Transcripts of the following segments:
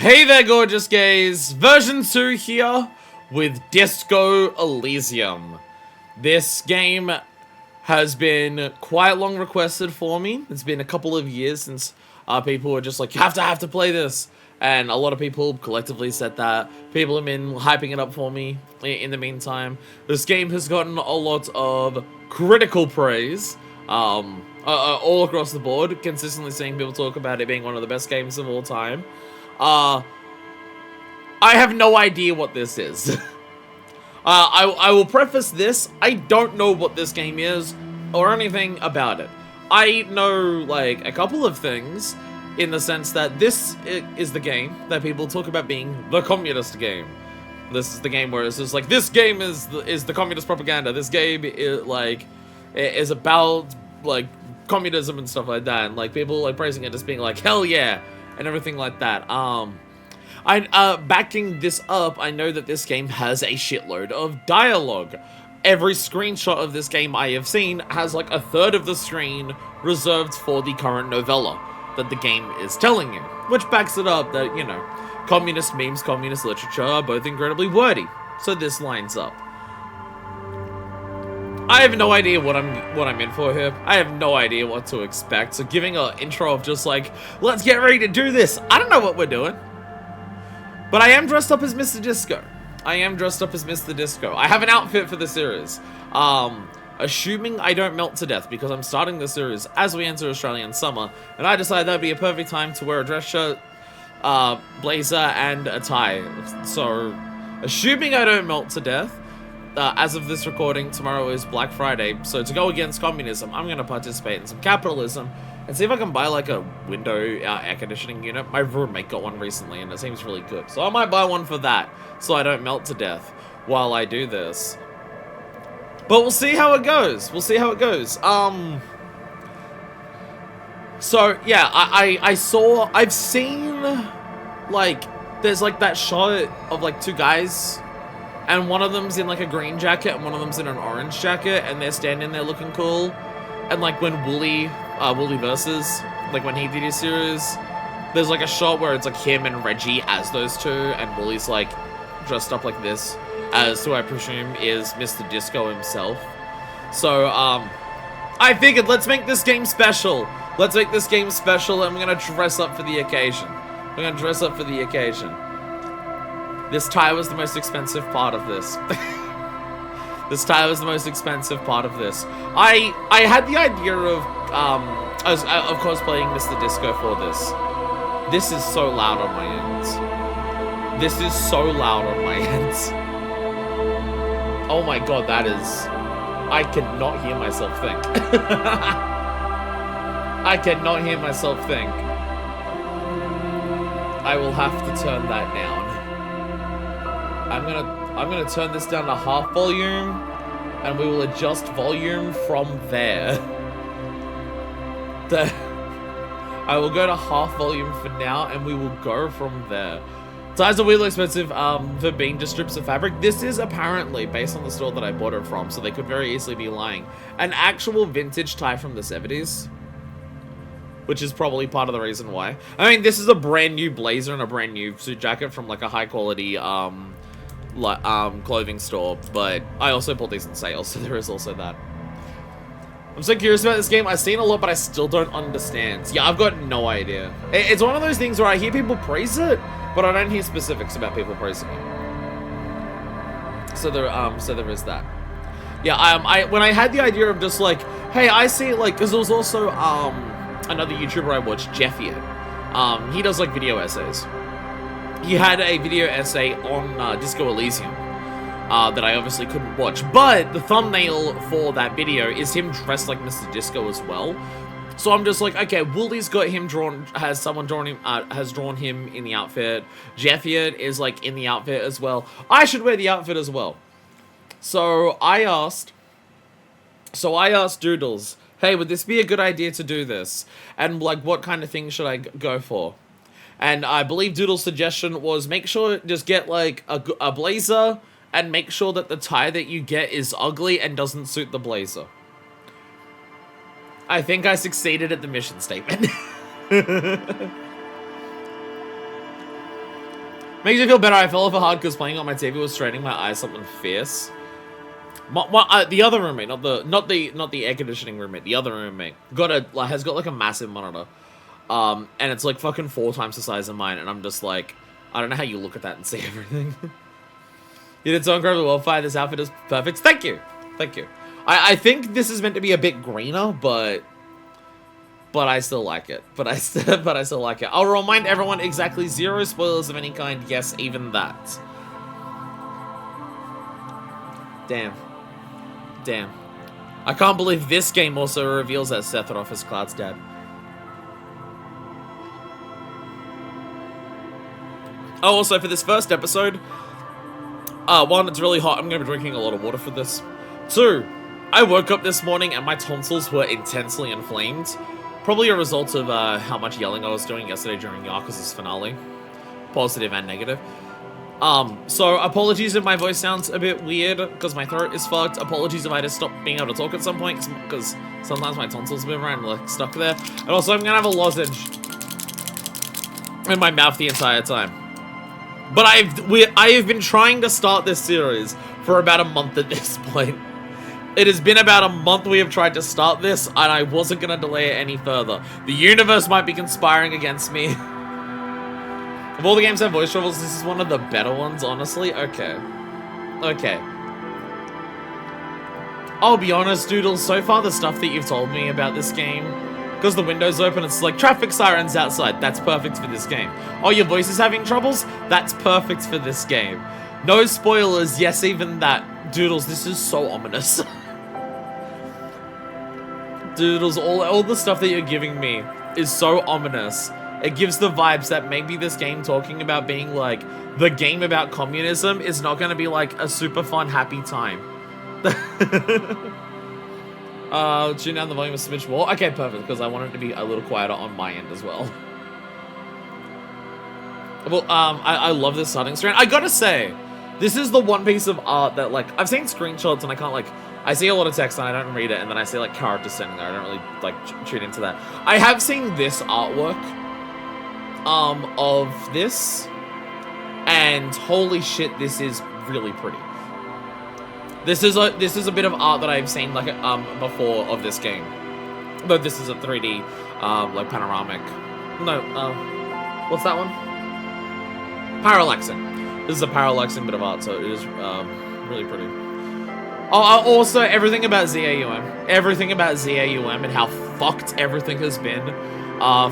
Hey there, gorgeous gays! Version 2 here with Disco Elysium. This game has been quite long requested for me. It's been a couple of years since people were just like, you have to play this. And a lot of people collectively said that. People have been hyping it up for me in the meantime. This game has gotten a lot of critical praise. All across the board. Consistently seeing people talk about it being one of the best games of all time. I have no idea what this is. I will preface this, I don't know what this game is, or anything about it. I know, like, a couple of things, in the sense that this is the game that people talk about being the communist game. This is the game where it's just like, this game is the communist propaganda, this game is about, like, communism and stuff like that, and, like, people, like, praising it as being like, hell yeah, and everything like that. Backing this up, I know that this game has a shitload of dialogue. Every screenshot of this game I have seen has like a third of the screen reserved for the current novella that the game is telling you, which backs it up that, you know, communist memes, communist literature are both incredibly wordy, so this lines up. I have no idea what I'm in for here. I have no idea what to expect, so giving an intro of just like, let's get ready to do this, I don't know what we're doing. But I am dressed up as Mr. Disco. I have an outfit for the series. Assuming I don't melt to death, because I'm starting the series as we enter Australian summer, and I decided that'd be a perfect time to wear a dress shirt, blazer, and a tie. So, assuming I don't melt to death, as of this recording, tomorrow is Black Friday, so to go against communism, I'm gonna participate in some capitalism, and see if I can buy, like, a window air conditioning unit. My roommate got one recently, and it seems really good. So I might buy one for that, so I don't melt to death while I do this. But we'll see how it goes. So, yeah, I've seen, like, there's, like, that shot of, like, two guys, and one of them's in, like, a green jacket, and one of them's in an orange jacket, and they're standing there looking cool. And, like, when Wooly versus, like, when he did his series, there's, like, a shot where it's, like, him and Reggie as those two, and Wooly's, like, dressed up like this, as who I presume is Mr. Disco himself. So, I figured, let's make this game special. And we're gonna dress up for the occasion. This tie was the most expensive part of this. I had the idea of cosplaying Mr. Disco for this. This is so loud on my ends. Oh my god, that is... I cannot hear myself think. I will have to turn that down. I'm gonna turn this down to half volume, and we will adjust volume from there. I will go to half volume for now, and we will go from there. Ties are weirdly expensive for being just strips of fabric. This is apparently, based on the store that I bought it from, so they could very easily be lying, an actual vintage tie from the 70s. Which is probably part of the reason why. I mean, this is a brand new blazer and a brand new suit jacket from like a high quality clothing store, but I also bought these on sale, so there is also that. I'm so curious about this game. I've seen a lot, but I still don't understand. Yeah, I've got no idea. It's one of those things where I hear people praise it, but I don't hear specifics about people praising it. So there is that. Yeah, when I had the idea of just like, hey, I see, like, because there was also, another YouTuber I watched, Jeffier. He does, like, video essays. He had a video essay on Disco Elysium that I obviously couldn't watch, but the thumbnail for that video is him dressed like Mr. Disco as well. So I'm just like, okay, Wooly's got him drawn, has drawn him in the outfit. Jeffier is, like, in the outfit as well. I should wear the outfit as well. So I asked Doodles, hey, would this be a good idea to do this? And, like, what kind of thing should I go for? And I believe Doodle's suggestion was make sure, just get, like, a blazer, and make sure that the tie that you get is ugly and doesn't suit the blazer. I think I succeeded at the mission statement. Makes me feel better. I fell off hard because playing on my TV was straining my eyes something fierce. The other roommate, not the air conditioning roommate, the other roommate has got like a massive monitor, and it's like fucking 4 times the size of mine, and I'm just like, I don't know how you look at that and see everything. You did so incredibly well, Fire. This outfit is perfect. Thank you, thank you. I think this is meant to be a bit greener, but I still like it. But I still like it. I'll remind everyone exactly 0 spoilers of any kind. Yes, even that. Damn. Damn. I can't believe this game also reveals that Sephiroth is Cloud's dad. Oh, also for this first episode, 1, it's really hot. I'm going to be drinking a lot of water for this. 2, I woke up this morning and my tonsils were intensely inflamed. Probably a result of how much yelling I was doing yesterday during Yakuza's finale. Positive and negative. So apologies if my voice sounds a bit weird, because my throat is fucked. Apologies if I just stop being able to talk at some point, because sometimes my tonsils have been around, like, stuck there. And also I'm gonna have a lozenge in my mouth the entire time. But I have been trying to start this series for about a month at this point. It has been about a month we have tried to start this, and I wasn't going to delay it any further. The universe might be conspiring against me. Of all the games that have voice travels, this is one of the better ones, honestly. Okay. Okay. I'll be honest, Doodles, so far the stuff that you've told me about this game, because the window's open, it's like traffic sirens outside. That's perfect for this game. Oh, your voice is having troubles? That's perfect for this game. No spoilers, yes, even that. Doodles, this is so ominous. Doodles, all the stuff that you're giving me is so ominous. It gives the vibes that maybe this game talking about being like the game about communism is not going to be like a super fun, happy time. Tune down the volume a smidge more. Okay, perfect, because I want it to be a little quieter on my end as well. Well, I love this starting screen. I gotta say, this is the one piece of art that, like, I've seen screenshots and I can't, like, I see a lot of text and I don't read it, and then I see, like, characters sitting there. I don't really, like, tune into that. I have seen this artwork, of this, and holy shit, this is really pretty. This is a bit of art that I've seen, like, before of this game. But this is a 3D, like, panoramic. No, what's that one? Parallaxing. This is a parallaxing bit of art, so it is, really pretty. Oh, also, everything about ZAUM. Everything about ZAUM and how fucked everything has been,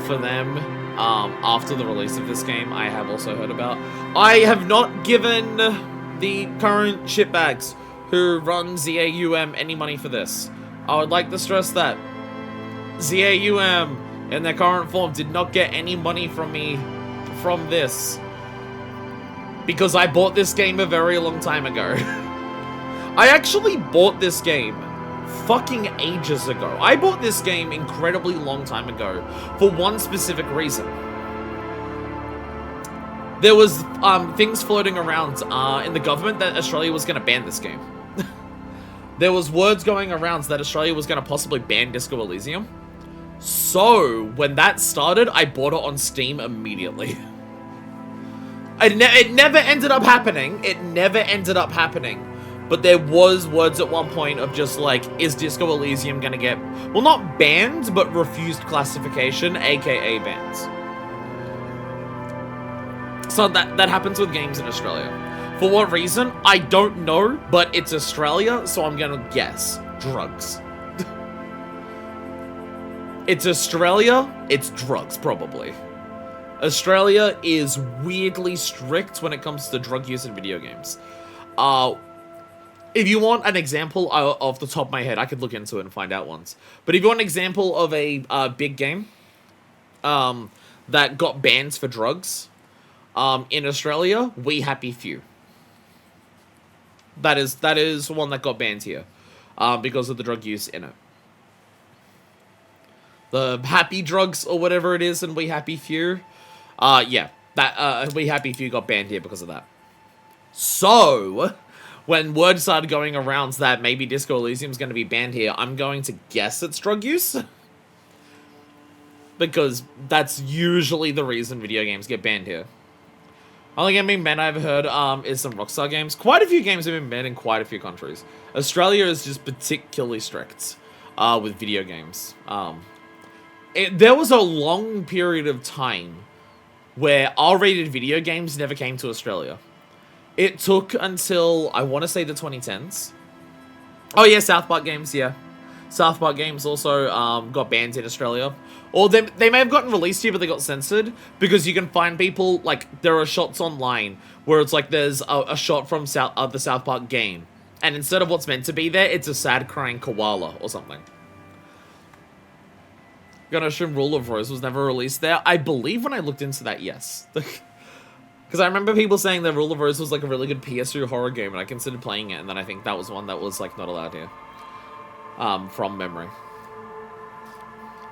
for them, after the release of this game, I have also heard about. I have not given the current shitbags who run ZAUM any money for this. I would like to stress that ZAUM, in their current form, did not get any money from me from this. Because I bought this game a very long time ago. I actually bought this game fucking ages ago. I bought this game incredibly long time ago for one specific reason. There was things floating around in the government that Australia was going to ban this game. There was words going around that Australia was going to possibly ban Disco Elysium. So, when that started, I bought it on Steam immediately. It never ended up happening. It never ended up happening. But there was words at one point of just like, is Disco Elysium gonna get, well, not banned, but refused classification, aka bans. So that happens with games in Australia. For what reason? I don't know, but it's Australia, so I'm gonna guess. Drugs. It's Australia, it's drugs, probably. Australia is weirdly strict when it comes to drug use in video games. If you want an example off the top of my head, I could look into it and find out once. But if you want an example of a big game that got bans for drugs in Australia, We Happy Few. That is one that got banned here because of the drug use in it. The Happy Drugs or whatever it is in We Happy Few. Yeah, that We Happy Few got banned here because of that. So, when word started going around that maybe Disco Elysium is going to be banned here, I'm going to guess it's drug use. Because that's usually the reason video games get banned here. Only game being banned I've heard is some Rockstar games. Quite a few games have been banned in quite a few countries. Australia is just particularly strict with video games. There was a long period of time where R-rated video games never came to Australia. It took until, I want to say, the 2010s. Oh yeah, South Park games, yeah. South Park games also got banned in Australia. Or they may have gotten released here, but they got censored. Because you can find people, like, there are shots online where it's like there's a shot from the South Park game. And instead of what's meant to be there, it's a sad crying koala or something. Gonna assume Rule of Rose was never released there. I believe when I looked into that, yes. Because I remember people saying that Rule of Rose was like a really good PS2 horror game, and I considered playing it, and then I think that was one that was like not allowed here. From memory.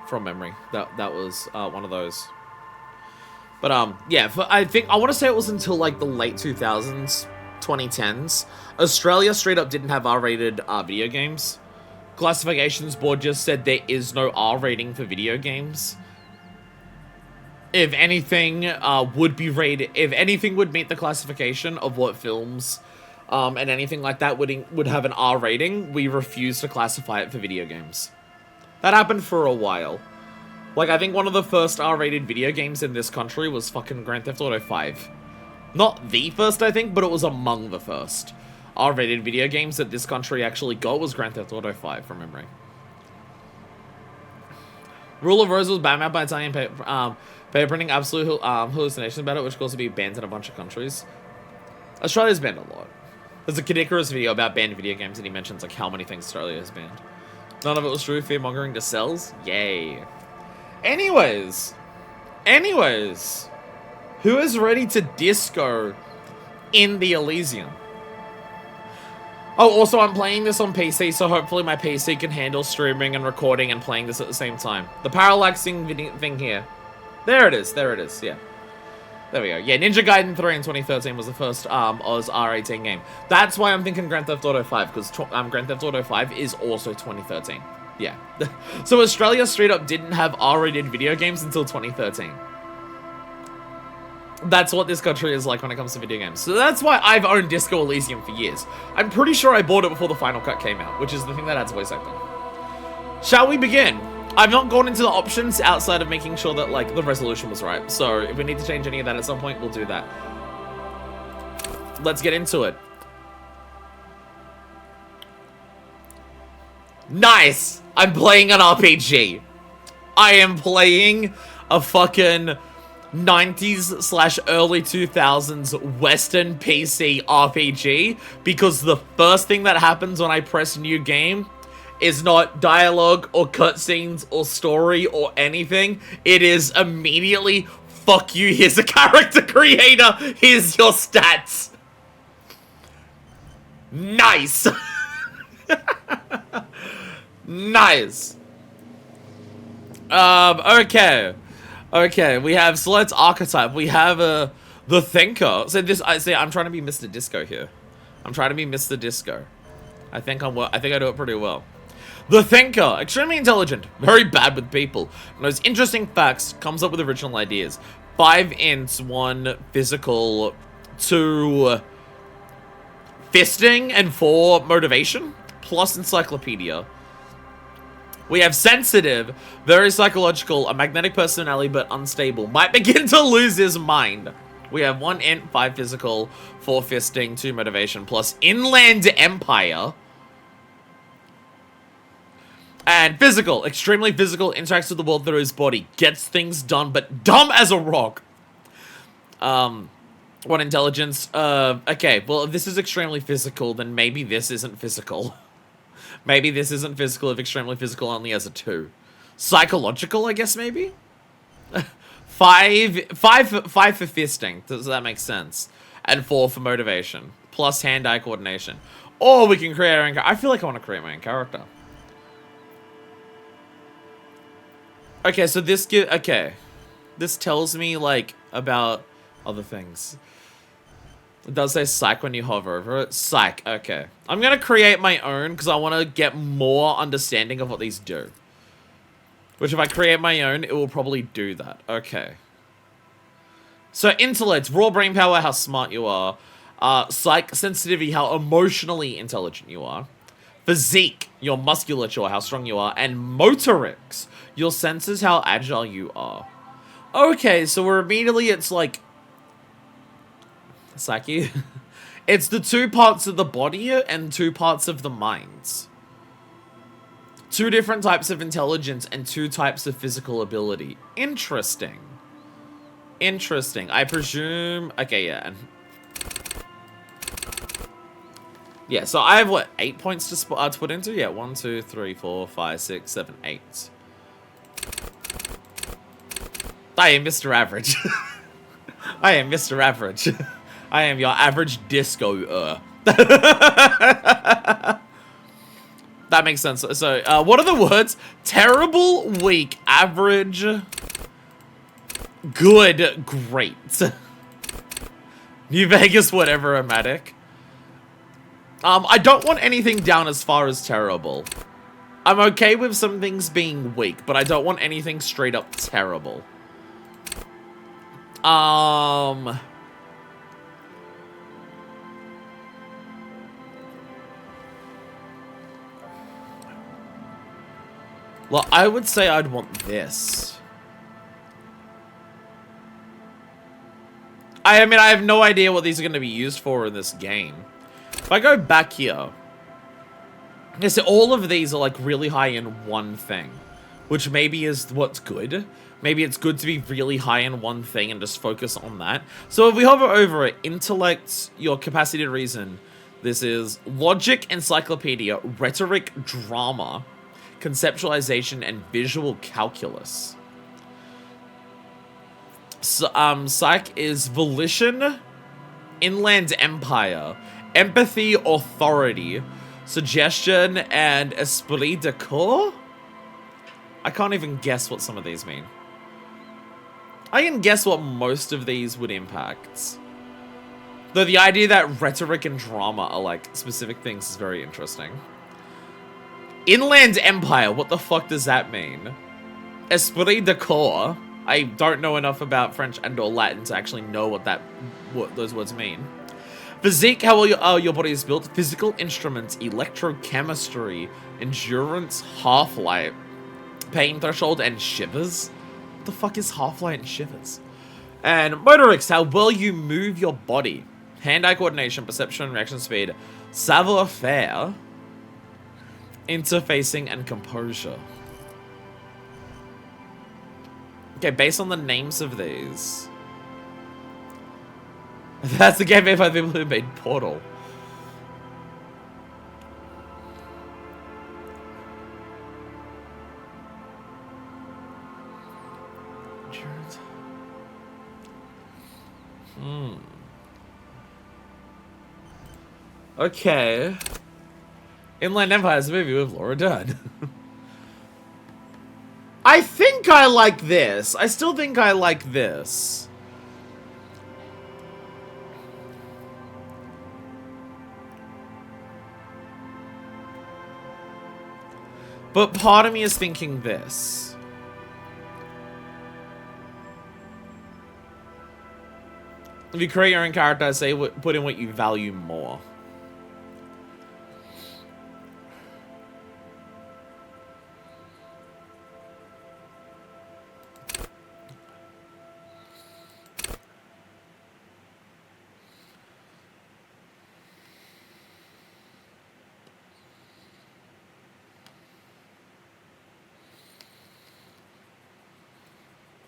From memory. That was one of those. But yeah, I think I want to say it was until like the late 2000s, 2010s. Australia straight up didn't have R-rated video games. Classifications board just said there is no R rating for video games. If anything would be rated, if anything would meet the classification of what films and anything like that would have an R rating, we refuse to classify it for video games. That happened for a while. Like, I think one of the first R-rated video games in this country was fucking Grand Theft Auto 5. Not the first, I think, but it was among the first R-rated video games that this country actually got was Grand Theft Auto 5, from memory. Rule of Rose was banned out by Italian paper printing absolute hallucinations about it, which caused it to be banned in a bunch of countries. Australia's banned a lot. There's a Kadikarus video about banned video games, and he mentions like how many things Australia has banned. None of it was true. Fear-mongering to sells? Yay. Anyways, who is ready to disco in the Elysium? Oh, also, I'm playing this on PC, so hopefully my PC can handle streaming and recording and playing this at the same time. The parallaxing thing here. There it is, yeah. There we go. Yeah, Ninja Gaiden 3 in 2013 was the first Oz R18 game. That's why I'm thinking Grand Theft Auto 5, because Grand Theft Auto 5 is also 2013. Yeah. So Australia straight up didn't have R-rated video games until 2013. That's what this country is like when it comes to video games. So that's why I've owned Disco Elysium for years. I'm pretty sure I bought it before the Final Cut came out, which is the thing that adds voice acting. Shall we begin? I've not gone into the options outside of making sure that, like, the resolution was right. So if we need to change any of that at some point, we'll do that. Let's get into it. Nice! I'm playing an RPG. I am playing a fucking 90s / early 2000s Western PC RPG because the first thing that happens when I press new game is not dialogue or cutscenes or story or anything. It is immediately, fuck you, here's a character creator, here's your stats. Nice. Nice. Okay, we have select archetype. We have the thinker. So this, I'm trying to be Mr. Disco here. I'm trying to be Mr. Disco. I think I do it pretty well. The thinker, extremely intelligent, very bad with people, knows interesting facts, comes up with original ideas. 5 ints, 1 physical, 2 fisting, and 4 motivation, plus encyclopedia. We have sensitive, very psychological, a magnetic personality but unstable, might begin to lose his mind. We have 1 int, 5 physical, 4 fisting, 2 motivation, plus inland empire. And physical, extremely physical, interacts with the world through his body, gets things done, but dumb as a rock. 1 intelligence, okay, well, if this is extremely physical, then maybe this isn't physical. Maybe this isn't physical if extremely physical only has a 2. Psychological, I guess, maybe? 5 for fisting, does that make sense? And 4 for motivation, plus hand-eye coordination. Or we can create our own character. I feel like I want to create my own character. Okay, so this this tells me, like, about other things. It does say psych when you hover over it. Psych, okay. I'm gonna create my own, because I want to get more understanding of what these do. Which, if I create my own, it will probably do that. Okay. So intellect, raw brain power, how smart you are. Psych, sensitivity, how emotionally intelligent you are. Physique, your musculature, how strong you are. And motorics, your senses, how agile you are. Okay, so we're immediately, it's like... Psyche? It's the two parts of the body and two parts of the minds. Two different types of intelligence and two types of physical ability. Interesting. Interesting. I presume... Okay, yeah. Yeah, so I have, what, 8 points to put into? Yeah, 1, 2, 3, 4, 5, 6, 7, 8. I am Mr. Average. I am Mr. Average. I am your average disco. That makes sense. So, what are the words? Terrible, weak, average, good, great. New Vegas, whatever, Amatic. I don't want anything down as far as terrible. I'm okay with some things being weak, but I don't want anything straight up terrible. Well, I would say I'd want this. I mean, I have no idea what these are going to be used for in this game. If I go back here, yeah, so all of these are like really high in one thing, which maybe is what's good. Maybe it's good to be really high in one thing and just focus on that. So if we hover over it, intellect, your capacity to reason, this is logic, encyclopedia, rhetoric, drama, conceptualization, and visual calculus. So, psych is volition, inland empire, empathy, authority, suggestion, and esprit de corps? I can't even guess what some of these mean. I can guess what most of these would impact. Though the idea that rhetoric and drama are like specific things is very interesting. Inland empire, what the fuck does that mean? Esprit de corps. I don't know enough about French and or Latin to actually know what those words mean. Physique, how well your body is built. Physical instruments, electrochemistry, endurance, half-light, pain threshold, and shivers. What the fuck is half-light and shivers? And motorics, how well you move your body. Hand-eye coordination, perception, reaction speed, savoir-faire, interfacing, and composure. Okay, based on the names of these. That's the game made by the people who made Portal. Okay. Inland Empire is a movie with Laura Dern. I think I like this. I still think I like this. But part of me is thinking this. If you create your own character, say put in what you value more.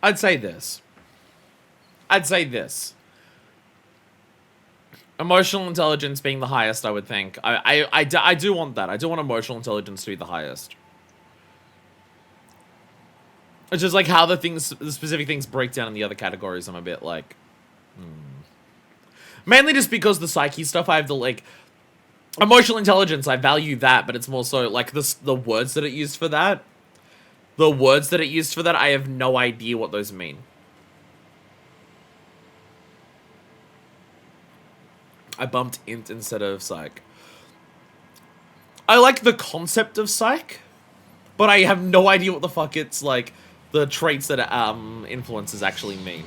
I'd say this. I'd say this. Emotional intelligence being the highest, I would think. I do want that. I do want emotional intelligence to be the highest. It's just like how the specific things break down in the other categories. I'm a bit like, Mainly just because the psyche stuff, I have the like, emotional intelligence, I value that, but it's more so like the words that it used for that. The words that it used for that, I have no idea what those mean. I bumped int instead of psych. I like the concept of psych, but I have no idea what the fuck it's like, the traits that influences actually mean.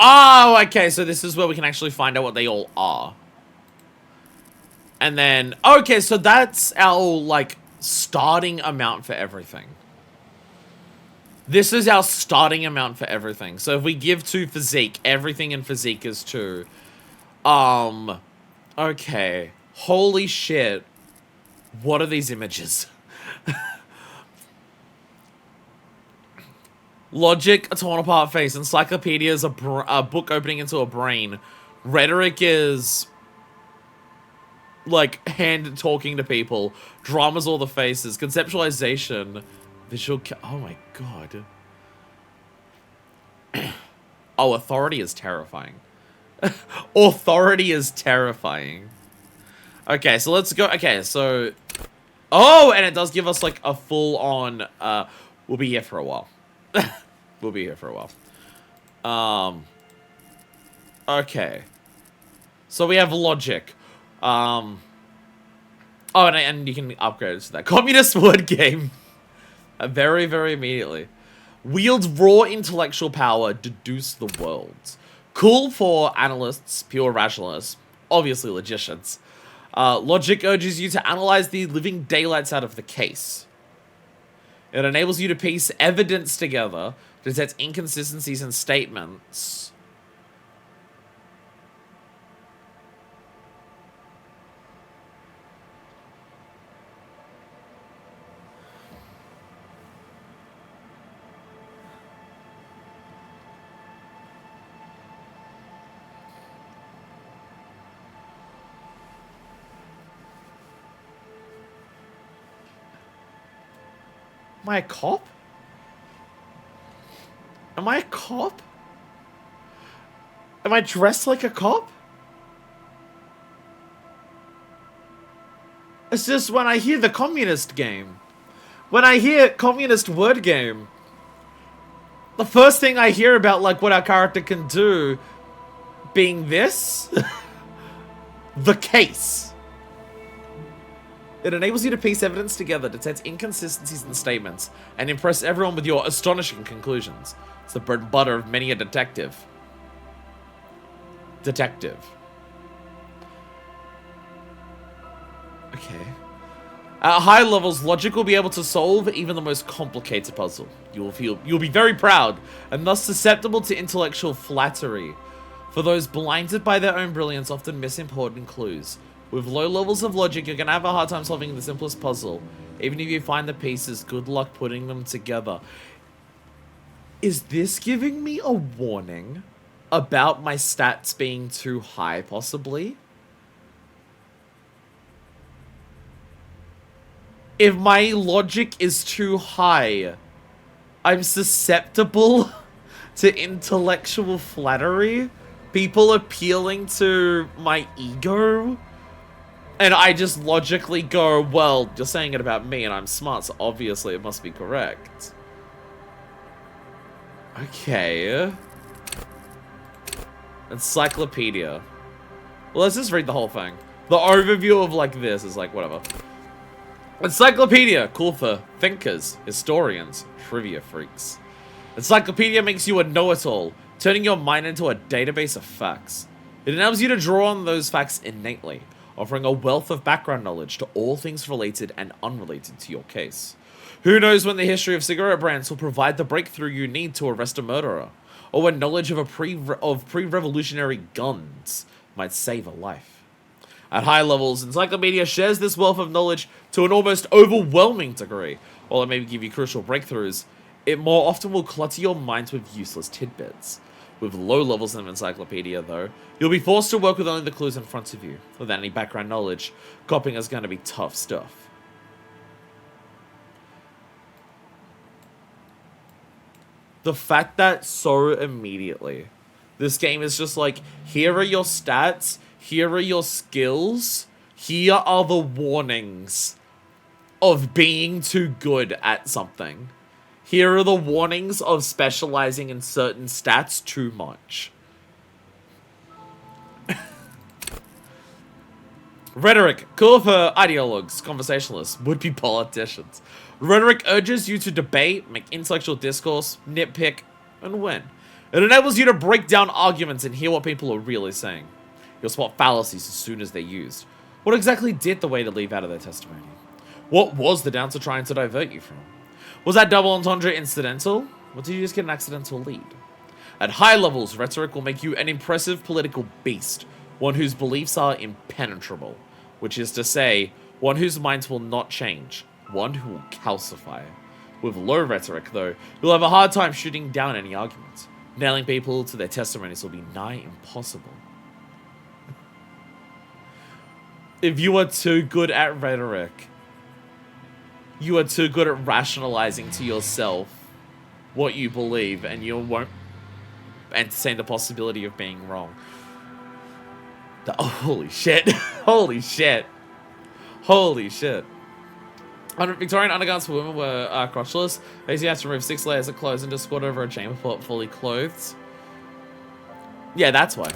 Oh, okay, so this is where we can actually find out what they all are. And then, okay, so that's our, like, starting amount for everything. This is our starting amount for everything. So if we give 2 physique, everything in physique is 2. Okay. Holy shit. What are these images? Logic, a torn apart face. Encyclopedia is a book opening into a brain. Rhetoric is like hand talking to people. Drama's all the faces. Conceptualization. Visual. Oh my god. Oh, authority is terrifying. Authority is terrifying. Okay, so let's go. Okay, so. Oh, and it does give us like a full on. We'll be here for a while. We'll be here for a while. Okay. So we have logic. Oh, and you can upgrade it to that. Communist word game. Very, very immediately. Wields raw intellectual power, deduce the world. Cool for analysts, pure rationalists, obviously logicians. Logic urges you to analyze the living daylights out of the case. It enables you to piece evidence together, detect inconsistencies in statements. Am I a cop? Am I a cop? Am I dressed like a cop? It's just when I hear the communist game. When I hear communist word game. The first thing I hear about like what our character can do being this. The case. It enables you to piece evidence together, detect inconsistencies in statements, and impress everyone with your astonishing conclusions. It's the bread and butter of many a detective. Detective. Okay. At high levels, logic will be able to solve even the most complicated puzzle. You'll be very proud, and thus susceptible to intellectual flattery. For those blinded by their own brilliance often miss important clues. With low levels of logic, you're gonna have a hard time solving the simplest puzzle. Even if you find the pieces, good luck putting them together. Is this giving me a warning about my stats being too high, possibly? If my logic is too high, I'm susceptible to intellectual flattery? People appealing to my ego? And I just logically go, well, you're saying it about me and I'm smart, so obviously it must be correct. Okay. Encyclopedia. Well, let's just read the whole thing. The overview of, like, this is, like, whatever. Encyclopedia. Cool for thinkers, historians, trivia freaks. Encyclopedia makes you a know-it-all, turning your mind into a database of facts. It enables you to draw on those facts innately, offering a wealth of background knowledge to all things related and unrelated to your case. Who knows when the history of cigarette brands will provide the breakthrough you need to arrest a murderer, or when knowledge of pre-revolutionary guns might save a life. At high levels, Encyclopedia shares this wealth of knowledge to an almost overwhelming degree. While it may give you crucial breakthroughs, it more often will clutter your minds with useless tidbits. With low levels of Encyclopedia, though, you'll be forced to work with only the clues in front of you. Without any background knowledge, copying is going to be tough stuff. The fact that so immediately, this game is just like, here are your stats, here are your skills, here are the warnings of being too good at something. Here are the warnings of specializing in certain stats too much. Rhetoric. Cool for ideologues, conversationalists, would-be politicians. Rhetoric urges you to debate, make intellectual discourse, nitpick, and win. It enables you to break down arguments and hear what people are really saying. You'll spot fallacies as soon as they're used. What exactly did the waiter leave out of their testimony? What was the dancer trying to divert you from? Was that double entendre incidental? Or did you just get an accidental lead? At high levels, rhetoric will make you an impressive political beast, one whose beliefs are impenetrable, which is to say, one whose minds will not change, one who will calcify. With low rhetoric, though, you'll have a hard time shooting down any arguments. Nailing people to their testimonies will be nigh impossible. If you are too good at rhetoric, you are too good at rationalizing to yourself what you believe, and you won't entertain the possibility of being wrong. Holy shit. Holy shit. Holy shit. Victorian undergarments for women were crotchless. Basically, you have to remove 6 layers of clothes and just squat over a chamber pot fully clothed. Yeah, that's why.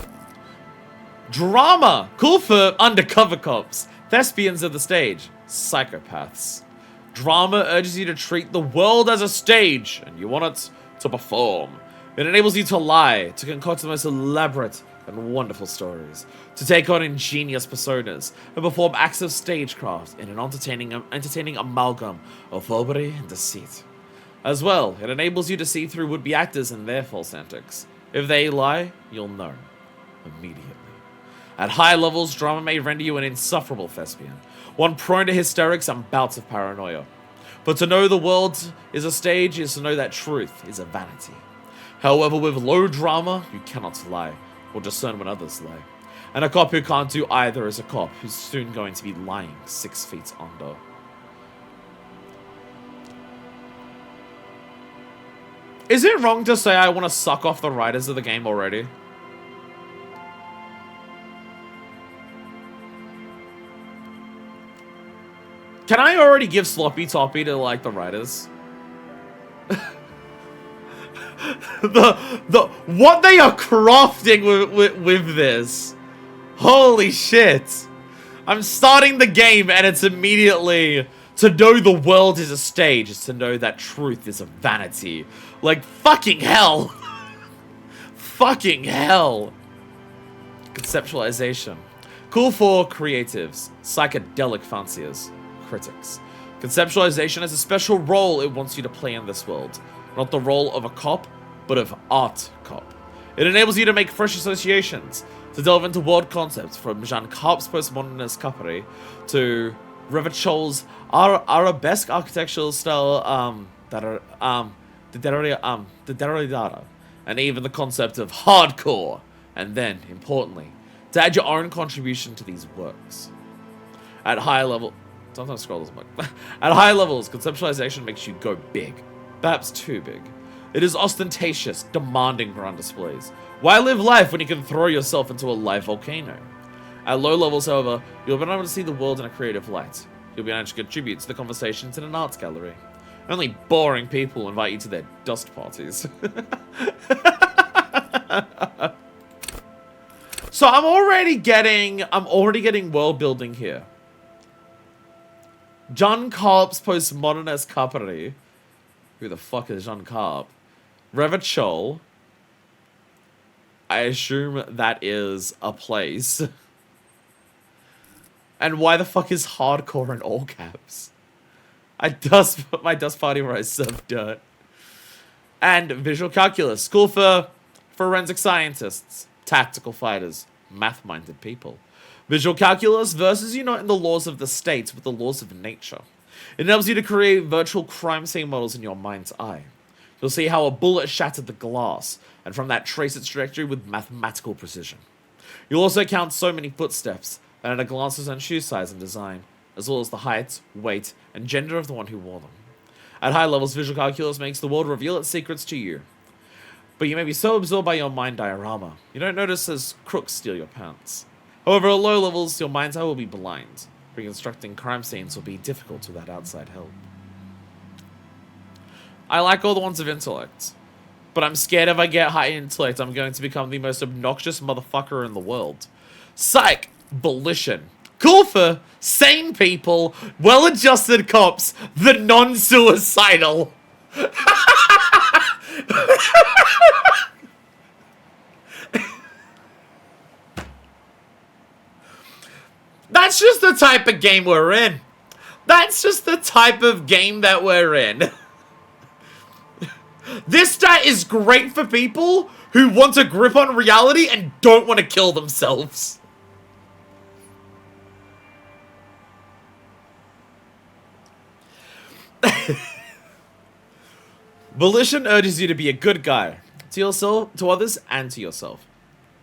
Drama! Cool for undercover cops. Thespians of the stage. Psychopaths. Drama urges you to treat the world as a stage, and you want it to perform. It enables you to lie, to concoct the most elaborate and wonderful stories, to take on ingenious personas, and perform acts of stagecraft in an entertaining amalgam of robbery and deceit. As well, it enables you to see through would-be actors and their false antics. If they lie, you'll know. Immediately. At high levels, drama may render you an insufferable thespian, one prone to hysterics and bouts of paranoia. But to know the world is a stage is to know that truth is a vanity. However, with low drama, you cannot lie, or discern when others lie. And a cop who can't do either is a cop who's soon going to be lying 6 feet under. Is it wrong to say I want to suck off the writers of the game already? Can I already give Sloppy Toppy to, like, the writers? What they are crafting with this. Holy shit. I'm starting the game and it's immediately to know the world is a stage is to know that truth is a vanity. Like, fucking hell. Fucking hell. Conceptualization. Cool for creatives, psychedelic fanciers, critics. Conceptualization has a special role it wants you to play in this world. Not the role of a cop, but of art cop. It enables you to make fresh associations, to delve into world concepts from Jean Carp's postmodernist cuppery to Revachol's arabesque architectural style, the Derrida, and even the concept of hardcore. And then, importantly, to add your own contribution to these works. At high level, sometimes scroll doesn't work. At high levels, conceptualization makes you go big, perhaps too big. It is ostentatious, demanding grand displays. Why live life when you can throw yourself into a live volcano? At low levels, however, you'll be able to see the world in a creative light. You'll be able to contribute to the conversations in an arts gallery. Only boring people invite you to their dust parties. So I'm already getting world building here. Jean Carp's postmodernist cuppery. Who the fuck is Jean Carp? Revachol. I assume that is a place. And why the fuck is hardcore in all caps? My dust party where I serve dirt. And visual calculus. School for forensic scientists, tactical fighters, math-minded people. Visual calculus versus you not in the laws of the state, but the laws of nature. It enables you to create virtual crime scene models in your mind's eye. You'll see how a bullet shattered the glass, and from that trace its trajectory with mathematical precision. You'll also count so many footsteps, and at a glance discern shoe size and design, as well as the height, weight, and gender of the one who wore them. At high levels, visual calculus makes the world reveal its secrets to you. But you may be so absorbed by your mind diorama, you don't notice as crooks steal your pants. However, at low levels, your mind's eye will be blind. Reconstructing crime scenes will be difficult without outside help. I like all the ones of intellect, but I'm scared if I get high intellect, I'm going to become the most obnoxious motherfucker in the world. Psych! Volition. Cool for sane people, well-adjusted cops, the non-suicidal. the type of game we're in. That's just the type of game that we're in. This stat is great for people who want a grip on reality and don't want to kill themselves. Volition urges you to be a good guy. To yourself, to others, and to yourself.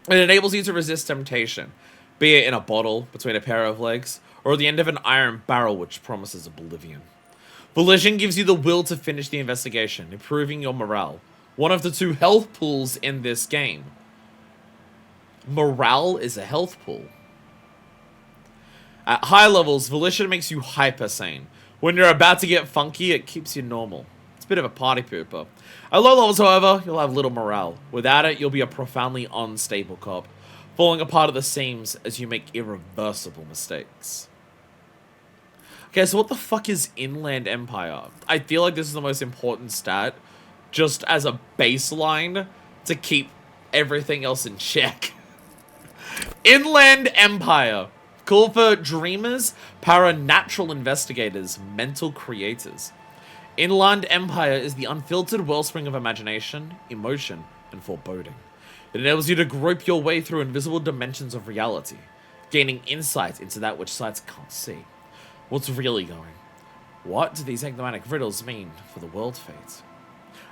It enables you to resist temptation, be it in a bottle, between a pair of legs, or at the end of an iron barrel which promises oblivion. Volition gives you the will to finish the investigation, improving your morale. One of the two health pools in this game. Morale is a health pool. At high levels, Volition makes you hyper sane. When you're about to get funky, it keeps you normal. It's a bit of a party pooper. At low levels, however, you'll have little morale. Without it, you'll be a profoundly unstable cop, falling apart at the seams as you make irreversible mistakes. Okay, so what the fuck is Inland Empire? I feel like this is the most important stat, just as a baseline to keep everything else in check. Inland Empire. Cool for dreamers, paranatural investigators, mental creators. Inland Empire is the unfiltered wellspring of imagination, emotion, and foreboding. It enables you to grope your way through invisible dimensions of reality, gaining insight into that which sight can't see. What's really going? What do these enigmatic riddles mean for the world fate?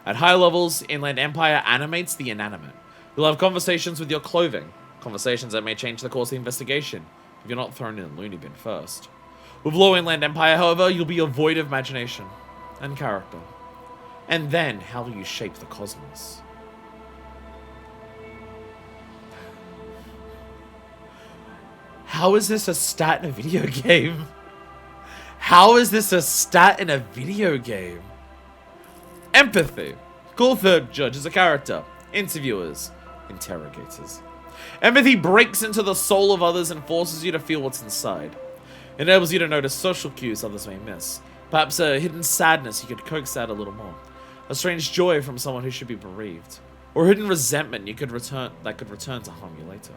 At high levels, Inland Empire animates the inanimate. You'll have conversations with your clothing, conversations that may change the course of the investigation if you're not thrown in a loony bin first. With low Inland Empire, however, you'll be a void of imagination and character. And then, how will you shape the cosmos? How is this a stat in a video game? How is this a stat in a video game? Empathy. Cool third judge as a character. Interviewers. Interrogators. Empathy breaks into the soul of others and forces you to feel what's inside. It enables you to notice social cues others may miss. Perhaps a hidden sadness you could coax out a little more. A strange joy from someone who should be bereaved. Or hidden resentment that could return to harm you later.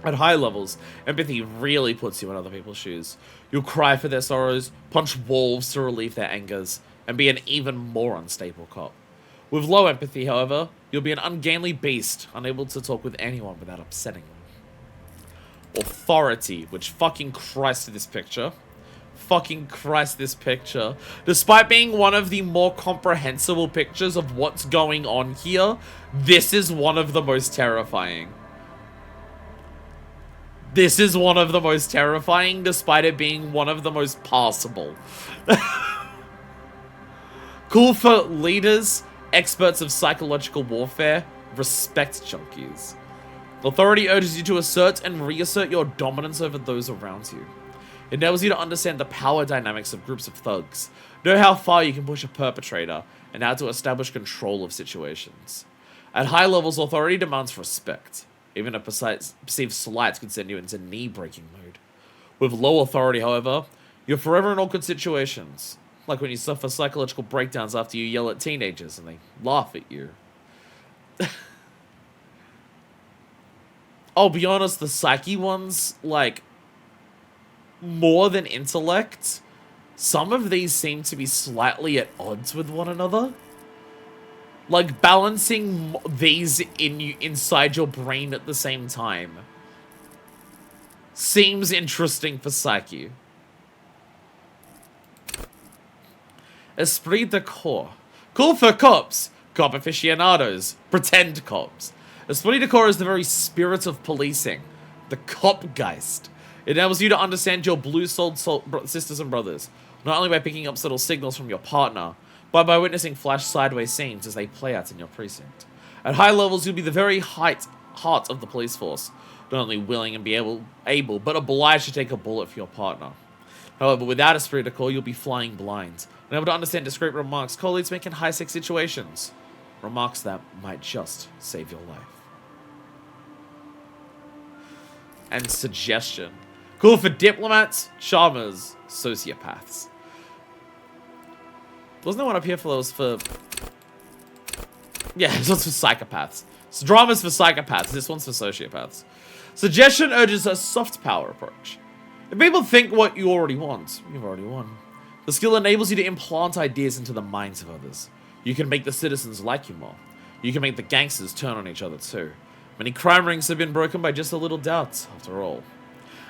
At high levels, empathy really puts you in other people's shoes. You'll cry for their sorrows, punch wolves to relieve their angers, and be an even more unstable cop. With low empathy, however, you'll be an ungainly beast, unable to talk with anyone without upsetting them. Authority, which fucking Christ this picture. Fucking Christ this picture. Despite being one of the more comprehensible pictures of what's going on here, this is one of the most terrifying. This is one of the most terrifying, despite it being one of the most passable. Cool for leaders, experts of psychological warfare, respect junkies. Authority urges you to assert and reassert your dominance over those around you. It enables you to understand the power dynamics of groups of thugs, know how far you can push a perpetrator, and how to establish control of situations. At high levels, authority demands respect. Even a perceived slight could send you into knee-breaking mode. With low authority, however, you're forever in awkward situations. Like when you suffer psychological breakdowns after you yell at teenagers and they laugh at you. I'll be honest, the psyche ones, like, more than intellect, some of these seem to be slightly at odds with one another. Like, balancing these inside your brain at the same time seems interesting for psyche. Esprit de corps. Cool for cops. Cop aficionados. Pretend cops. Esprit de corps is the very spirit of policing. The copgeist. It enables you to understand your blue-souled sisters and brothers, not only by picking up subtle signals from your partner, but by witnessing flash sideways scenes as they play out in your precinct. At high levels, you'll be the very heart of the police force, not only willing and be able, but obliged to take a bullet for your partner. However, without esprit de corps, you'll be flying blind, unable to understand discreet remarks colleagues make in high-stakes situations. Remarks that might just save your life. And suggestion. Cool for diplomats, charmers, sociopaths. Wasn't there one up here for those for... Yeah, this one's for psychopaths. So drama's for psychopaths, this one's for sociopaths. Suggestion urges a soft power approach. If people think what you already want, you've already won. The skill enables you to implant ideas into the minds of others. You can make the citizens like you more. You can make the gangsters turn on each other too. Many crime rings have been broken by just a little doubt, after all.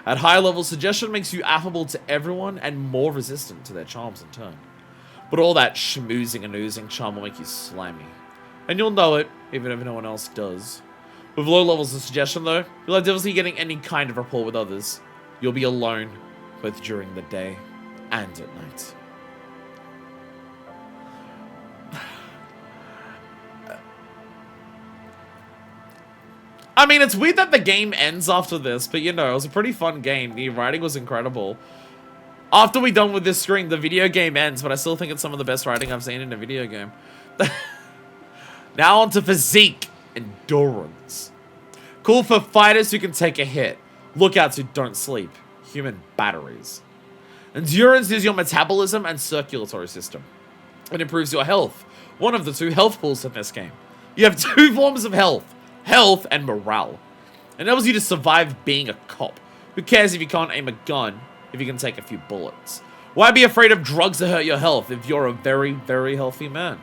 At high levels, suggestion makes you affable to everyone and more resistant to their charms in turn. But all that schmoozing and oozing charm will make you slimy. And you'll know it, even if no one else does. With low levels of suggestion though, you'll have difficulty getting any kind of rapport with others. You'll be alone, both during the day and at night. I mean, it's weird that the game ends after this, but you know, it was a pretty fun game. The writing was incredible. After we're done with this screen, the video game ends, but I still think it's some of the best writing I've seen in a video game. Now on to physique. Endurance. Cool for fighters who can take a hit. Lookouts who don't sleep. Human batteries. Endurance is your metabolism and circulatory system. It improves your health. One of the two health pools in this game. You have two forms of health. Health and morale. It enables you to survive being a cop. Who cares if you can't aim a gun, if you can take a few bullets? Why be afraid of drugs to hurt your health if you're a very, very healthy man?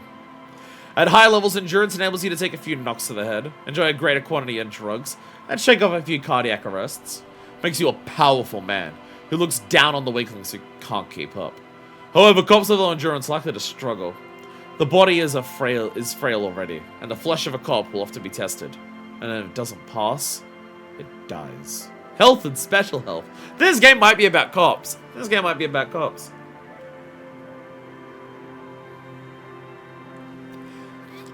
At high levels, endurance enables you to take a few knocks to the head, enjoy a greater quantity of drugs, and shake off a few cardiac arrests. Makes you a powerful man who looks down on the weaklings who can't keep up. However, cops with low endurance are likely to struggle. The body is frail already, and the flesh of a cop will often be tested. And if it doesn't pass, it dies. Health and special health. This game might be about cops. This game might be about cops.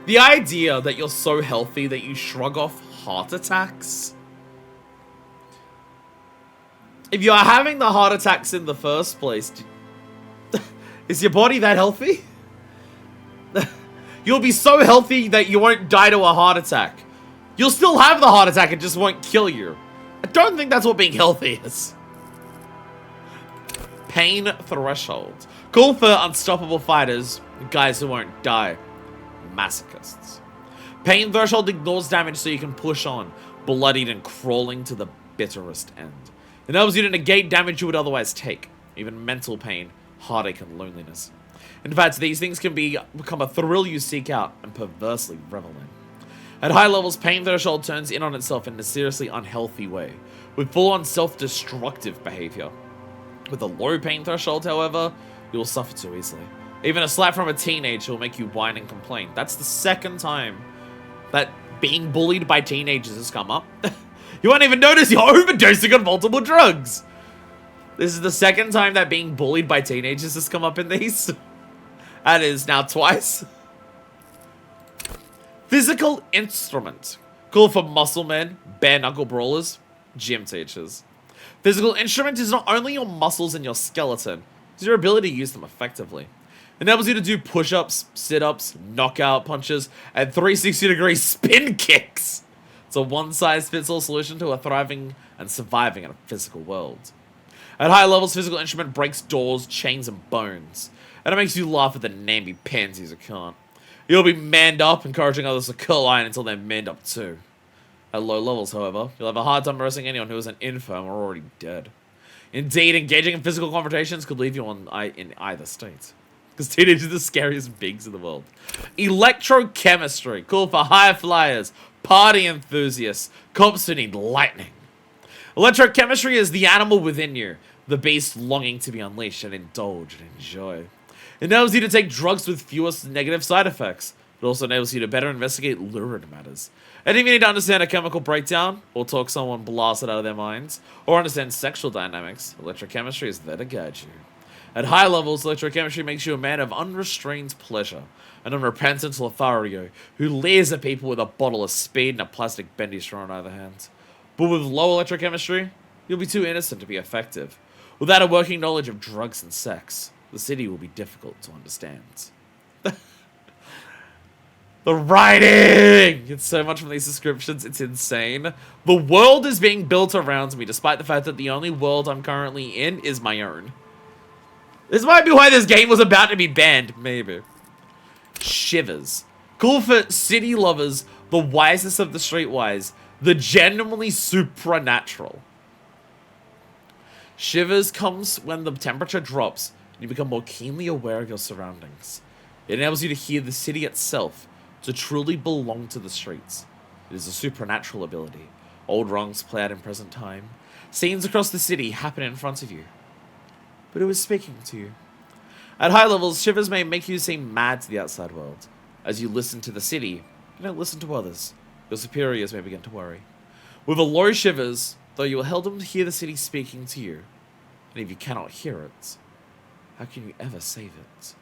The idea that you're so healthy that you shrug off heart attacks. If you're having the heart attacks in the first place, is your body that healthy? You'll be so healthy that you won't die to a heart attack. You'll still have the heart attack, it just won't kill you. I don't think that's what being healthy is. Pain threshold. Cool for unstoppable fighters, guys who won't die. Masochists. Pain threshold ignores damage so you can push on, bloodied and crawling to the bitterest end. It enables you to negate damage you would otherwise take, even mental pain, heartache, and loneliness. In fact, these things can become a thrill you seek out and perversely revel in. At high levels, pain threshold turns in on itself in a seriously unhealthy way, with full-on self-destructive behavior. With a low pain threshold, however, you will suffer too easily. Even a slap from a teenager will make you whine and complain. That's the second time that being bullied by teenagers has come up. You won't even notice you're overdosing on multiple drugs. This is the second time that being bullied by teenagers has come up in these. That is now twice. Physical instrument. Cool for muscle men, bare knuckle brawlers, gym teachers. Physical instrument is not only your muscles and your skeleton, it's your ability to use them effectively. It enables you to do push-ups, sit-ups, knockout punches, and 360-degree spin kicks. It's a one-size-fits-all solution to a thriving and surviving in a physical world. At high levels, physical instrument breaks doors, chains, and bones. And it makes you laugh at the namby pansies who can't. You'll be manned up, encouraging others to curl iron until they're manned up too. At low levels, however, you'll have a hard time arresting anyone who is an infirm or already dead. Indeed, engaging in physical confrontations could leave you in either state. Because teenagers are the scariest bigs in the world. Electrochemistry. Cool for high flyers, party enthusiasts, cops who need lightning. Electrochemistry is the animal within you, the beast longing to be unleashed and indulge and enjoy. It enables you to take drugs with fewer negative side effects. It also enables you to better investigate lurid matters. And if you need to understand a chemical breakdown, or talk someone blasted out of their minds, or understand sexual dynamics, electrochemistry is there to guide you. At high levels, electrochemistry makes you a man of unrestrained pleasure, an unrepentant Lothario who leers at people with a bottle of speed and a plastic bendy straw in either hand. But with low electrochemistry, you'll be too innocent to be effective. Without a working knowledge of drugs and sex, the city will be difficult to understand. The writing! It's so much from these descriptions, it's insane. The world is being built around me, despite the fact that the only world I'm currently in is my own. This might be why this game was about to be banned, maybe. Shivers. Cool for city lovers, the wisest of the streetwise, the genuinely supernatural. Shivers comes when the temperature drops and you become more keenly aware of your surroundings. It enables you to hear the city itself, to truly belong to the streets. It is a supernatural ability. Old wrongs play out in present time. Scenes across the city happen in front of you. But who is speaking to you? At high levels, shivers may make you seem mad to the outside world. As you listen to the city, you don't listen to others. Your superiors may begin to worry. With a low shivers, though you will seldom hear the city speaking to you. And if you cannot hear it, how can you ever save it?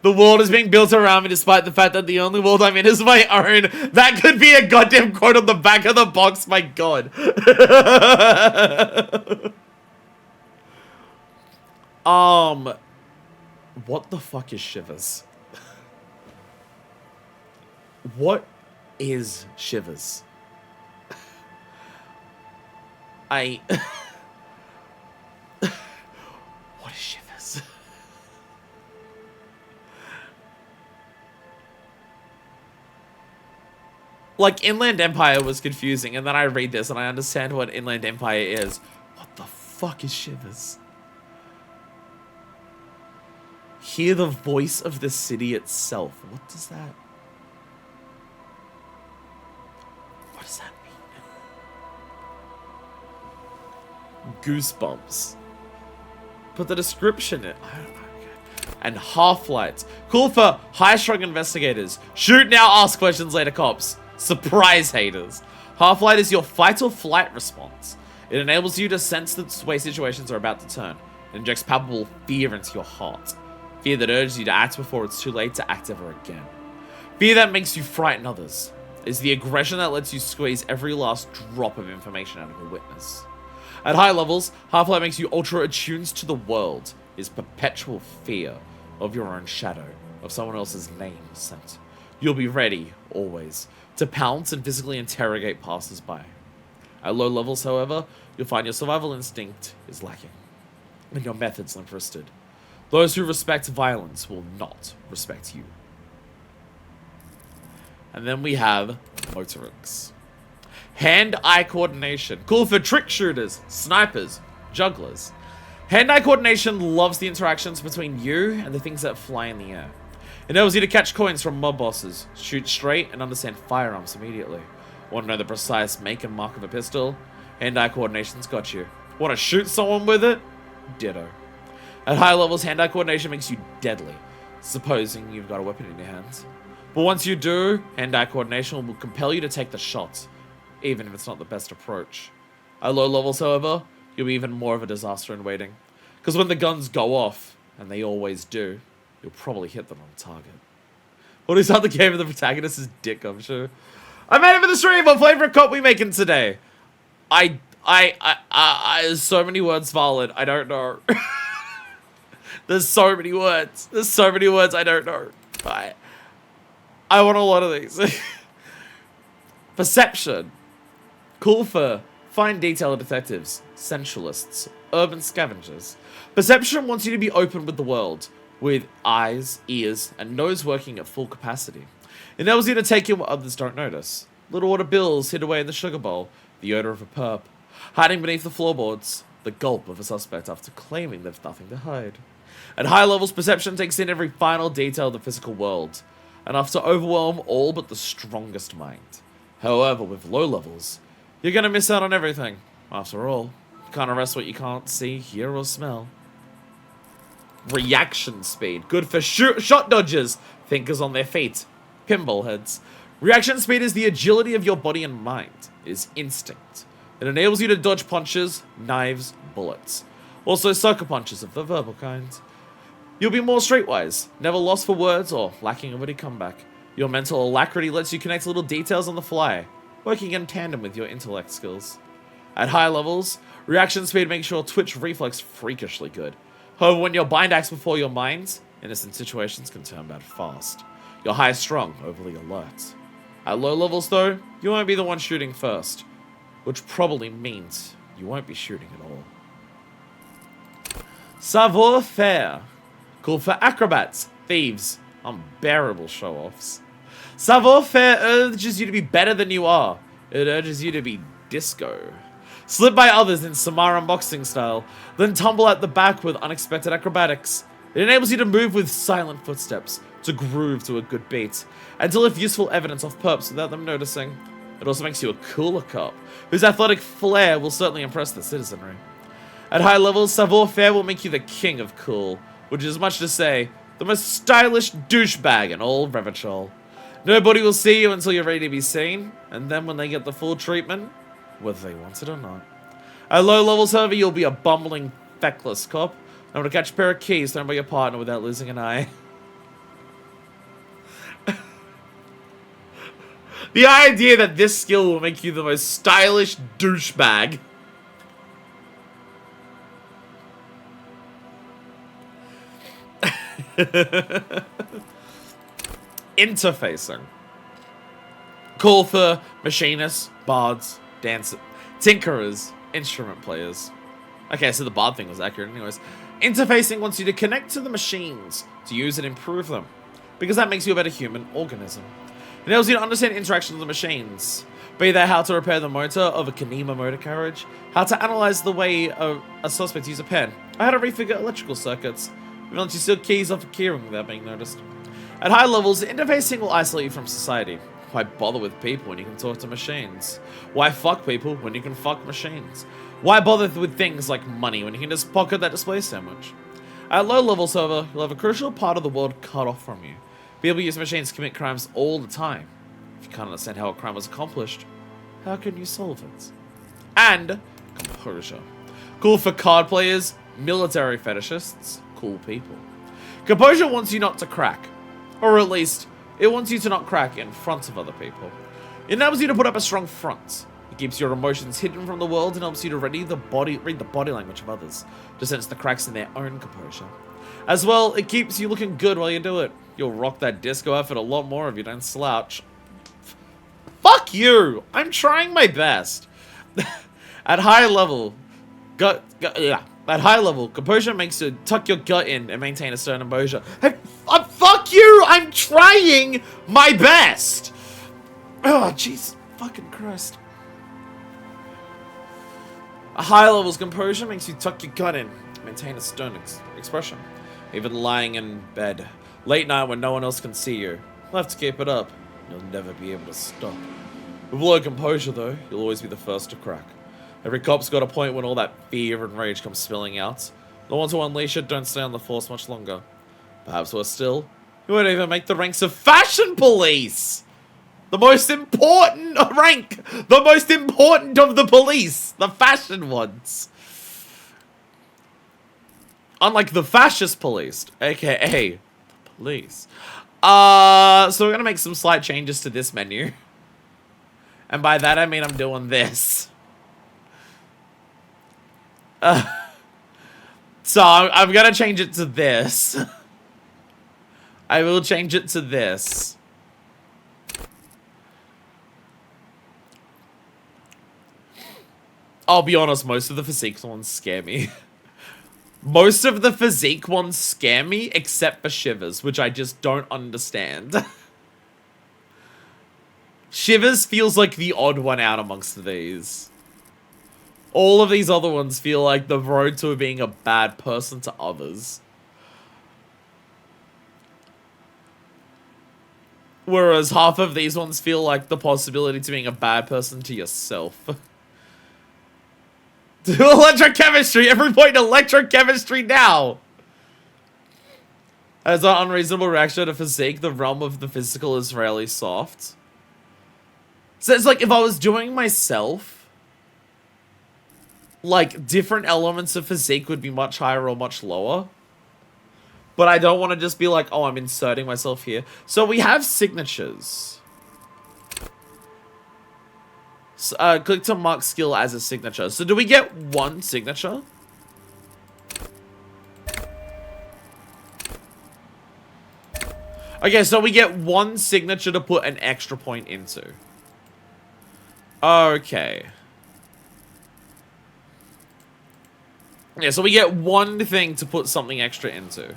The world is being built around me despite the fact that the only world I'm in is my own. That could be a goddamn quote on the back of the box, my god. What the fuck is shivers? What is shivers? What is shivers? Like, Inland Empire was confusing, and then I read this and I understand what Inland Empire is. What the fuck is shivers? Hear the voice of the city itself. What does that... What does that mean? Goosebumps. Put the description in. I don't know. And half-lights. Cool for high-strung investigators. Shoot now, ask questions later, cops. Surprise haters. Half-light is your fight or flight response. It enables you to sense the way situations are about to turn. It injects palpable fear into your heart. Fear that urges you to act before it's too late to act ever again. Fear that makes you frighten others. It's the aggression that lets you squeeze every last drop of information out of a witness. At high levels, half-light makes you ultra attuned to the world. It's perpetual fear of your own shadow, of someone else's name sent. You'll be ready, always, to pounce and physically interrogate passers-by. At low levels, however, you'll find your survival instinct is lacking, and your methods limp-wristed. Those who respect violence will not respect you. And then we have motorics. Hand-eye coordination. Cool for trick shooters, snipers, jugglers. Hand-eye coordination loves the interactions between you and the things that fly in the air. It enables you to catch coins from mob bosses, shoot straight, and understand firearms immediately. Want to know the precise make and mark of a pistol? Hand-eye coordination's got you. Want to shoot someone with it? Ditto. At high levels, hand-eye coordination makes you deadly, supposing you've got a weapon in your hands. But once you do, hand-eye coordination will compel you to take the shot, even if it's not the best approach. At low levels, however, you'll be even more of a disaster in waiting. Because when the guns go off, and they always do, you'll probably hit them on target. What is the game of the protagonist is dick, I'm sure. I made it for the stream. What flavor of cop we making today? There's so many words, Valid. I don't know. There's so many words. There's so many words I don't know. I want a lot of these. Perception. Cool for fine detail detectives, sensualists, urban scavengers. Perception wants you to be open with the world, with eyes, ears, and nose working at full capacity. It enables you to take in what others don't notice. Little water bills hid away in the sugar bowl, the odor of a perp, hiding beneath the floorboards, the gulp of a suspect after claiming there's nothing to hide. At high levels, perception takes in every final detail of the physical world, enough to overwhelm all but the strongest mind. However, with low levels, you're gonna miss out on everything. After all, you can't arrest what you can't see, hear, or smell. Reaction speed. Good for shot dodgers, thinkers on their feet, pinball heads. Reaction speed is the agility of your body and mind. It is instinct. It enables you to dodge punches, knives, bullets. Also sucker punches of the verbal kind. You'll be more streetwise, never lost for words or lacking a witty comeback. Your mental alacrity lets you connect little details on the fly, working in tandem with your intellect skills. At high levels, reaction speed makes your twitch reflex freakishly good. However, when you're bind axe before your mind, innocent situations can turn bad fast. You're high-strung, overly alert. At low levels, though, you won't be the one shooting first, which probably means you won't be shooting at all. Savoir-faire. Cool for acrobats, thieves, unbearable show-offs. Savoir-faire urges you to be better than you are. It urges you to be disco. slip by others in Samara unboxing style, then tumble at the back with unexpected acrobatics. It enables you to move with silent footsteps, to groove to a good beat, and to lift useful evidence off perps without them noticing. It also makes you a cooler cop, whose athletic flair will certainly impress the citizenry. At high levels, savoir-faire will make you the king of cool, which is much to say, the most stylish douchebag in all Revachol. Nobody will see you until you're ready to be seen, and then when they get the full treatment, whether they want it or not. At low levels, however, you'll be a bumbling, feckless cop, able to catch a pair of keys thrown by your partner without losing an eye. The idea that this skill will make you the most stylish douchebag. Interfacing. Call for machinists, bards, dancers, tinkerers, instrument players. Okay, so the bard thing was accurate anyways. Interfacing wants you to connect to the machines, to use and improve them, because that makes you a better human organism. It enables you to understand interactions with the machines, be that how to repair the motor of a Kanema motor carriage, how to analyze the way a suspect uses a pen, or how to refigure electrical circuits, even once you steal keys off a keyring without being noticed. At high levels, interfacing will isolate you from society. Why bother with people when you can talk to machines? Why fuck people when you can fuck machines? Why bother with things like money when you can just pocket that display sandwich? At low levels, however, you'll have a crucial part of the world cut off from you. People use machines to commit crimes all the time. If you can't understand how a crime was accomplished, how can you solve it? And composure. Cool for card players, military fetishists, cool people. Composure wants you not to crack. Or at least, it wants you to not crack in front of other people. It enables you to put up a strong front. It keeps your emotions hidden from the world and helps you to read the body language of others, to sense the cracks in their own composure. As well, it keeps you looking good while you do it. You'll rock that disco outfit a lot more if you don't slouch. Fuck you! I'm trying my best. At high level, at high level, composure makes you tuck your gut in and maintain a certain composure. Hey, fuck you! I'm trying my best! Oh, jeez. Fucking Christ. A high level's composure makes you tuck your gut in, maintain a stern expression. Even lying in bed, late night when no one else can see you. You'll have to keep it up. You'll never be able to stop. With low composure, though, you'll always be the first to crack. Every cop's got a point when all that fear and rage comes spilling out. The ones who unleash it don't stay on the force much longer. Perhaps worse still, you won't even make the ranks of fashion police! The most important rank! The most important of the police! The fashion ones! Unlike the fascist police, aka the police. So we're gonna make some slight changes to this menu. And by that I mean I'm doing this. So I'm gonna change it to this. I will change it to this. I'll be honest, most of the physique ones scare me. Most of the physique ones scare me, except for Shivers, which I just don't understand. Shivers feels like the odd one out amongst these. All of these other ones feel like the road to being a bad person to others. Whereas half of these ones feel like the possibility to being a bad person to yourself. Electrochemistry! Everybody in electrochemistry now! As an unreasonable reaction to physique, the realm of the physical is rarely soft. So it's like if I was doing myself, like different elements of physique would be much higher or much lower. But I don't want to just be like, oh, I'm inserting myself here. So we have signatures. Click to mark skill as a signature. So do we get one signature? Okay, so we get one signature to put an extra point into. Okay. Yeah, so we get one thing to put something extra into.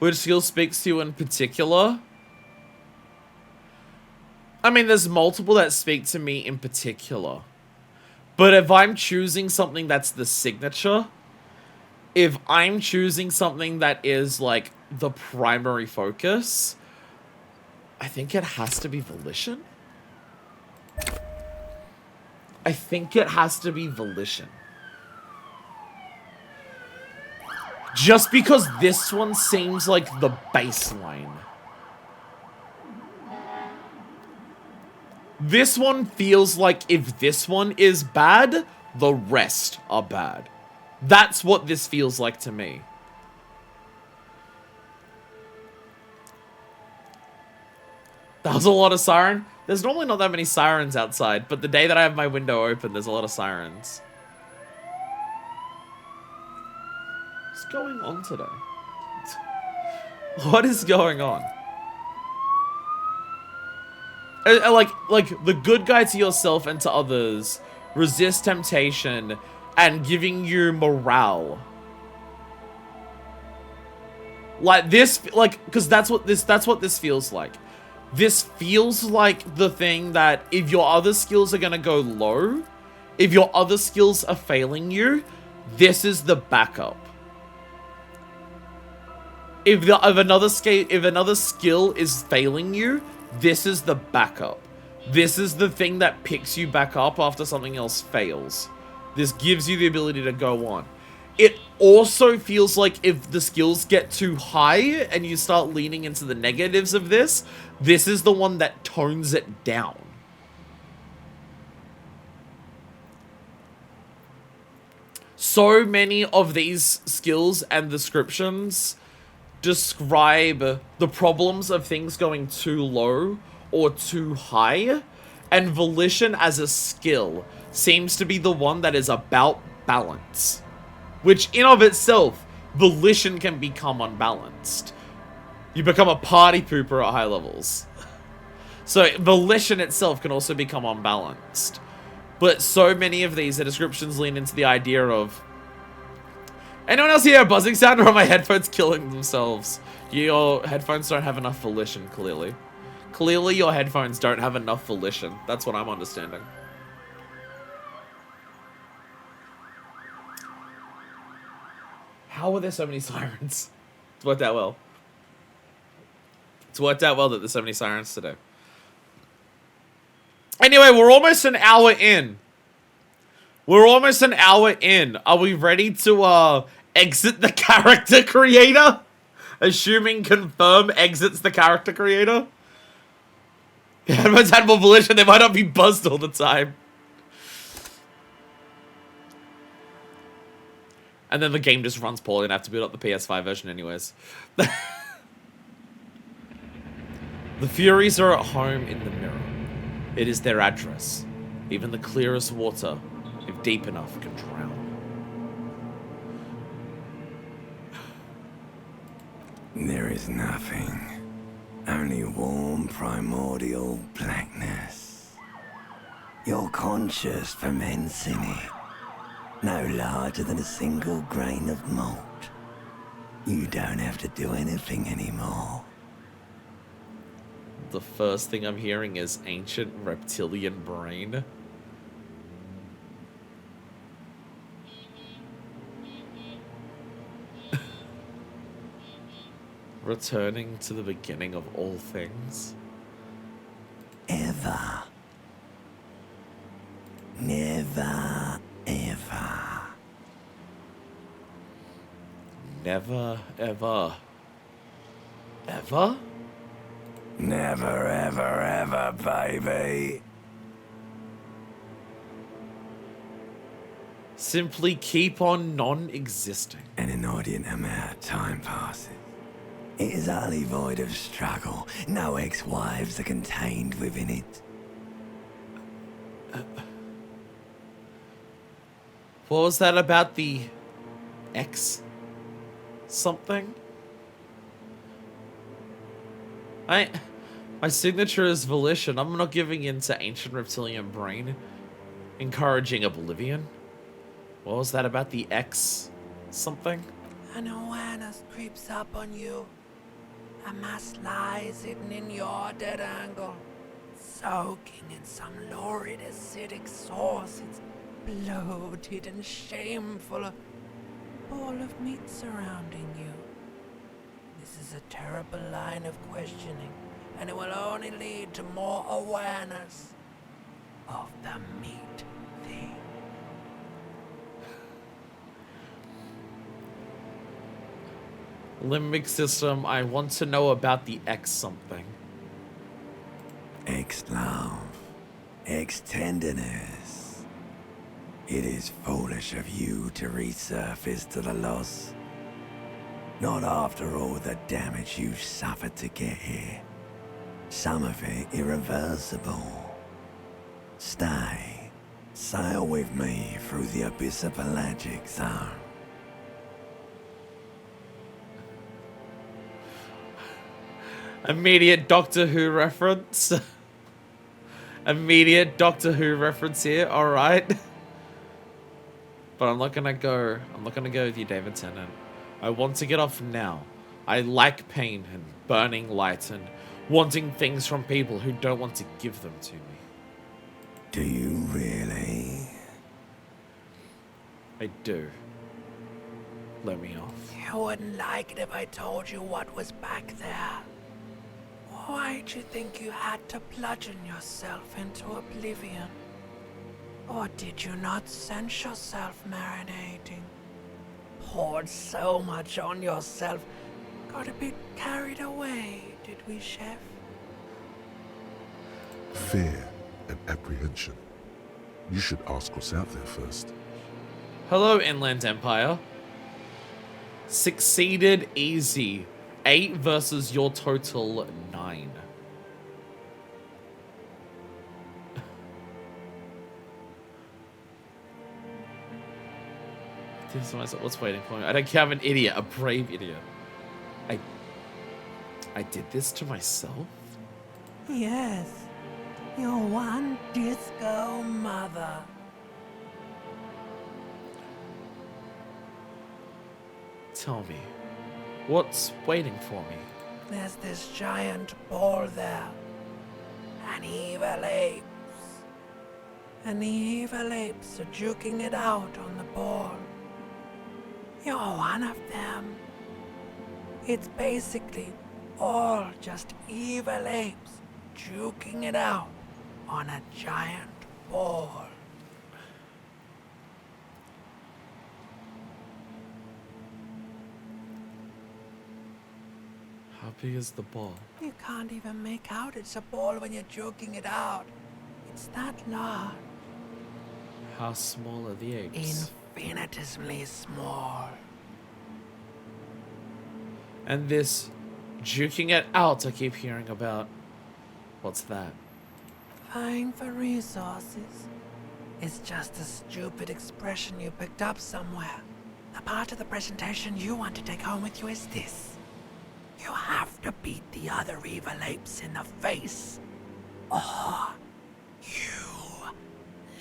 Which skill speaks to you in particular? I mean, there's multiple that speak to me in particular. But if I'm choosing something that's the signature, if I'm choosing something that is, like, the primary focus, I think it has to be volition. I think it has to be volition. Just because this one seems like the baseline. This one feels like if this one is bad, the rest are bad. That's what this feels like to me. That was a lot of siren. There's normally not that many sirens outside, but the day that I have my window open, there's a lot of sirens. What's going on today? What is going on? Like the good guy to yourself and to others, resist temptation, and giving you morale. Like this, like, because that's what this feels like. This feels like the thing that if your other skills are gonna go low, if your other skills are failing you, this is the backup. If another skill is failing you, this is the backup. This is the thing that picks you back up after something else fails. This gives you the ability to go on. It also feels like if the skills get too high and you start leaning into the negatives of this, this is the one that tones it down. So many of these skills and descriptions describe the problems of things going too low or too high, and volition as a skill seems to be the one that is about balance, which in of itself, volition can become unbalanced. You become a party pooper at high levels. So volition itself can also become unbalanced. But so many of these, the descriptions lean into the idea of, anyone else hear a buzzing sound, or are my headphones killing themselves? Your headphones don't have enough volition, clearly. Clearly your headphones don't have enough volition. That's what I'm understanding. How are there so many sirens? It's worked out well. It's worked out well that there's so many sirens today. Anyway, we're almost an hour in. We're almost an hour in. Are we ready to exit the character creator? Assuming confirm exits the character creator? Yeah, everyone's had more volition. They might not be buzzed all the time. And then the game just runs poorly and I have to build up the PS5 version anyways. The Furies are at home in the mirror. It is their address. Even the clearest water, if deep enough, can drown. There is nothing. Only warm primordial blackness. Your conscious ferments in it. No larger than a single grain of malt. You don't have to do anything anymore. The first thing I'm hearing is ancient reptilian brain. Returning to the beginning of all things. Ever. Never, ever. Never, ever. Ever? Never, ever, ever, baby. Simply keep on non-existing. An inordinate amount of time passes. It is utterly void of struggle. No ex-wives are contained within it. What was that about the X something? My signature is volition. I'm not giving in to ancient reptilian brain. Encouraging oblivion. What was that about the X something? An awareness creeps up on you. A mass lies hidden in your dead angle, soaking in some lurid acidic sauce. It's bloated and shameful, a ball of meat surrounding you. This is a terrible line of questioning, and it will only lead to more awareness of the meat thing. Limbic system, I want to know about the X something. Ex-love, ex-tenderness. It is foolish of you to resurface to the loss. Not after all the damage you've suffered to get here. Some of it irreversible. Stay. Sail with me through the abyss of pelagic zone. Immediate Doctor Who reference. Immediate Doctor Who reference here, alright. But I'm not gonna go with you, David Tennant. I want to get off now. I like pain and burning light and wanting things from people who don't want to give them to me. Do you really? I do. Let me off. You wouldn't like it if I told you what was back there. Why'd you think you had to bludgeon yourself into oblivion? Or did you not sense yourself marinating? Poured so much on yourself, got a bit carried away, did we, Chef? Fear and apprehension. You should ask what's out there first. Hello, Inland Empire. Succeeded easy. 8 versus your total 9. What's waiting for me? I don't care. I'm an idiot, a brave idiot. I did this to myself? Yes, your one disco mother. Tell me, what's waiting for me? There's this giant ball there. And evil apes. And the evil apes are juking it out on the ball. You're one of them. It's basically all just evil apes juking it out on a giant ball. How big is the ball? You can't even make out it's a ball when you're joking it out. It's that large. How small are the apes? Infinitesimally small. And this juking it out I keep hearing about. What's that? Vying for resources. It's just a stupid expression you picked up somewhere. The part of the presentation you want to take home with you is this. You have to beat the other evil apes in the face, or you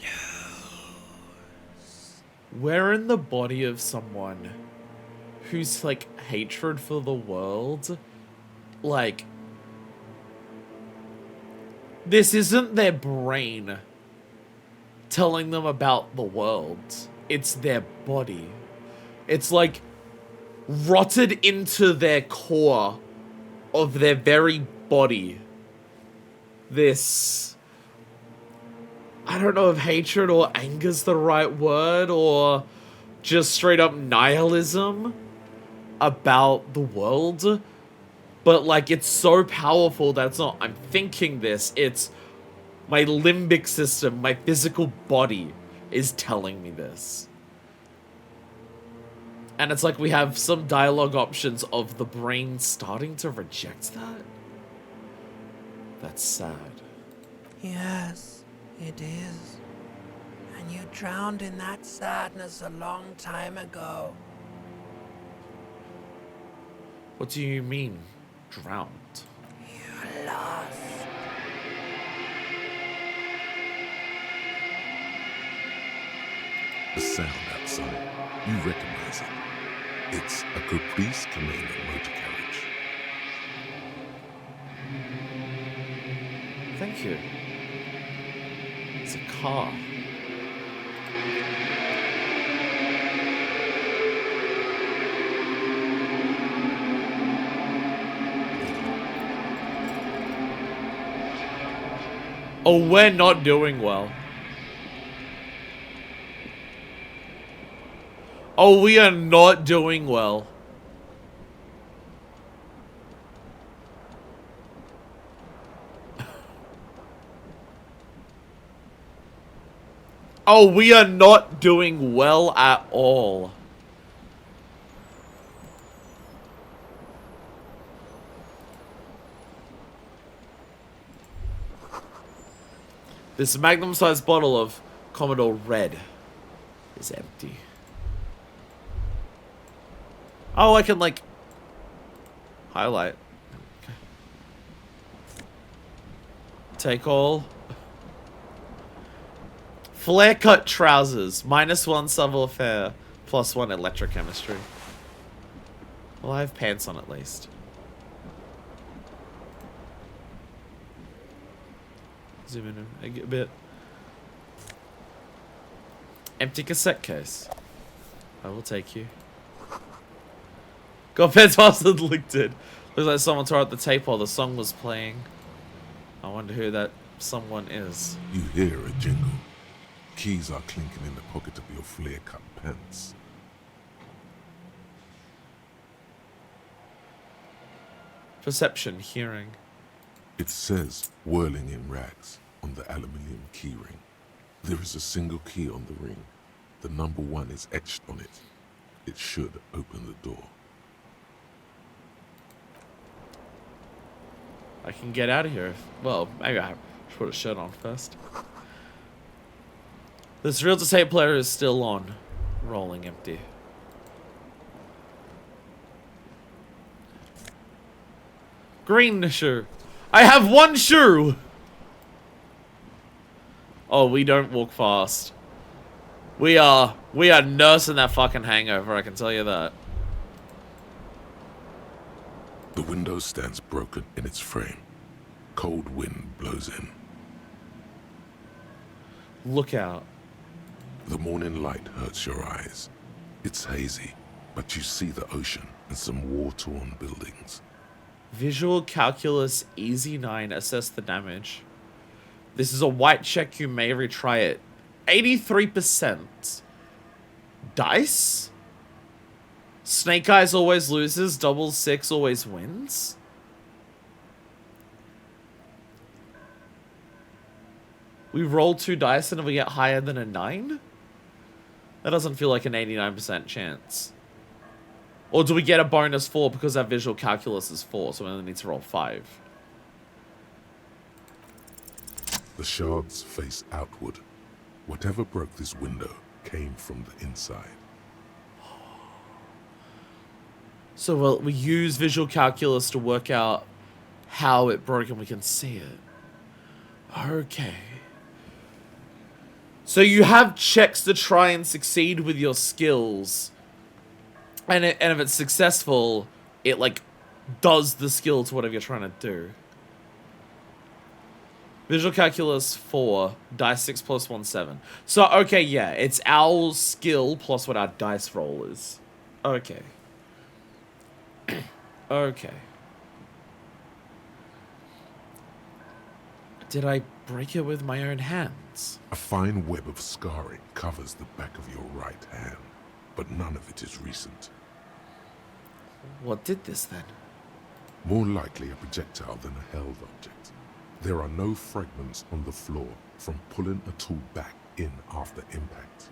lose. Where in the body of someone whose, like, hatred for the world, like, this isn't their brain telling them about the world. It's their body. It's, like, rotted into their core of their very body. This, I don't know if hatred or anger's the right word, or just straight up nihilism about the world. But, like, it's so powerful that it's not, I'm thinking this, it's my limbic system, my physical body is telling me this. And it's like we have some dialogue options of the brain starting to reject that. That's sad. Yes, it is. And you drowned in that sadness a long time ago. What do you mean, drowned? You lost. The sound outside, you recognize it. It's a Caprice Commando motor carriage. thank you. It's a car. Oh, we're not doing well. Oh, we are not doing well. Oh, we are not doing well at all. This magnum-sized bottle of Commodore Red is empty. Oh, I can, like, highlight. Okay. Take all. Flare-cut trousers. -1 savoir-faire. +1 electrochemistry. Well, I have pants on at least. Zoom in a bit. Empty cassette case. I will take you. God, Fantastic looked it. Looks like someone tore out the tape while the song was playing. I wonder who that someone is. You hear a jingle. Keys are clinking in the pocket of your flare-cut pants. Perception, hearing. It says, whirling in rags, on the aluminium keyring. There is a single key on the ring. The number 1 is etched on it. It should open the door. I can get out of here. Well, maybe I should put a shirt on first. This real to tape player is still on. Rolling empty. Green shoe. I have 1 shoe! Oh, we don't walk fast. We are nursing that fucking hangover, I can tell you that. The window stands broken in its frame. Cold wind blows in. Look out. The morning light hurts your eyes. It's hazy, but you see the ocean and some war-torn buildings. Visual calculus easy 9, assess the damage. This is a white check, you may retry it. 83%. Dice? Snake Eyes always loses, double 6 always wins? We roll 2 dice and if we get higher than a 9? That doesn't feel like an 89% chance. Or do we get a bonus 4 because our visual calculus is 4, so we only need to roll 5? The shards face outward. Whatever broke this window came from the inside. So we use visual calculus to work out how it broke and we can see it. Okay. So you have checks to try and succeed with your skills. And if it's successful, it, like, does the skill to whatever you're trying to do. Visual calculus 4, dice 6 plus 1, 7. So, okay, yeah, it's our skill plus what our dice roll is. Okay. Okay. Did I break it with my own hands? A fine web of scarring covers the back of your right hand, but none of it is recent. What did this then? More likely a projectile than a held object. There are no fragments on the floor from pulling a tool back in after impact.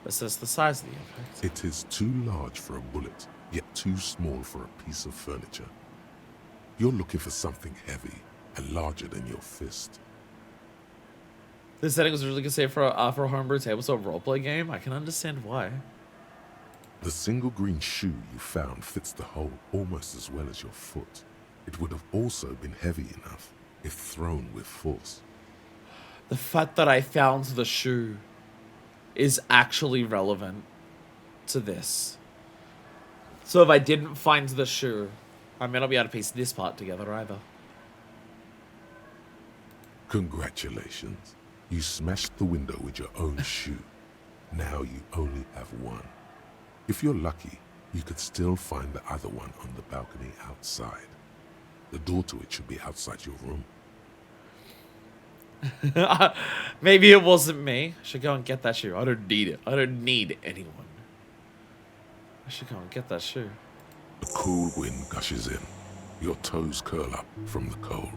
Assess the size of the impact. It is too large for a bullet, yet too small for a piece of furniture. You're looking for something heavy and larger than your fist. This setting was really good save for a homebrew tabletop roleplay game. I can understand why. The single green shoe you found fits the hole almost as well as your foot. It would have also been heavy enough if thrown with force. The fact that I found the shoe is actually relevant to this. So if I didn't find the shoe, I may not be able to piece this part together either. Congratulations. You smashed the window with your own shoe. Now you only have one. If you're lucky, you could still find the other one on the balcony outside. The door to it should be outside your room. Maybe it wasn't me. I should go and get that shoe. I don't need it. I don't need anyone. I should go and get that shoe. A cool wind gushes in. Your toes curl up from the cold.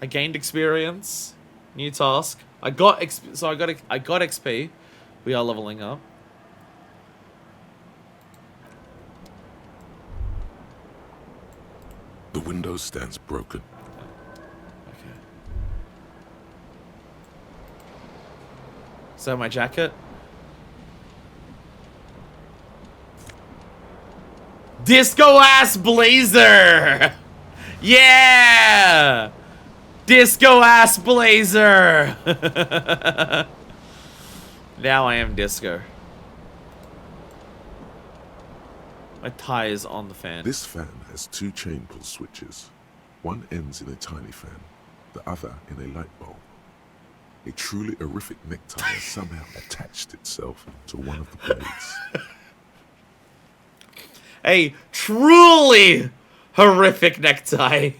I gained experience. New task. I got XP. We are leveling up. The window stands broken. Okay. So my jacket. Disco ass blazer. Yeah. Disco ass blazer. Now I am disco. My tie is on the fan. This fan has two chain pull switches. One ends in a tiny fan, the other in a light bulb. A truly horrific necktie has somehow attached itself to one of the blades. A truly horrific necktie.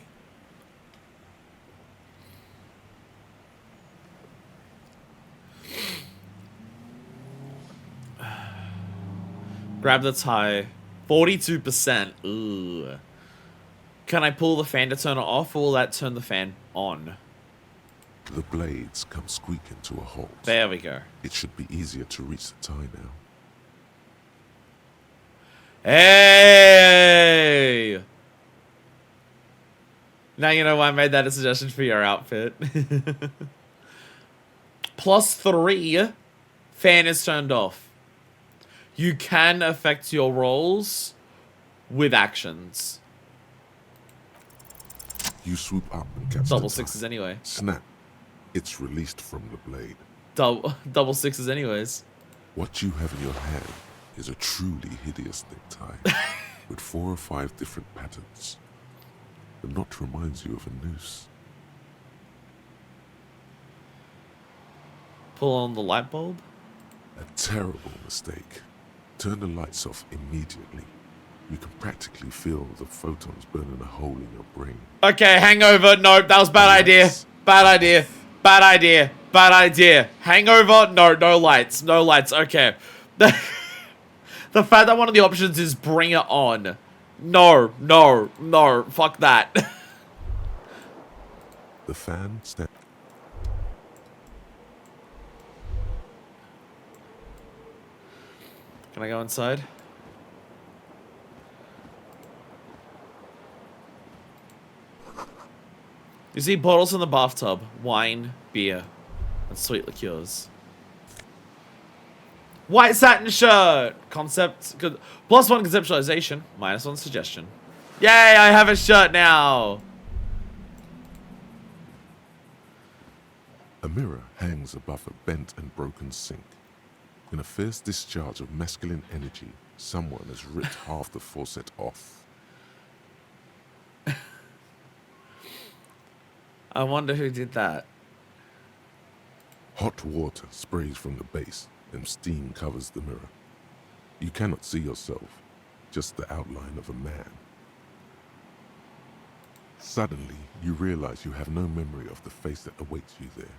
Grab the tie. 42%. Ooh. Can I pull the fan to turn it off, or will that turn the fan on? The blades come squeaking to a halt. There we go. It should be easier to reach the tie now. Hey! Now you know why I made that a suggestion for your outfit. +3. Fan is turned off. You can affect your rolls with actions. You swoop up and catch Double the tie. sixes anyway. Snap. It's released from the blade. Double sixes anyways. What you have in your hand is a truly hideous necktie with 4 or 5 different patterns. The knot reminds you of a noose. Pull on the light bulb. A terrible mistake. Turn the lights off immediately. You can practically feel the photons burning a hole in your brain. Okay, hangover. Nope, that was bad idea. Bad idea. Bad idea. Bad idea. Hangover. No, no lights. No lights. Okay. The fact that one of the options is bring it on. No, no, no. Fuck that. The fan stands. Can I go inside? You see bottles in the bathtub. Wine, beer, and sweet liqueurs. White satin shirt! Concept. +1 conceptualization. -1 suggestion. Yay, I have a shirt now! A mirror hangs above a bent and broken sink. In a fierce discharge of masculine energy, someone has ripped half the faucet off. I wonder who did that. Hot water sprays from the base and steam covers the mirror. You cannot see yourself, just the outline of a man. Suddenly, you realize you have no memory of the face that awaits you there,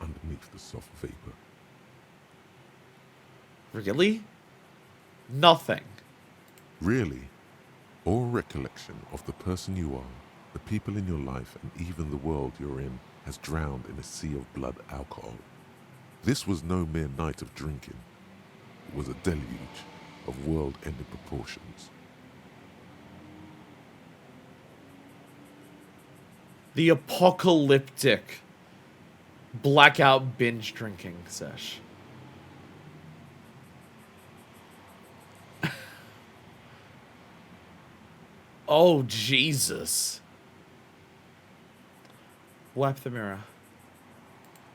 underneath the soft vapor. Really? Nothing. Really, all recollection of the person you are, the people in your life, and even the world you're in has drowned in a sea of blood alcohol. This was no mere night of drinking. It was a deluge of world-ending proportions. The apocalyptic blackout binge drinking sesh. Oh, Jesus. Wipe the mirror.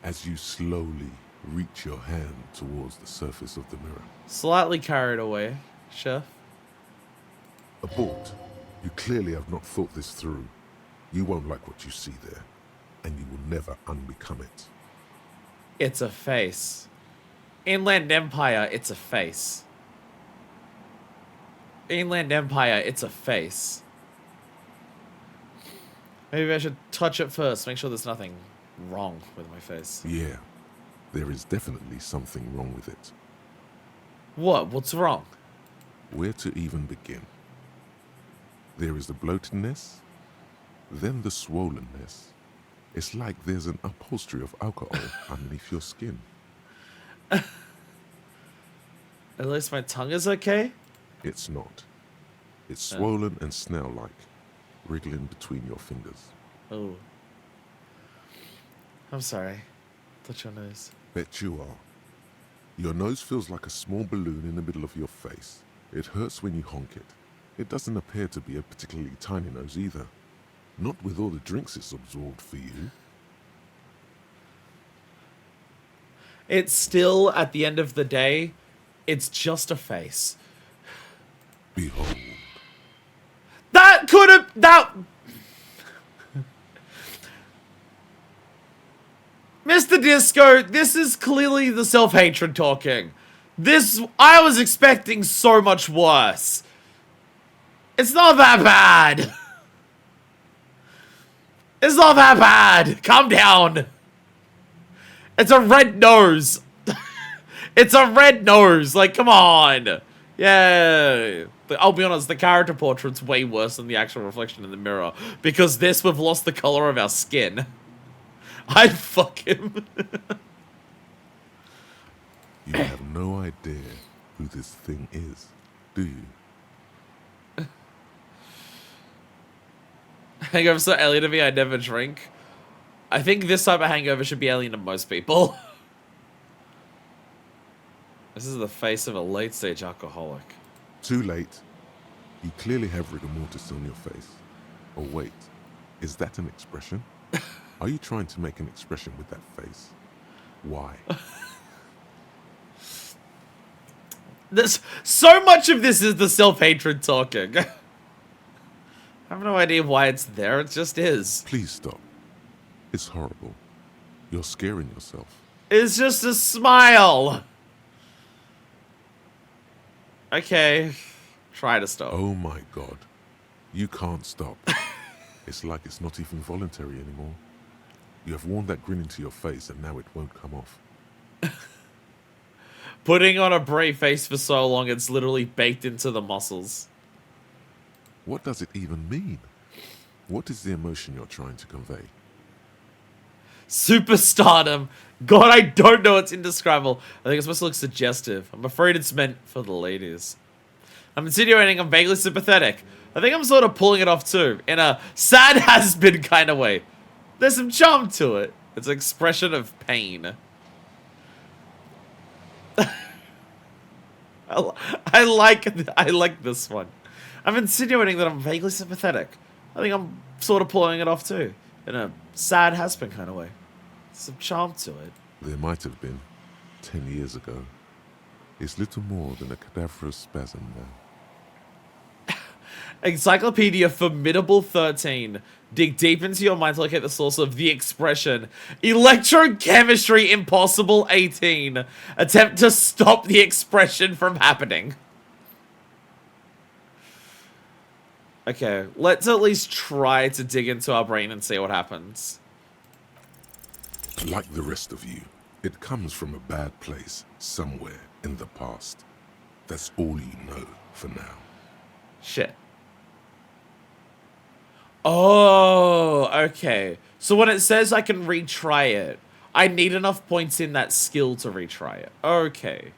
As you slowly reach your hand towards the surface of the mirror. Slightly carried away, Chef. Abort. You clearly have not thought this through. You won't like what you see there. and you will never unbecome it. It's a face. Inland Empire, it's a face. Inland Empire, it's a face. Maybe I should touch it first, make sure there's nothing wrong with my face. Yeah, there is definitely something wrong with it. What? What's wrong? Where to even begin? There is the bloatedness, then the swollenness. It's like there's an upholstery of alcohol underneath your skin. At least my tongue is okay? It's not. It's swollen and snail-like, wriggling between your fingers. Oh. I'm sorry. Touch your nose. Bet you are. Your nose feels like a small balloon in the middle of your face. It hurts when you honk it. It doesn't appear to be a particularly tiny nose either. Not with all the drinks it's absorbed for you. It's still, at the end of the day, it's just a face. Behold. That could have... That... Mr. Disco, this is clearly the self-hatred talking. This... I was expecting so much worse. It's not that bad. It's not that bad. Calm down. It's a red nose. It's a red nose. Like, come on. Yeah. I'll be honest, the character portrait's way worse than the actual reflection in the mirror. Because this, we've lost the color of our skin. I'd fuck him. You have no idea who this thing is, do you? Hangover's so alien to me, I never drink. I think this type of hangover should be alien to most people. This is the face of a late-stage alcoholic. Too late. You clearly have rigor mortis on your face. Oh wait, is that an expression? Are you trying to make an expression with that face? Why? This, so much of this is the self-hatred talking. I have no idea why it's there, it just is. Please stop. It's horrible. You're scaring yourself. It's just a smile. Okay, try to stop. Oh my god. You can't stop. It's like it's not even voluntary anymore. You have worn that grin into your face and now it won't come off. Putting on a brave face for so long, it's literally baked into the muscles. What does it even mean? What is the emotion you're trying to convey? Superstardom. God, I don't know. It's indescribable. I think it's supposed to look suggestive. I'm afraid it's meant for the ladies. I'm insinuating I'm vaguely sympathetic. I think I'm sort of pulling it off too, in a sad has-been kind of way. There's some charm to it. It's an expression of pain. I like this one. I'm insinuating that I'm vaguely sympathetic. I think I'm sort of pulling it off too, in a sad has-been kind of way. Some charm to it. There might have been 10 years ago. It's little more than a cadaverous spasm now. Encyclopedia Formidable 13. Dig deep into your mind to locate the source of the expression. Electrochemistry Impossible 18. Attempt to stop the expression from happening. Okay, let's at least try to dig into our brain and see what happens. Like the rest of you, it comes from a bad place somewhere in the past. That's all you know for now. Shit. Oh, okay. So when it says I can retry it, I need enough points in that skill to retry it. Okay.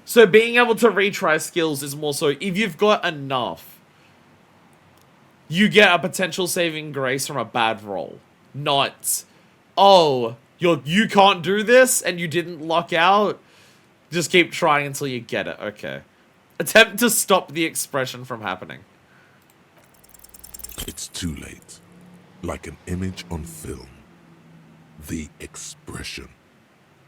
So being able to retry skills is more so if you've got enough, you get a potential saving grace from a bad roll. Not, oh, you can't do this and you didn't lock out. Just keep trying until you get it. Okay. Attempt to stop the expression from happening. It's too late. Like an image on film. The expression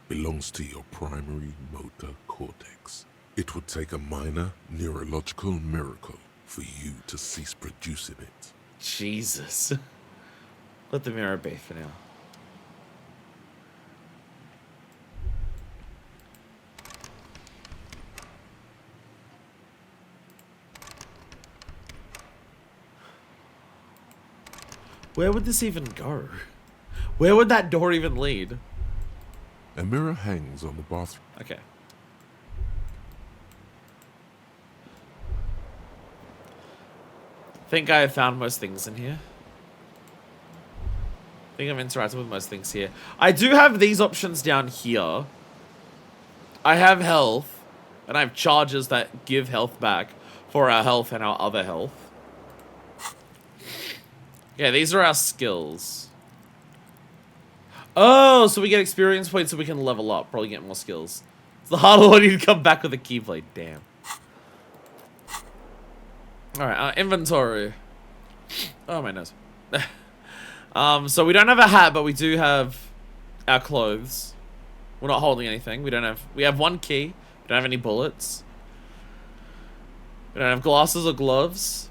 belongs to your primary motor cortex. It would take a minor neurological miracle for you to cease producing it. Jesus. Let the mirror be for now. Where would this even go? Where would that door even lead? A mirror hangs on the bathroom. Okay. I think I have found most things in here. I think I've interacted with most things here. I do have these options down here. I have health, and I have charges that give health back for our health and our other health. Yeah, these are our skills. Oh, so we get experience points so we can level up. Probably get more skills. It's the harder one to come back with a keyblade. Damn. Alright, inventory. Oh, my nose. So we don't have a hat, but we do have our clothes. We're not holding anything. We have one key. We don't have any bullets. We don't have glasses or gloves.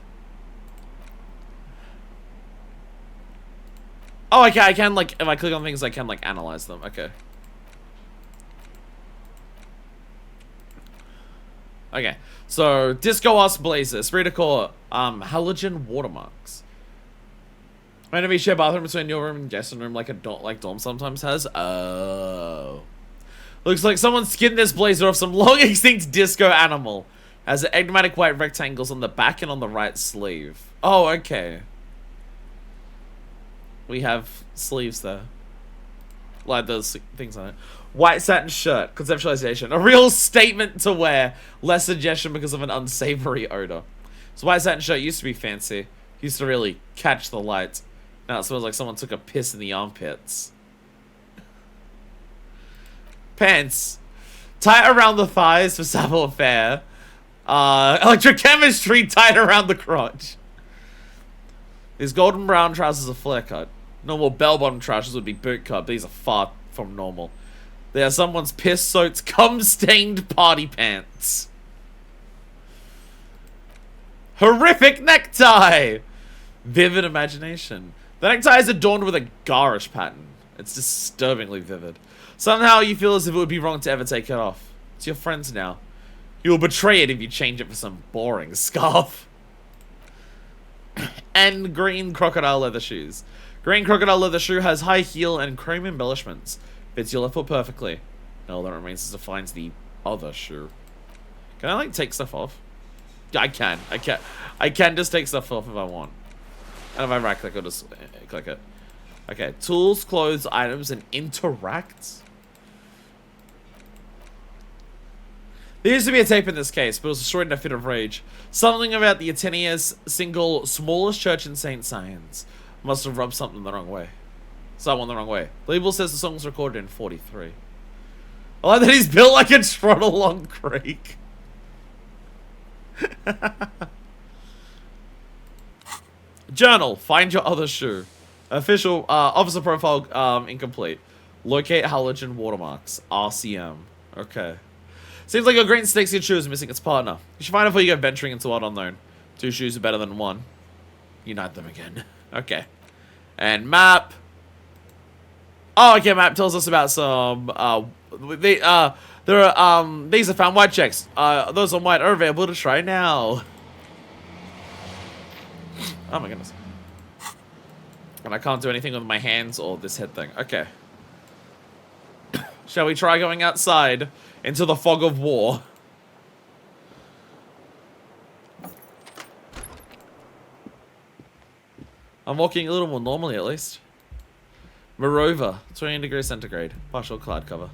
Oh, okay, I can, like, if I click on things, I can, like, analyze them. Okay. Okay, so, Disco Us Blazer, Spirit Core, halogen watermarks. Enemy share bathroom between your room and guest room like dorm sometimes has. Oh. Looks like someone skinned this blazer off some long extinct disco animal. Has enigmatic white rectangles on the back and on the right sleeve. Oh, okay. We have sleeves there. Like those things on it. White satin shirt. Conceptualization. A real statement to wear. Less suggestion because of an unsavory odor. So white satin shirt used to be fancy. Used to really catch the light. Now it smells like someone took a piss in the armpits. Pants. Tight around the thighs for savoir faire. Electrochemistry tight around the crotch. These golden brown trousers are flare cut. Normal bell-bottom trousers would be boot cut. These are far from normal. They are someone's piss-soaked, cum-stained party pants. Horrific necktie! Vivid imagination. The necktie is adorned with a garish pattern. It's disturbingly vivid. Somehow you feel as if it would be wrong to ever take it off. It's your friends now. You will betray it if you change it for some boring scarf. And green crocodile leather shoes. Green crocodile leather shoe has high heel and chrome embellishments. Fits your left foot perfectly. All that remains is to find the other shoe. Can I, like, take stuff off? Yeah, I can. I can just take stuff off if I want. And if I right click, I'll just click it. Okay, tools, clothes, items, and interact. There used to be a tape in this case, but it was destroyed in a fit of rage. Something about the Atenius single smallest church in St. Science must have rubbed something the wrong way. Someone the wrong way. The label says the song was recorded in 43. I like that he's built like a trot along creek. Journal. Find your other shoe. Official officer profile incomplete. Locate halogen watermarks. RCM. Okay. Seems like your green snakeskin shoe is missing its partner. You should find it before you go venturing into what unknown. 2 shoes are better than 1. Unite them again. Okay. And map. Oh, okay, map tells us about some these are found white checks. Those on white are available to try now. Oh my goodness. And I can't do anything with my hands or this head thing. Okay. Shall we try going outside into the fog of war? I'm walking a little more normally at least. Moreover, 20 degrees centigrade. Partial cloud cover.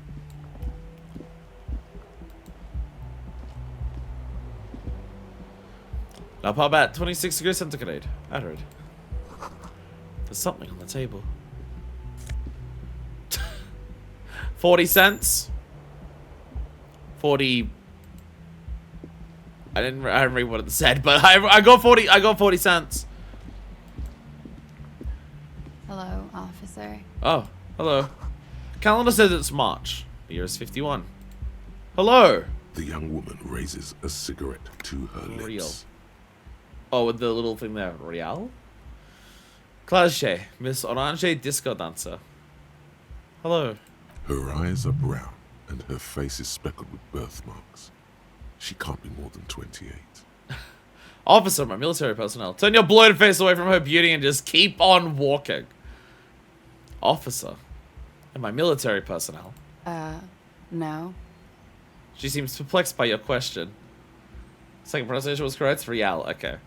Now how about 26 degrees centigrade? Arid. There's something on the table. 40 cents. 40. I didn't read what it said, but I got 40. I got 40 cents. Hello, officer. Oh, hello. Calendar says it's March. The year is 51. Hello. The young woman raises a cigarette to her lips. Real. Oh, with the little thing there. Real? Clage, Miss Orange Disco Dancer. Hello. Her eyes are brown, and her face is speckled with birthmarks. She can't be more than 28. Officer, my military personnel. Turn your bloated face away from her beauty and just keep on walking. Officer, and my military personnel. No. She seems perplexed by your question. Second pronunciation was correct. Rial, okay.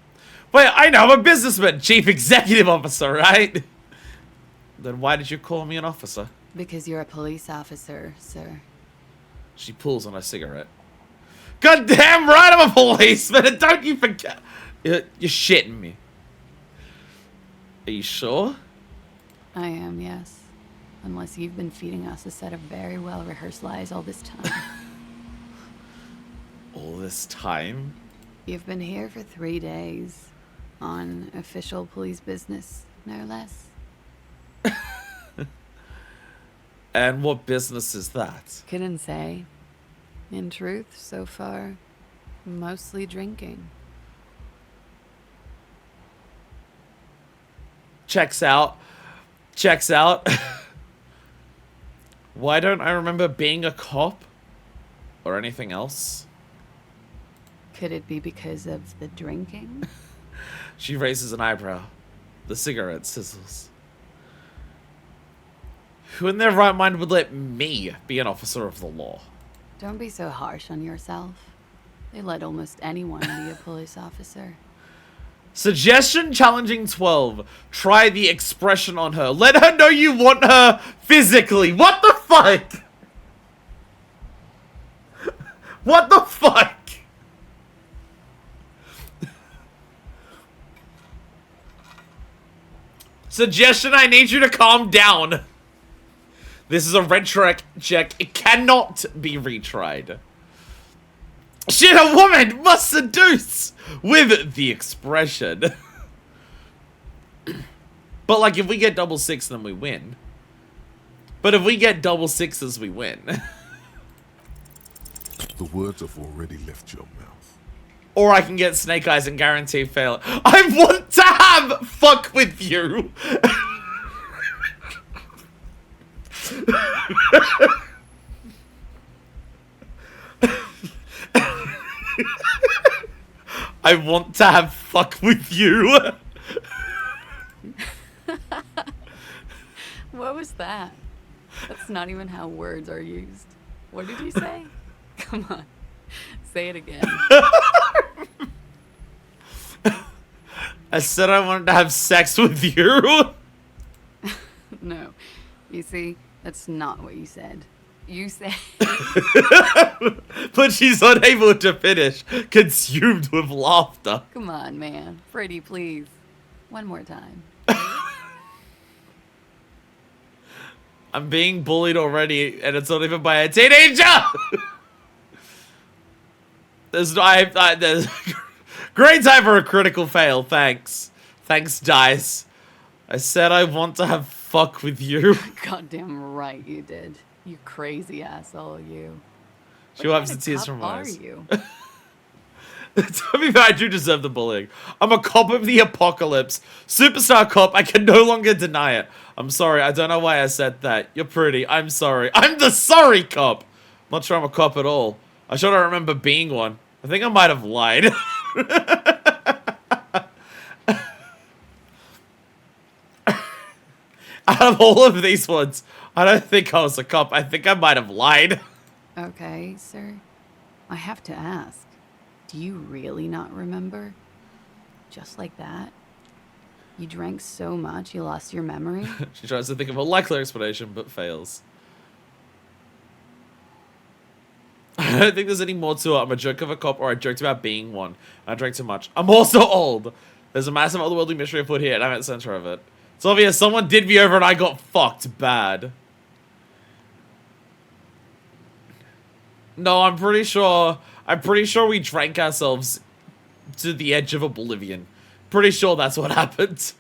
Wait, I know, I'm a businessman, chief executive officer, right? Then why did you call me an officer? Because you're a police officer, sir. She pulls on her cigarette. God damn right I'm a policeman, and don't you forget. You're shitting me. Are you sure? I am, yes. Unless you've been feeding us a set of very well-rehearsed lies all this time. All this time? You've been here for 3 days. On official police business, no less. And what business is that? Couldn't say. In truth, so far, mostly drinking. Checks out. Checks out. Why don't I remember being a cop? Or anything else? Could it be because of the drinking? She raises an eyebrow. The cigarette sizzles. Who in their right mind would let me be an officer of the law? Don't be so harsh on yourself. They let almost anyone be a police officer. Suggestion challenging 12. Try the expression on her. Let her know you want her physically. What the fuck? What the fuck? Suggestion, I need you to calm down. This is a retro check. It cannot be retried. Shit, a woman must seduce with the expression. But like, if we get double six, then we win. But if we get double sixes, we win. The words have already left your mouth. Or I can get snake eyes and guarantee fail. I want to have fuck with you. I want to have fuck with you. What was that? That's not even how words are used. What did you say? Come on. Say it again. I said I wanted to have sex with you. No. You see, that's not what you said. You said... But she's unable to finish, consumed with laughter. Come on, man. Pretty, please. One more time. I'm being bullied already, and it's not even by a teenager! There's great time for a critical fail, thanks. Thanks, dice. I said I want to have fuck with you. Goddamn right you did. You crazy asshole, you. She wipes the tears from her What eyes. are you? To be fair, I do deserve the bullying. I'm a cop of the apocalypse. Superstar cop, I can no longer deny it. I'm sorry, I don't know why I said that. You're pretty, I'm sorry. I'm the sorry cop! Not sure I'm a cop at all. I sure don't remember being one. I think I might have lied. Out of all of these ones, I don't think I was a cop. I think I might have lied. Okay, sir. I have to ask. Do you really not remember? Just like that? You drank so much you lost your memory? She tries to think of a likely explanation, but fails. I don't think there's any more to it. I'm a joke of a cop, or I joked about being one. I drank too much. I'm also old. There's a massive otherworldly mystery afoot here, and I'm at the center of it. It's obvious someone did me over and I got fucked bad. No, I'm pretty sure we drank ourselves to the edge of oblivion. Pretty sure that's what happened.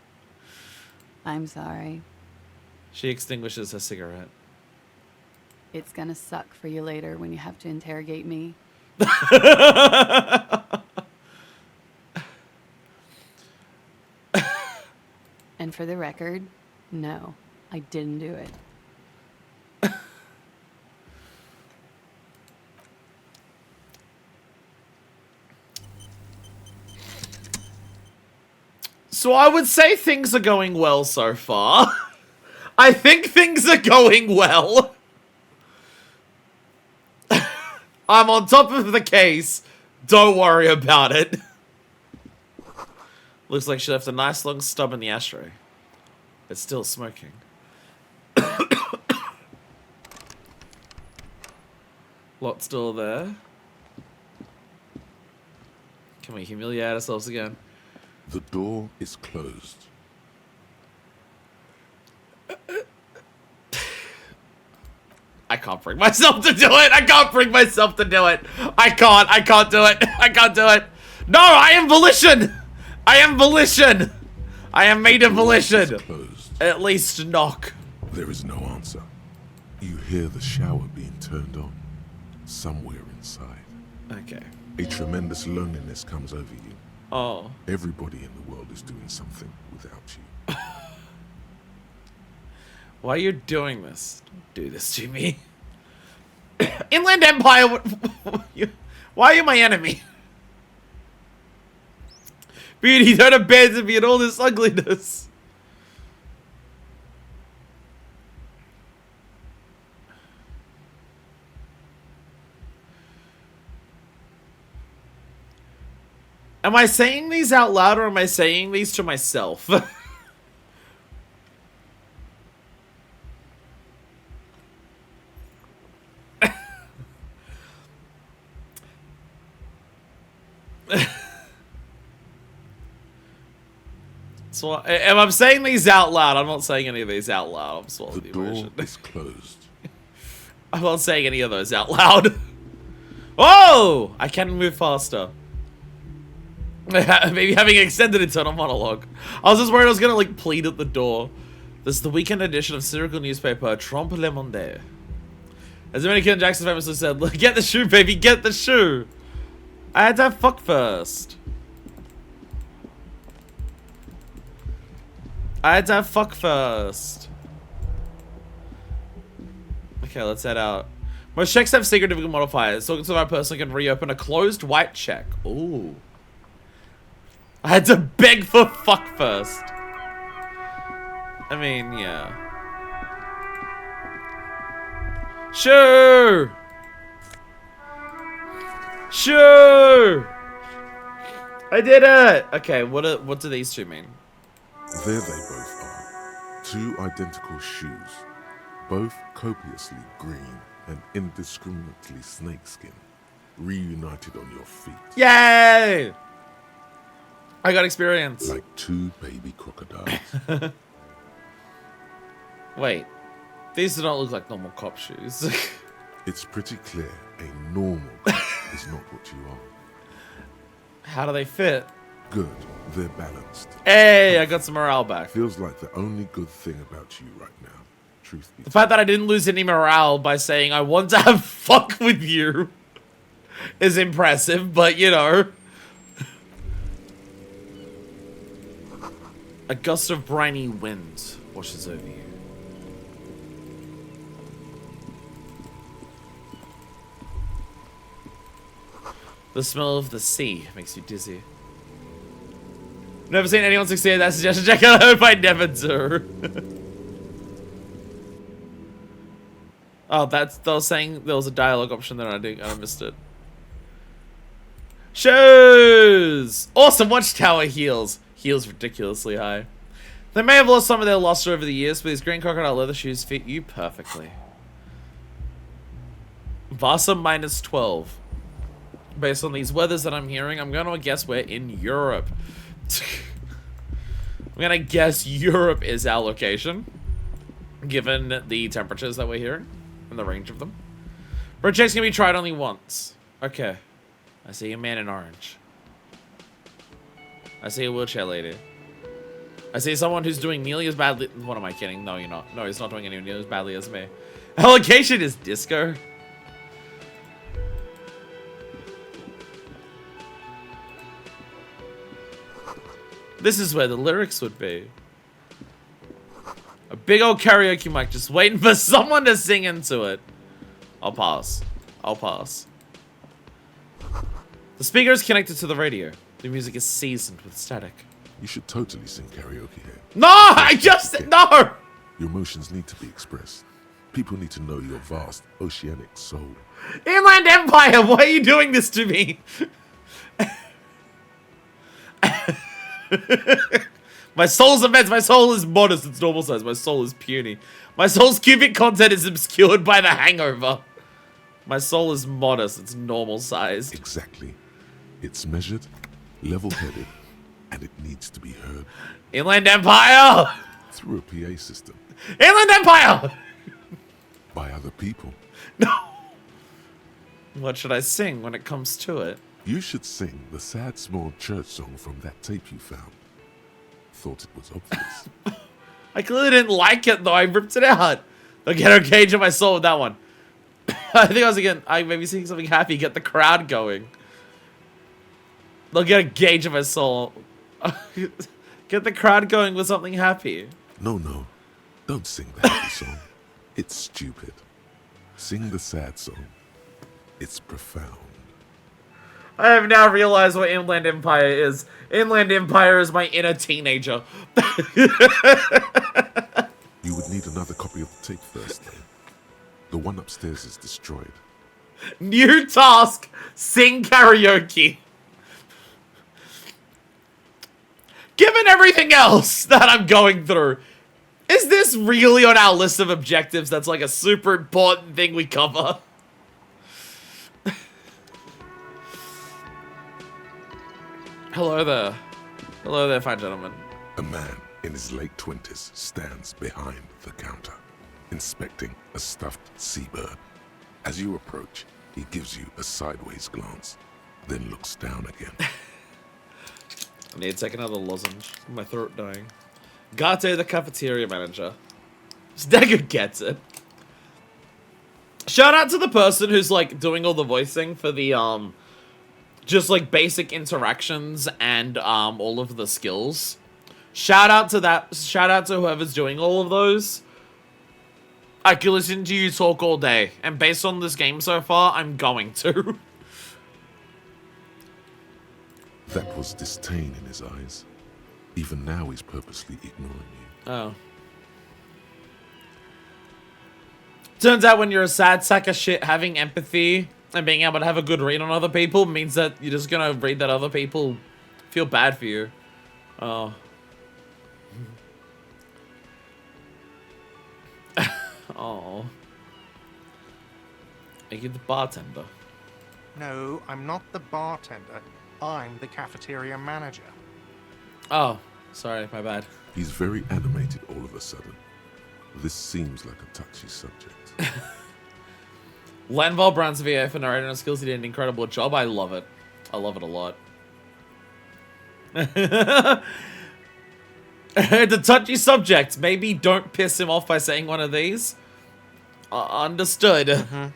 I'm sorry. She extinguishes her cigarette. It's gonna suck for you later when you have to interrogate me. And for the record, no, I didn't do it. So I would say things are going well so far. I think things are going well. I'm on top of the case. Don't worry about it. Looks like she left a nice long stub in the ashtray. It's still smoking. Lot still there. Can we humiliate ourselves again? The door is closed. I can't bring myself to do it. I can't bring myself to do it. I can't do it. I can't do it. No, I am volition. I am volition. I am made of volition. Closed. At least knock. There is no answer. You hear the shower being turned on somewhere inside. Okay. A tremendous loneliness comes over you. Oh. Everybody in the world is doing something without you. Why are you doing this? Don't do this to me. Inland Empire. Why are you my enemy? Beauty, don't abandon me in all this ugliness. Am I saying these out loud or am I saying these to myself? So, am I saying these out loud? I'm not saying any of these out loud. I'm swallowing The the door emotion. is closed. I'm not saying any of those out loud. Oh! I can move faster. Maybe having an extended internal monologue. I was just worried I was gonna like plead at the door. This is the weekend edition of satirical newspaper Trompe le Monde. As Dominican Jackson famously said, "Look, get the shoe, baby, get the shoe." I had to have fuck first. I had to have fuck first. Okay, let's head out. Most checks have secret difficult modifiers. Talking to the right person can reopen a closed white check. Ooh. I had to beg for fuck first. I mean, yeah. Sure. Sure. I did it. Okay, what do these two mean? There they both are. Two identical shoes. Both copiously green and indiscriminately snakeskin. Reunited on your feet. Yay! I got experience. Like two baby crocodiles. Wait. These do not look like normal cop shoes. It's pretty clear a normal cop is not what you are. How do they fit? Good, they're balanced. Hey, I got some morale back. Feels like the only good thing about you right now. Truth be The fact that I didn't lose any morale by saying I want to have fuck with you is impressive, but you know. A gust of briny wind washes over you. The smell of the sea makes you dizzy. Never seen anyone succeed at that suggestion, Jack. I hope I never do. Oh, they were saying there was a dialogue option there. I missed it. Shoes! Awesome watchtower heels. Heels ridiculously high. They may have lost some of their luster over the years, but these green crocodile leather shoes fit you perfectly. Vasa minus 12. Based on these weathers that I'm hearing, I'm going to guess we're in Europe. I'm going to guess Europe is our location, given the temperatures that we're hearing and the range of them. Projects can be tried only once. Okay. I see a man in orange. I see a wheelchair lady. I see someone who's doing nearly as badly. What am I kidding? No, you're not. No, he's not doing nearly as badly as me. Our location is disco. This is where the lyrics would be. Big old karaoke mic, just waiting for someone to sing into it. I'll pass. I'll pass. The speaker is connected to the radio. The music is seasoned with static. You should totally sing karaoke here. No! I just... No! Your emotions need to be expressed. People need to know your vast, oceanic soul. Inland Empire, why are you doing this to me? My soul's immense. My soul is modest. It's normal size. My soul is puny. My soul's cubic content is obscured by the hangover. My soul is modest. It's normal size. Exactly. It's measured, level-headed, and it needs to be heard. Inland Empire! Through a PA system. Inland Empire! By other people. No. What should I sing when it comes to it? You should sing the sad small church song from that tape you found. Thought it was obvious. I clearly didn't like it though. I ripped it out. I'll get a gauge of my soul with that one. I think I was again. I maybe sing something happy, get the crowd going. They'll get a gauge of my soul. Get the crowd going with something happy. No. Don't sing the happy song. It's stupid. Sing the sad song. It's profound. I have now realized what Inland Empire is. Inland Empire is my inner teenager. You would need another copy of the tape first, though. The one upstairs is destroyed. New task: sing karaoke. Given everything else that I'm going through, is this really on our list of objectives that's like a super important thing we cover? Hello there. Hello there, fine gentlemen. A man in his late 20s stands behind the counter, inspecting a stuffed seabird. As you approach, he gives you a sideways glance, then looks down again. I need to take another lozenge. My throat dying. Gate, the cafeteria manager. Stagger gets it. Shout out to the person who's like doing all the voicing for the just like basic interactions and all of the skills. Shout out to that. Shout out to whoever's doing all of those. I could listen to you talk all day, and based on this game so far, I'm going to. That was disdain in his eyes. Even now he's purposely ignoring you. Oh. Turns out when you're a sad sack of shit, having empathy and being able to have a good read on other people means that you're just gonna read that other people feel bad for you. Oh. Oh. Are you the bartender? No, I'm not the bartender. I'm the cafeteria manager. Oh, sorry, my bad. He's very animated all of a sudden. This seems like a touchy subject. Lanval Brown's VA for narrating and skills. He did an incredible job. I love it. I love it a lot. It's a touchy subject. Maybe don't piss him off by saying one of these. Understood. Mm-hmm.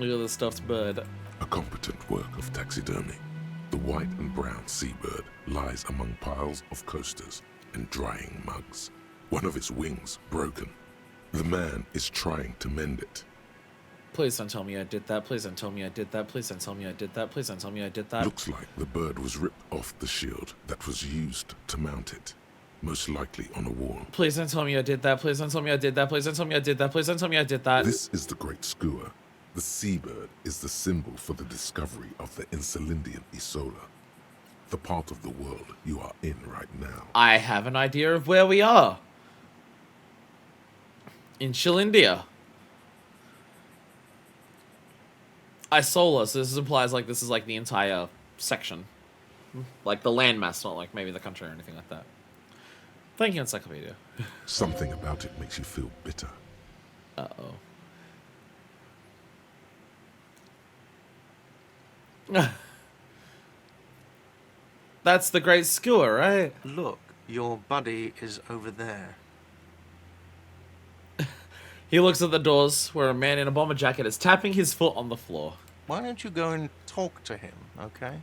Look at the stuffed bird. A competent work of taxidermy. The white and brown seabird lies among piles of coasters and drying mugs. One of its wings broken. The man is trying to mend it. Please don't tell me I did that. Please don't tell me I did that. Please don't tell me I did that. Please don't tell me I did that. Looks like the bird was ripped off the shield that was used to mount it. Most likely on a wall. Please don't tell me I did that. Please don't tell me I did that. Please don't tell me I did that. Please don't tell me I did that. This is the great skua. The seabird is the symbol for the discovery of the Insulindian Isola. The part of the world you are in right now. I have an idea of where we are. In Chilindia. Isola, so this implies like this is like the entire section. Like the landmass, not like maybe the country or anything like that. Thank you, Encyclopedia. Something about it makes you feel bitter. Uh-oh. That's the great skua, right? Look, your buddy is over there. He looks at the doors where a man in a bomber jacket is tapping his foot on the floor. Why don't you go and talk to him, okay?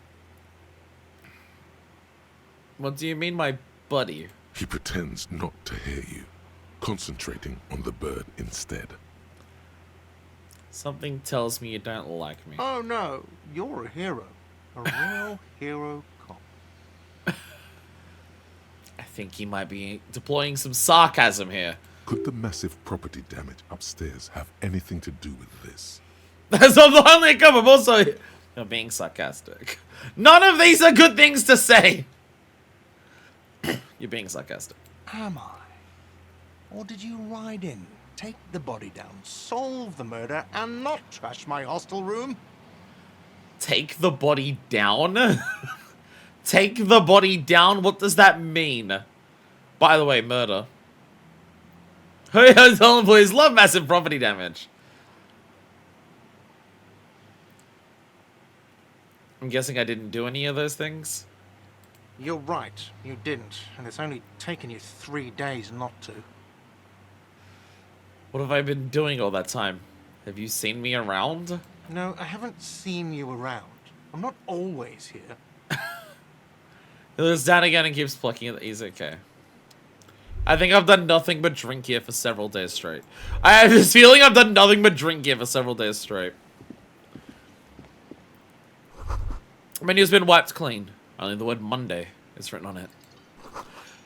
What do you mean, my buddy? He pretends not to hear you, concentrating on the bird instead. Something tells me you don't like me. Oh no, you're a hero. A real hero cop. I think he might be deploying some sarcasm here. Could the massive property damage upstairs have anything to do with this? That's not the only cover. I'm also you're being sarcastic. None of these are good things to say. You're being sarcastic. Am I? Or did you ride in, take the body down, solve the murder, and not trash my hostel room? Take the body down? Take the body down? What does that mean? By the way, murder. Hotel employees love massive property damage. I'm guessing I didn't do any of those things. You're right, you didn't, and it's only taken you 3 days not to. What have I been doing all that time? Have you seen me around? No, I haven't seen you around. I'm not always here. He looks down again and keeps plucking it. He's okay. I think I've done nothing but drink here for several days straight. I have this feeling I've done nothing but drink here for several days straight. Menu's been wiped clean. Only the word Monday is written on it.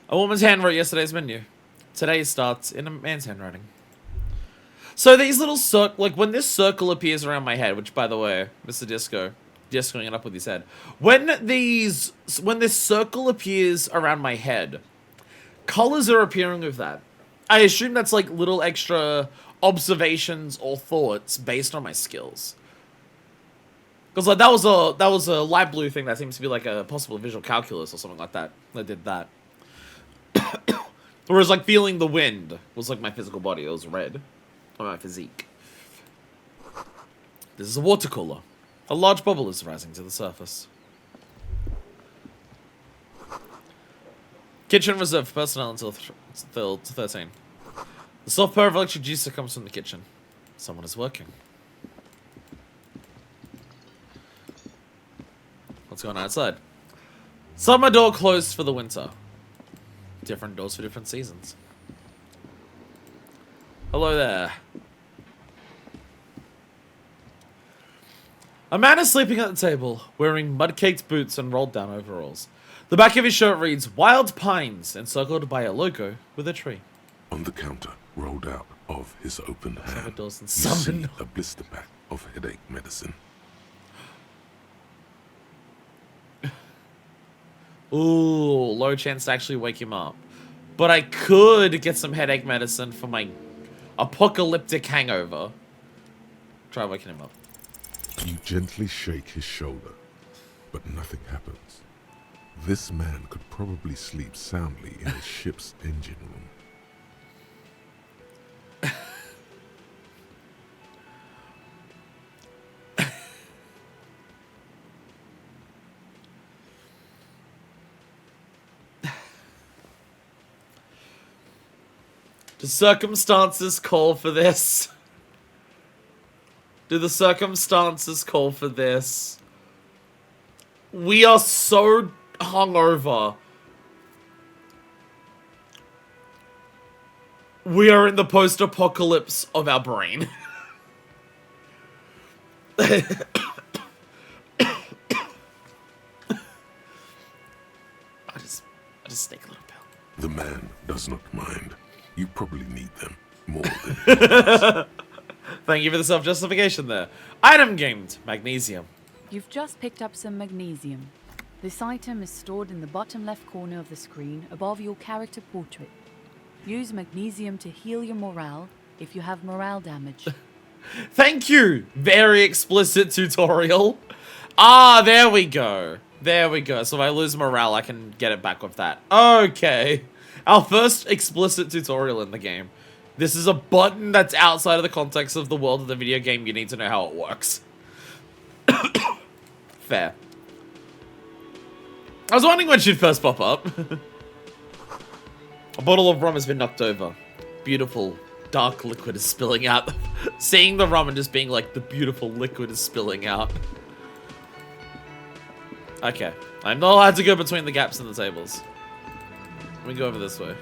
A woman's hand wrote yesterday's menu. Today starts in a man's handwriting. So these little like when this circle appears around my head, which by the way, Mr. Discoing it up with his head. When this circle appears around my head, colors are appearing with that. I assume that's like little extra observations or thoughts based on my skills. Because like that was a light blue thing that seems to be like a possible visual calculus or something like that. I did that. Whereas like feeling the wind was like my physical body. It was red. Or my physique. This is a water cooler. A large bubble is rising to the surface. Kitchen reserved for personnel until 13. The soft purr of electric juicer comes from the kitchen. Someone is working. What's going on outside? Summer door closed for the winter. Different doors for different seasons. Hello there. A man is sleeping at the table, wearing mud-caked boots and rolled-down overalls. The back of his shirt reads, Wild Pines, encircled by a logo with a tree. On the counter, rolled out of his open hand, doors and you see a blister pack of headache medicine. Ooh, low chance to actually wake him up. But I could get some headache medicine for my apocalyptic hangover. Try waking him up. You gently shake his shoulder, but nothing happens. This man could probably sleep soundly in his ship's engine room. Do circumstances call for this? Do the circumstances call for this? We are so hungover. We are in the post-apocalypse of our brain. I just take a little pill. The man does not mind. You probably need them more than Thank you for the self-justification there. Item gained. Magnesium. You've just picked up some magnesium. This item is stored in the bottom left corner of the screen above your character portrait. Use magnesium to heal your morale if you have morale damage. Thank you. Very explicit tutorial. Ah, there we go. There we go. So if I lose morale, I can get it back with that. Okay. Our first explicit tutorial in the game. This is a button that's outside of the context of the world of the video game. You need to know how it works. Fair. I was wondering when she'd first pop up. A bottle of rum has been knocked over. Beautiful dark liquid is spilling out. Seeing the rum and just being like, the beautiful liquid is spilling out. Okay. I'm not allowed to go between the gaps in the tables. Let me go over this way.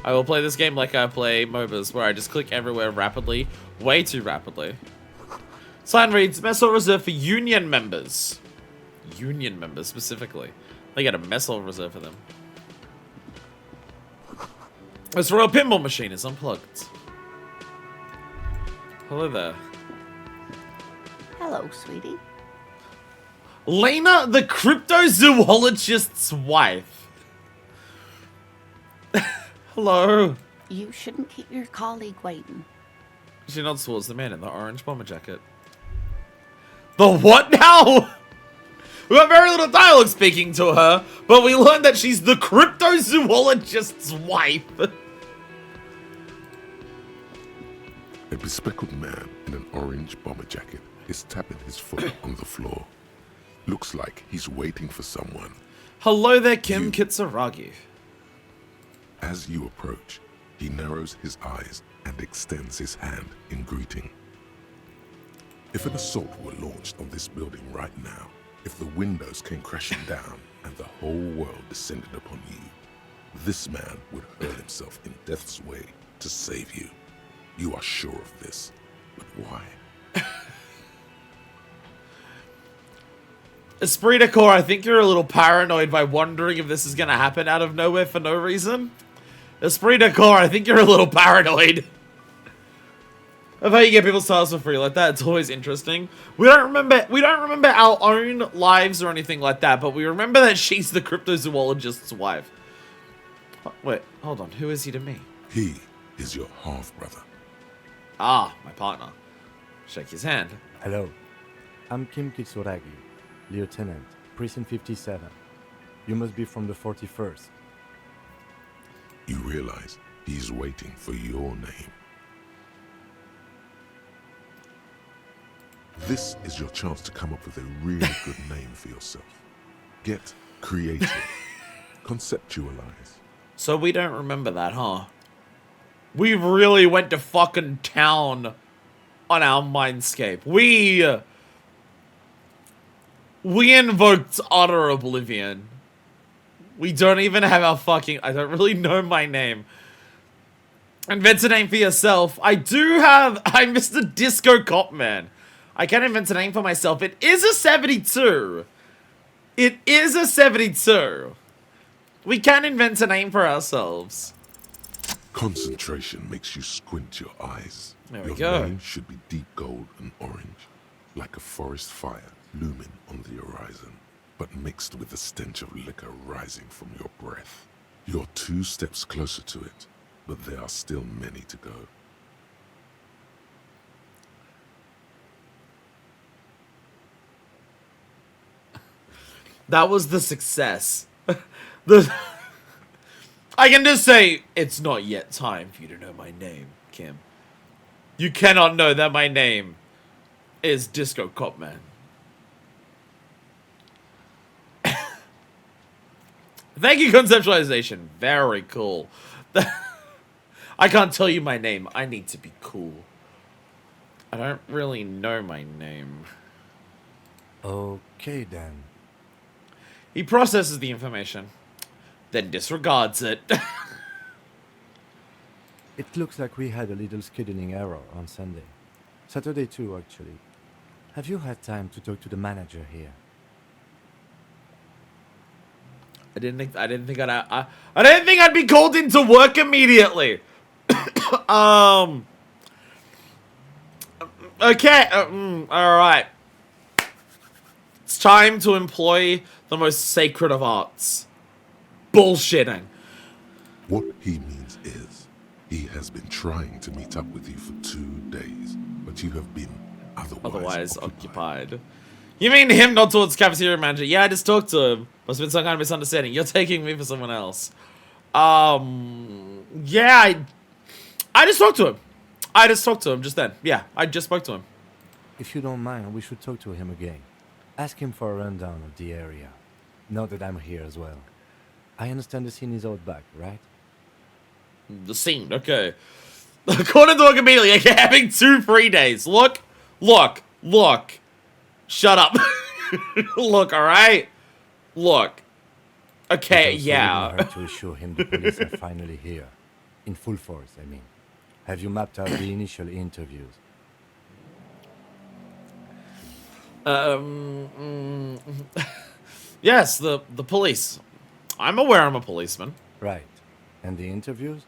I will play this game like I play MOBAs, where I just click everywhere rapidly. Way too rapidly. Sign reads, mess hall reserved for union members. Union members, specifically. They got a mess hall reserved for them. This royal pinball machine is unplugged. Hello there. Hello, sweetie. Lena, the cryptozoologist's wife. Hello. You shouldn't keep your colleague waiting. She nods towards the man in the orange bomber jacket. The what now? We got very little dialogue speaking to her, but we learned that she's the cryptozoologist's wife. A bespectacled man in an orange bomber jacket is tapping his foot on the floor. Looks like he's waiting for someone. Hello there, Kim Kitsuragi. As you approach, he narrows his eyes and extends his hand in greeting. If an assault were launched on this building right now, if the windows came crashing down and the whole world descended upon you, this man would hurl himself in death's way to save you. You are sure of this, but why? Esprit de Corps, I think you're a little paranoid by wondering if this is going to happen out of nowhere for no reason. Esprit de Corps, I think you're a little paranoid. Of how you get people's titles for free like that. It's always interesting. We don't remember our own lives or anything like that, but we remember that she's the cryptozoologist's wife. Wait, hold on. Who is he to me? He is your half-brother. Ah, my partner. Shake his hand. Hello, I'm Kim Kitsuragi, Lieutenant, Precinct 57. You must be from the 41st. You realize he's waiting for your name. This is your chance to come up with a really good name for yourself. Get creative. Conceptualize. So we don't remember that, huh? We really went to fucking town on our mindscape. We invoked utter oblivion. We don't even have our fucking... I don't really know my name. Invent a name for yourself. I'm Mr. Disco Cop Man. I can invent a name for myself. It is a 72. It is a 72. We can invent a name for ourselves. Concentration makes you squint your eyes. There we Your go. name should be deep gold and orange, like a forest fire looming on the horizon, but mixed with the stench of liquor rising from your breath. You're 2 steps closer to it, but there are still many to go. That was the success. I can just say, it's not yet time for you to know my name, Kim. You cannot know that my name is Disco Copman. Thank you, conceptualization. Very cool. I can't tell you my name. I need to be cool. I don't really know my name. Okay then. He processes the information, then disregards it. It looks like we had a little scheduling error on Sunday. Saturday too, actually. Have you had time to talk to the manager here? I didn't think I'd be called into work immediately. Okay. All right. It's time to employ the most sacred of arts. Bullshitting. What he means is, he has been trying to meet up with you for 2 days, but you have been otherwise occupied. You mean him, not towards cafeteria manager? Yeah, I just talked to him. Must have been some kind of misunderstanding. You're taking me for someone else. Yeah, I just talked to him. I just talked to him just then. Yeah, I just spoke to him. If you don't mind, we should talk to him again. Ask him for a rundown of the area. Now that I'm here as well. I understand the scene is out back, right? The scene, okay. According to Wikipedia, you're having 2 free days. Look. Shut up. Look, alright? Look. Okay, It also yeah. wouldn't hurt to assure him the police are finally here. In full force, I mean. Have you mapped out the initial interviews? Yes, the police. I'm aware I'm a policeman. Right. And the interviews?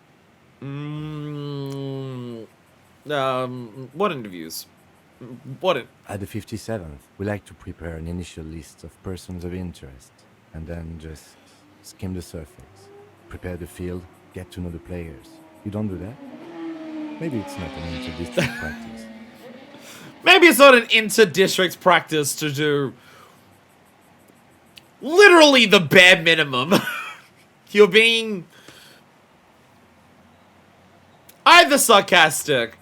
What interviews? What? At the 57th, we like to prepare an initial list of persons of interest, and then just skim the surface. Prepare the field, get to know the players. You don't do that? Maybe it's not an inter-district practice. Maybe it's not an inter-district practice to do literally the bare minimum. You're being either sarcastic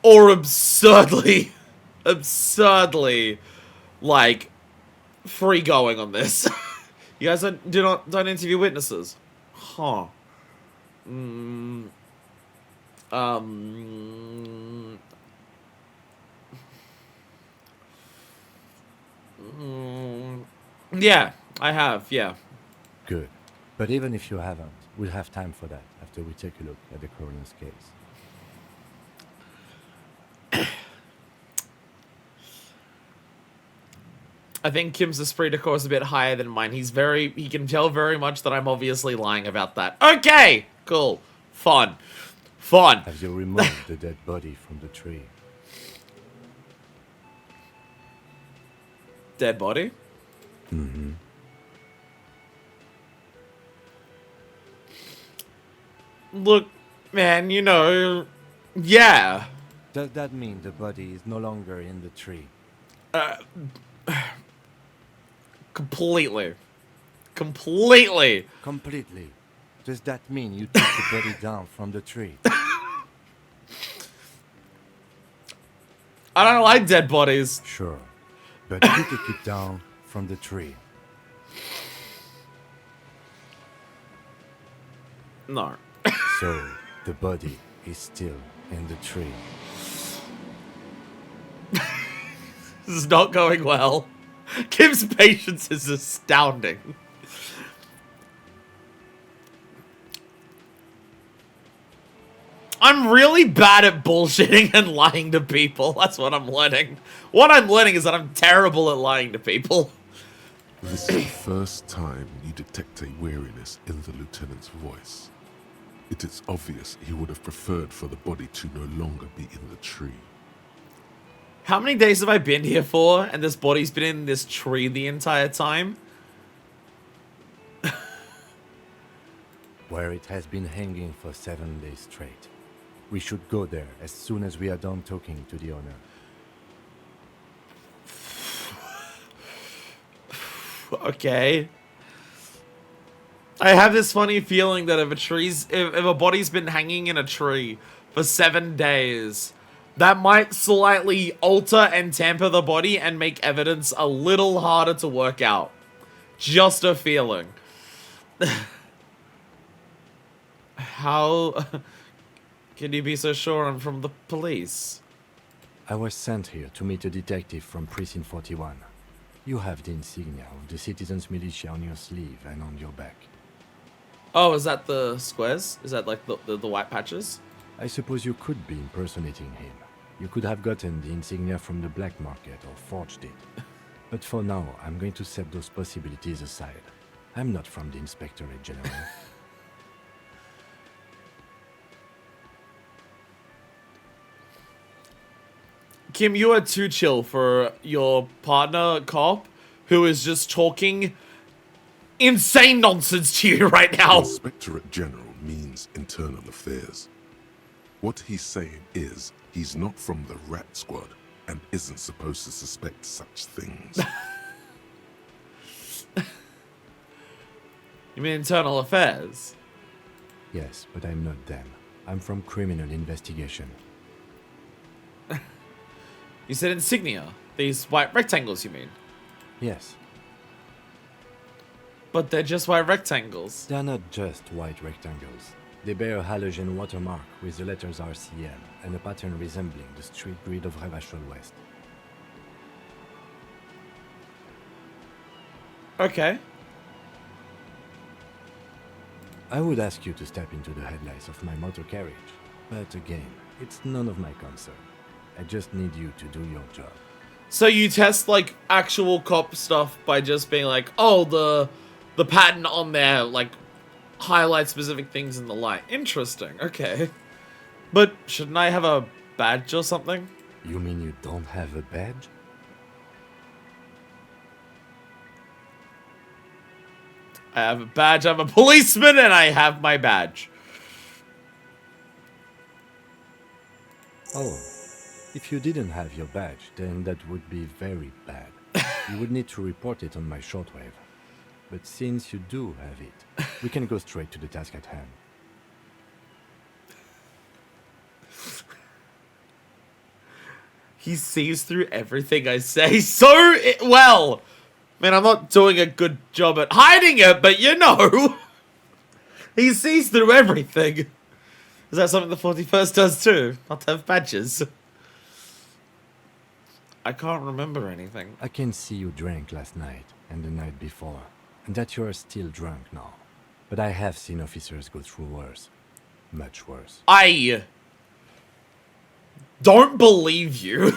or absurdly, like, free going on this. You guys don't interview witnesses. Huh. Yeah, I have, yeah. Good. But even if you haven't, we'll have time for that after we take a look at the coroner's case. I think Kim's esprit de corps is a bit higher than mine. He can tell very much that I'm obviously lying about that. Okay, cool. Fun. Have you removed the dead body from the tree? Dead body? Mm-hmm. Look, man, yeah. Does that mean the body is no longer in the tree? Completely. Completely. Does that mean you took the body down from the tree? I don't like dead bodies. Sure. But you took it down from the tree. No. So, the body is still in the tree. This is not going well. Kim's patience is astounding. I'm really bad at bullshitting and lying to people. That's what I'm learning. What I'm learning is that I'm terrible at lying to people. This is the first time you detect a weariness in the lieutenant's voice. It is obvious he would have preferred for the body to no longer be in the tree. How many days have I been here for, and this body's been in this tree the entire time? Where it has been hanging for 7 days straight. We should go there as soon as we are done talking to the owner. Okay. I have this funny feeling that if a body's been hanging in a tree for 7 days, that might slightly alter and tamper the body and make evidence a little harder to work out. Just a feeling. How can you be so sure I'm from the police? I was sent here to meet a detective from Precinct 41. You have the insignia of the Citizens Militia on your sleeve and on your back. Oh, is that the squares? Is that like the white patches? I suppose you could be impersonating him. You could have gotten the insignia from the black market or forged it. But for now, I'm going to set those possibilities aside. I'm not from the Inspectorate General. Kim, you are too chill for your partner cop who is just talking insane nonsense to you right now. Inspectorate General means internal affairs. What he's saying is he's not from the Rat Squad and isn't supposed to suspect such things. You mean internal affairs? Yes, but I'm not them. I'm from criminal investigation. You said insignia. These white rectangles, you mean? Yes, But they're just white rectangles. they're not just white rectangles. They bear a halogen watermark with the letters RCM and a pattern resembling the street grid of Revachol West. Okay. I would ask you to step into the headlights of my motor carriage, but again, it's none of my concern. I just need you to do your job. So you test like actual cop stuff by just being like, oh, the pattern on there like highlights specific things in the light. Interesting. Okay. But shouldn't I have a badge or something? You mean you don't have a badge? I have a badge. I'm a policeman and I have my badge. Oh, if you didn't have your badge, then that would be very bad. You would need to report it on my shortwave. But since you do have it, we can go straight to the task at hand. He sees through everything I say so well. Man, I'm not doing a good job at hiding it, but you know. He sees through everything. Is that something the 41st does too? Not to have badges. I can't remember anything. I can see you drank last night and the night before, and that you are still drunk now. But I have seen officers go through worse. Much worse. I don't believe you.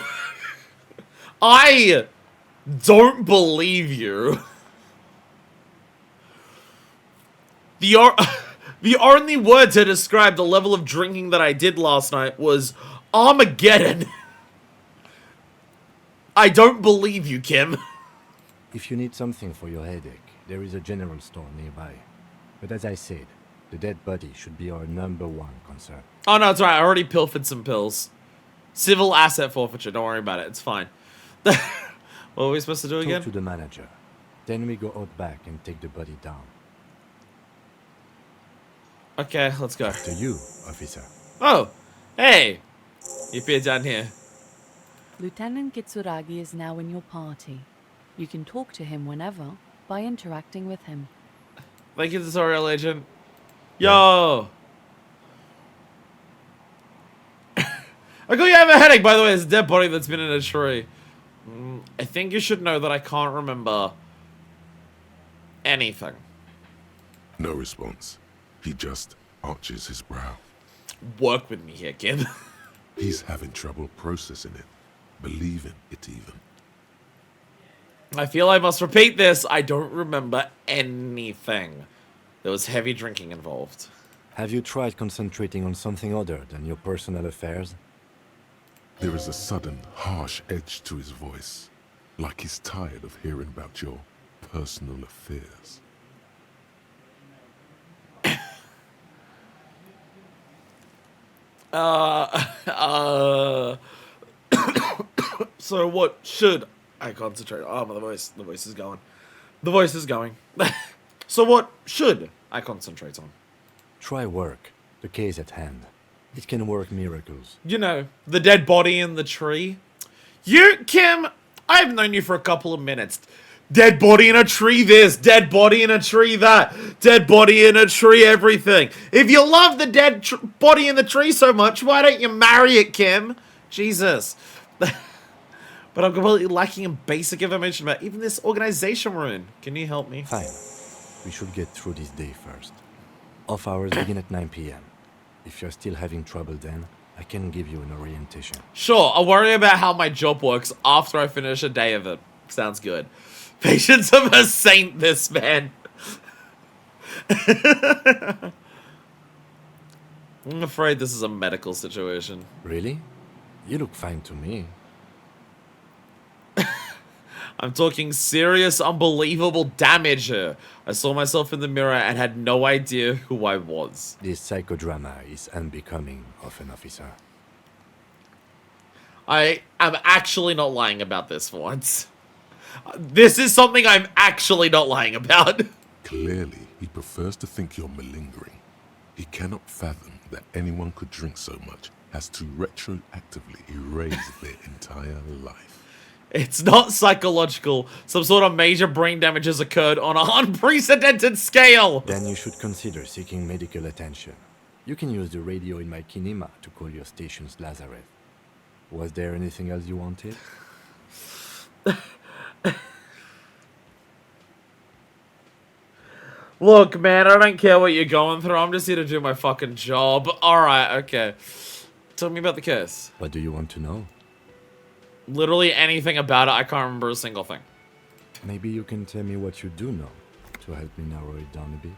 I don't believe you. The only word to describe the level of drinking that I did last night was Armageddon. I don't believe you, Kim. If you need something for your headache, there is a general store nearby. But as I said, the dead body should be our #1 concern. Oh no, it's alright. I already pilfered some pills. Civil asset forfeiture. Don't worry about it. It's fine. What were we supposed to do again? Talk to the manager. Then we go out back and take the body down. Okay, let's go. To you, officer. Oh, hey. You appear down here. Lieutenant Kitsuragi is now in your party. You can talk to him whenever by interacting with him. Thank you, tutorial agent. Yo. I got you have a headache, by the way. It's a dead body that's been in a tree. I think you should know that I can't remember anything. No response. He just arches his brow. Work with me here, kid. He's having trouble processing it, believing it even. I feel I must repeat this. I don't remember anything. There was heavy drinking involved. Have you tried concentrating on something other than your personal affairs? There is a sudden, harsh edge to his voice, like he's tired of hearing about your personal affairs. So what should I concentrate on? Oh, the voice is going. The voice is going. So what should I concentrate on? Try work. The case at hand. It can work miracles. You know, the dead body in the tree. You, Kim, I've known you for a couple of minutes. Dead body in a tree this, dead body in a tree that, dead body in a tree everything. If you love the dead body in the tree so much, why don't you marry it, Kim? Jesus. But I'm completely lacking in basic information about even this organization we're in. Can you help me? Fine. We should get through this day first. Off hours begin at 9 p.m. If you're still having trouble then, I can give you an orientation. Sure, I'll worry about how my job works after I finish a day of it. Sounds good. Patience of a saint, this man. I'm afraid this is a medical situation. Really? You look fine to me. I'm talking serious, unbelievable damage here. I saw myself in the mirror and had no idea who I was. This psychodrama is unbecoming of an officer. I am actually not lying about this for once. This is something I'm actually not lying about. Clearly, he prefers to think you're malingering. He cannot fathom that anyone could drink so much as to retroactively erase their entire life. It's not psychological. Some sort of major brain damage has occurred on an unprecedented scale. Then you should consider seeking medical attention. You can use the radio in my kinema to call your station's Lazareth. Was there anything else you wanted? Look, man, I don't care what you're going through. I'm just here to do my fucking job. Alright, okay. Tell me about the case. What do you want to know? Literally anything about it, I can't remember a single thing. Maybe you can tell me what you do know to help me narrow it down a bit.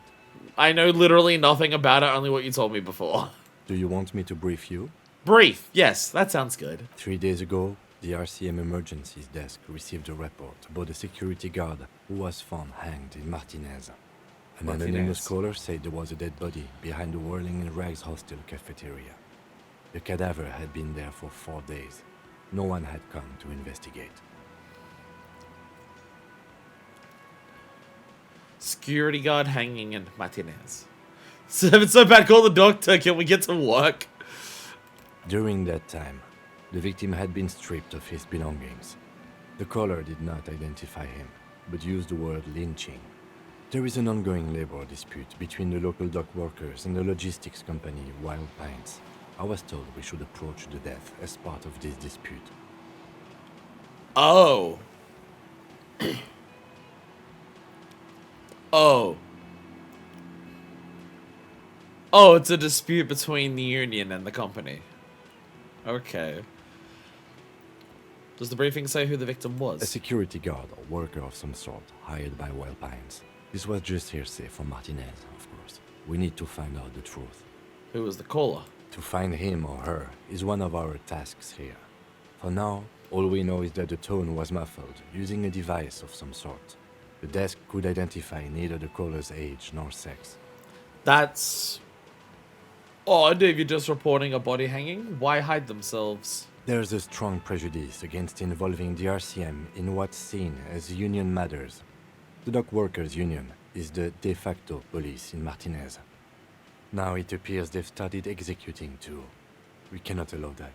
I know literally nothing about it, only what you told me before. Do you want me to brief you? Brief, yes, that sounds good. 3 days ago, the RCM Emergencies Desk received a report about a security guard who was found hanged in Martinez. An anonymous caller said there was a dead body behind the Whirling in Rags hostel cafeteria. The cadaver had been there for 4 days. No one had come to investigate. Security guard hanging in Martinez. So if it's so bad, call the doctor. Can we get to work? During that time, the victim had been stripped of his belongings. The caller did not identify him, but used the word lynching. There is an ongoing labor dispute between the local dock workers and the logistics company Wild Pines. I was told we should approach the death as part of this dispute. Oh. Oh. Oh, it's a dispute between the union and the company. Okay. Does the briefing say who the victim was? A security guard or worker of some sort, hired by Wild Pines. This was just hearsay from Martinez, of course. We need to find out the truth. Who was the caller? To find him or her is one of our tasks here. For now, all we know is that the tone was muffled, using a device of some sort. The desk could identify neither the caller's age nor sex. That's odd if you're just reporting a body hanging. Why hide themselves? There's a strong prejudice against involving the RCM in what's seen as union matters. The dock workers' union is the de facto police in Martinez. Now it appears they've started executing too. We cannot allow that.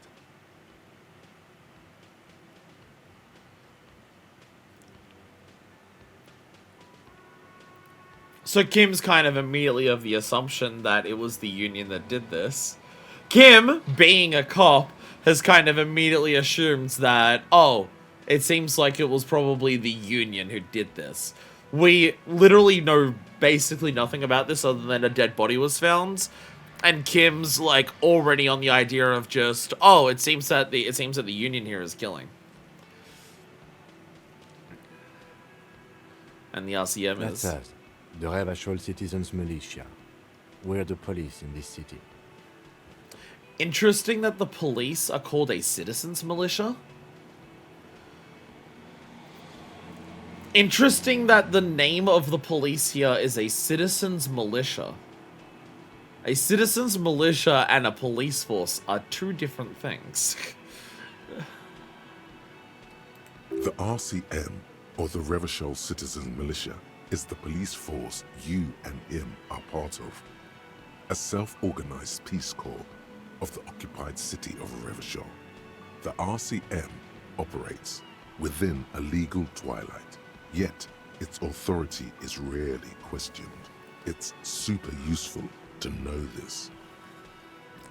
So Kim's kind of immediately of the assumption that it was the union that did this. Kim, being a cop, has kind of immediately assumed that, oh, it seems like it was probably the union who did this. We literally know basically nothing about this other than a dead body was found. And Kim's like already on the idea of just, oh, it seems that the union here is killing. And the RCM That's is. us, the Revachol Citizens Militia. We're the police in this city. Interesting that the police are called a citizens militia. Interesting that the name of the police here is a citizens militia. A citizens militia and a police force are two different things. The RCM, or the Revachol Citizen Militia, is the police force you and him are part of. A self-organized peace corps of the occupied city of Revachol. The RCM operates within a legal twilight, yet its authority is rarely questioned. It's super useful to know this.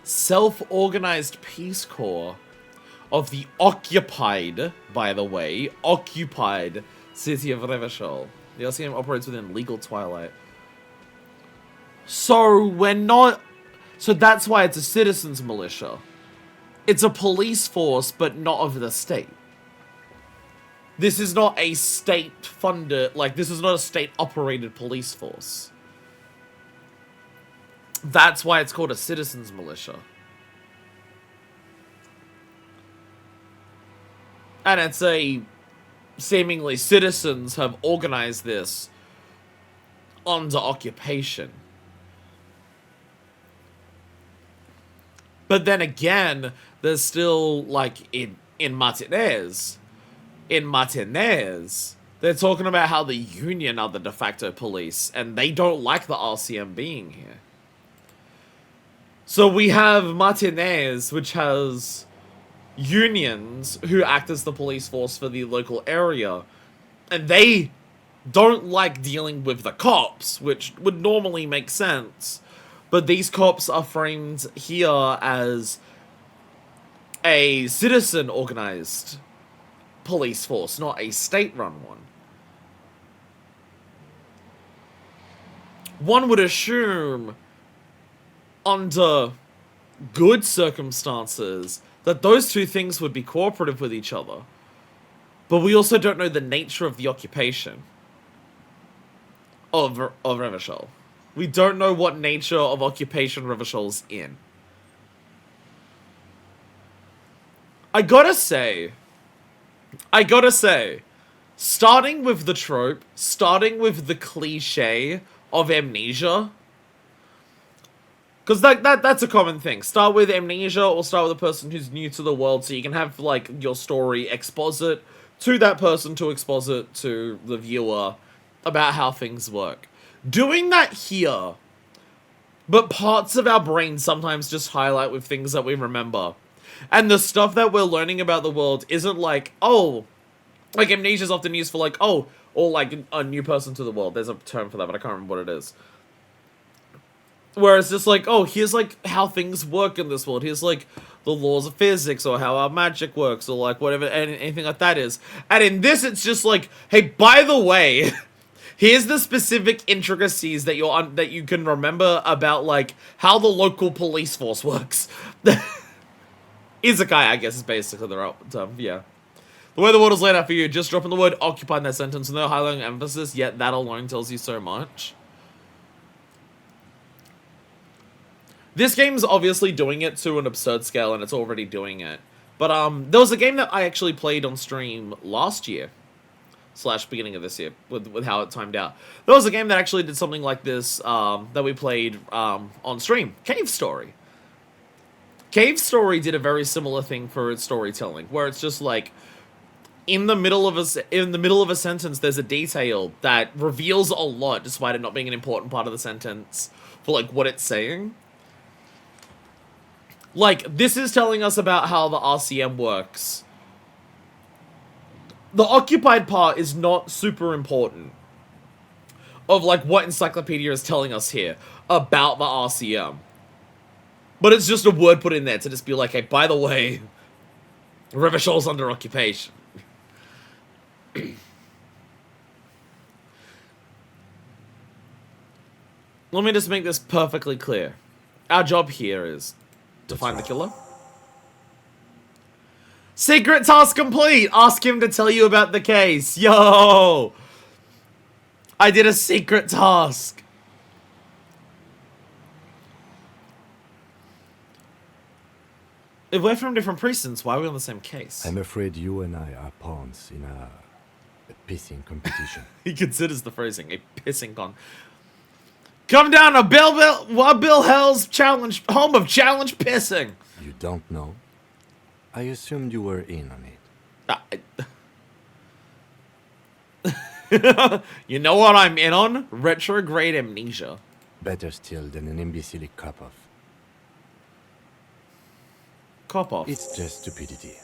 Self-organized peace corps of the occupied, by the way, occupied city of Revachol. The RCM operates within legal twilight. So we're not... So that's why it's a citizens militia. It's a police force, but not of the state. This is not a state-funded... Like, this is not a state-operated police force. That's why it's called a citizens militia. And it's a... Seemingly citizens have organized this under occupation. But then again, there's still, like, in Martinez, they're talking about how the union are the de facto police, and they don't like the RCM being here. So we have Martinez, which has unions who act as the police force for the local area, and they don't like dealing with the cops, which would normally make sense. But these cops are framed here as a citizen-organized police force, not a state-run one. one would assume, under good circumstances, that those two things would be cooperative with each other. But we also don't know the nature of the occupation of Revachol. We don't know what nature of occupation Revachol's in. I gotta say, starting with the trope, starting with the cliche of amnesia, because that's a common thing. Start with amnesia or start with a person who's new to the world so you can have, like, your story exposit to that person to exposit to the viewer about how things work. Doing that here, but parts of our brain sometimes just highlight with things that we remember. And the stuff that we're learning about the world isn't like, oh, like amnesia is often used for like, oh, or like a new person to the world. There's a term for that, but I can't remember what it is. Where it's just like, oh, here's like how things work in this world. Here's like the laws of physics or how our magic works or like whatever, anything like that is. And in this, it's just like, hey, by the way, here's the specific intricacies that you can remember about like how the local police force works. Isekai, I guess, is basically the right term, yeah. The way the world is laid out for you, just dropping the word occupy in that sentence, no highlighting emphasis, yet that alone tells you so much. This game's obviously doing it to an absurd scale, and it's already doing it. But, there was a game that I actually played on stream last year, / beginning of this year, with how it timed out. There was a game that actually did something like this, that we played, on stream. Cave Story. Cave Story did a very similar thing for its storytelling, where it's just like, in the middle of a sentence, there's a detail that reveals a lot, despite it not being an important part of the sentence, for like what it's saying. Like, this is telling us about how the RCM works. The occupied part is not super important of like what Encyclopedia is telling us here about the RCM. But it's just a word put in there to just be like, hey, by the way, Revachol's under occupation. Let me just make this perfectly clear. Our job here is to find the killer. Secret task complete! Ask him to tell you about the case. Yo! I did a secret task. If we're from different precincts, why are we on the same case? I'm afraid you and I are pawns in a pissing competition. He considers the phrasing a pissing con. Come down to Bill Hell's challenge, home of challenge pissing. You don't know? I assumed you were in on it. You know what I'm in on? Retrograde amnesia. Better still than an imbecilic cop-off. Cop-off? It's just stupidity.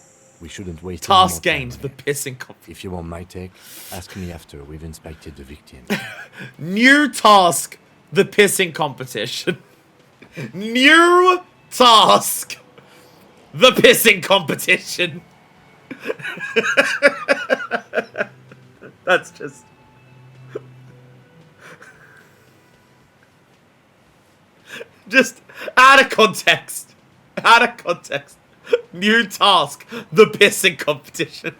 We shouldn't waste task any more gained, time the pissing competition. If you want my take, ask me after we've inspected the victim. New task, the pissing competition. New task, the pissing competition. That's just... just out of context. Out of context. New task, the pissing competition.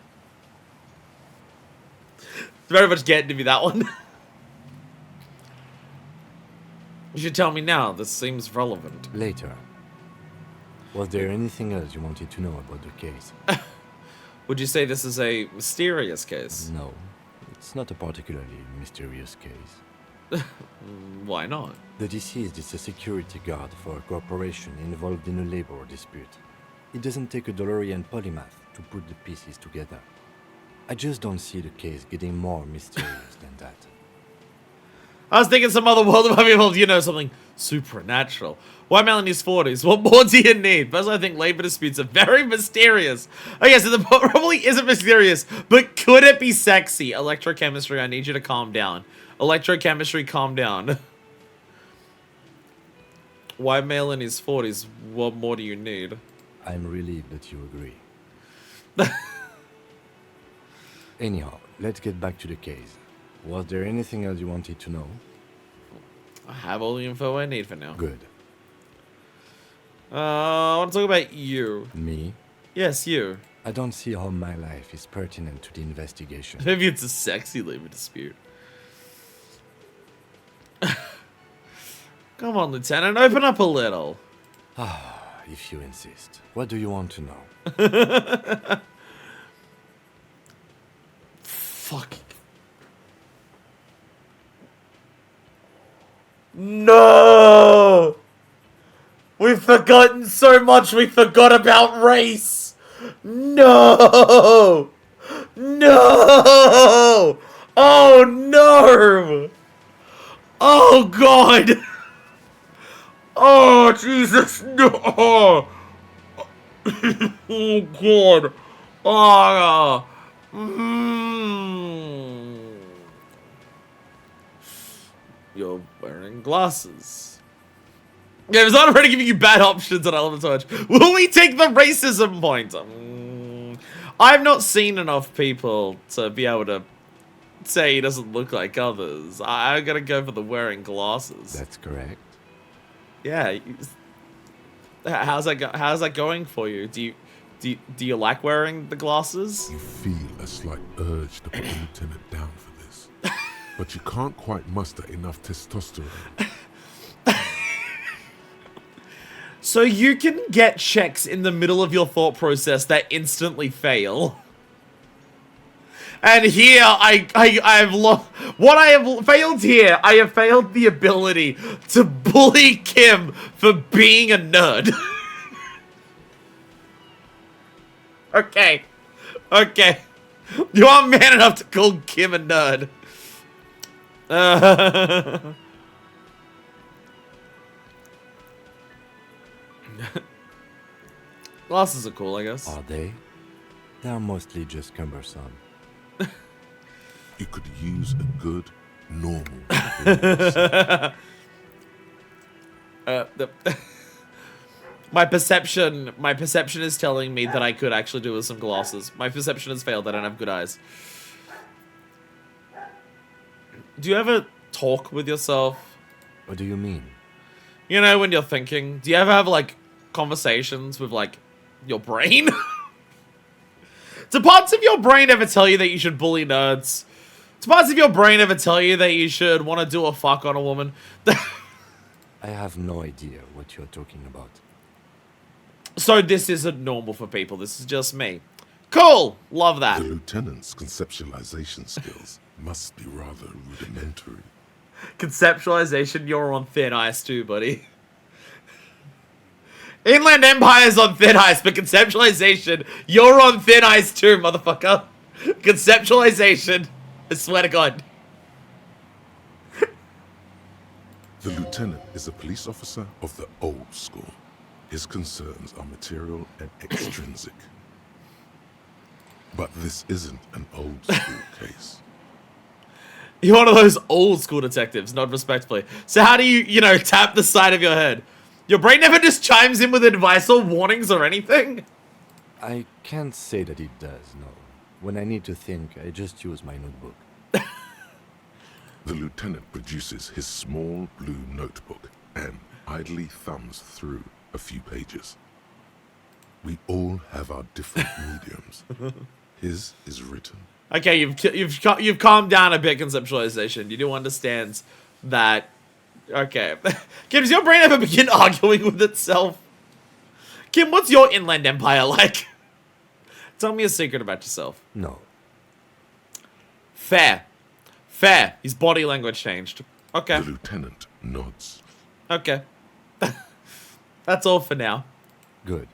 It's very much getting to me, that one. You should tell me now. This seems relevant. Later. Was there anything else you wanted to know about the case? Would you say this is a mysterious case? No, it's not a particularly mysterious case. Why not? The deceased is a security guard for a corporation involved in a labor dispute. It doesn't take a DeLorean polymath to put the pieces together. I just don't see the case getting more mysterious than that. I was thinking some other world might be involved, you know, something supernatural. Why Melanie's 40s? What more do you need? Personally, I think labor disputes are very mysterious. Okay, so the probably isn't mysterious, but could it be sexy? Electrochemistry, I need you to calm down. Electrochemistry, calm down. Why Melanie's 40s? What more do you need? I'm relieved that you agree. Anyhow, let's get back to the case. Was there anything else you wanted to know? I have all the info I need for now. Good. I want to talk about you. Me? Yes, you. I don't see how my life is pertinent to the investigation. Maybe it's a sexy labor dispute. Come on, Lieutenant, open up a little. If you insist. What do you want to know? Fuck. No! We've forgotten so much, we forgot about race! No! No! Oh no! Oh god! Oh Jesus! No! Oh god! Oh! You're wearing glasses. Yeah, it's not already giving you bad options on Element Touch. Will we take the racism point? I've not seen enough people to be able to say he doesn't look like others. I'm gonna go for the wearing glasses. That's correct. Yeah. How's that going for you? Do you like wearing the glasses? You feel a slight urge to put the lieutenant down for this, but you can't quite muster enough testosterone. So you can get checks in the middle of your thought process that instantly fail. And here, what I have failed here, I have failed the ability to bully Kim for being a nerd. Okay. Okay. You are man enough to call Kim a nerd. Glasses are cool, I guess. Are they? They're mostly just cumbersome. You could use a good, normal My perception is telling me that I could actually do with some glasses. My perception has failed. I don't have good eyes. Do you ever talk with yourself? What do you mean? You know, when you're thinking, do you ever have, like, conversations with, like, your brain? Do parts of your brain ever tell you that you should bully nerds? Do parts of your brain ever tell you that you should want to do a fuck on a woman? I have no idea what you're talking about. So this isn't normal for people. This is just me. Cool! Love that. The lieutenant's conceptualization skills must be rather rudimentary. Conceptualization, you're on thin ice too, buddy. Inland Empire's on thin ice, but conceptualization, you're on thin ice too, motherfucker. Conceptualization, I swear to God. The lieutenant is a police officer of the old school. His concerns are material and extrinsic. But this isn't an old school case. You're one of those old school detectives, not respectfully. So how do you tap the side of your head? Your brain never just chimes in with advice or warnings or anything? I can't say that it does, no. When I need to think, I just use my notebook. The lieutenant produces his small blue notebook and idly thumbs through a few pages. We all have our different mediums. His is written. Okay, you've calmed down a bit, conceptualization. You do understand that. Okay, Kim, does your brain ever begin arguing with itself? Kim, what's your Inland Empire like? Tell me a secret about yourself. No. Fair. Fair. His body language changed. Okay. The lieutenant nods. Okay. That's all for now. Good.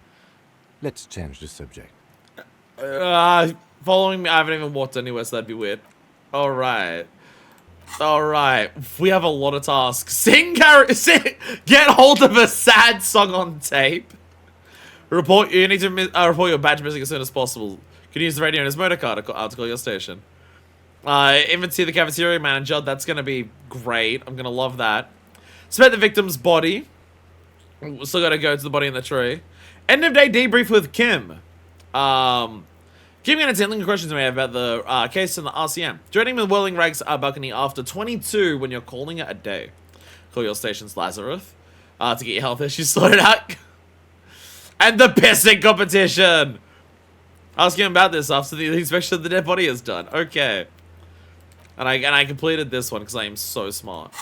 Let's change the subject. Following me, I haven't even walked anywhere, so that'd be weird. Alright. Alright. We have a lot of tasks. Sing, get hold of a sad song on tape. You need to report your badge missing as soon as possible. You can use the radio in his motor car to call your station. Inventory the cafeteria manager. That's going to be great. I'm going to love that. Spent the victim's body. We're still got to go to the body in the tree. End of day debrief with Kim. Kim and answering questions we have about the case in the RCM. Joining the Whirling Rags balcony after 22 when you're calling it a day. Call your station's Lazarus. To get your health issues sorted out. And the pissing competition! Ask him about this after the inspection of the dead body is done. Okay. And I completed this one because I am so smart.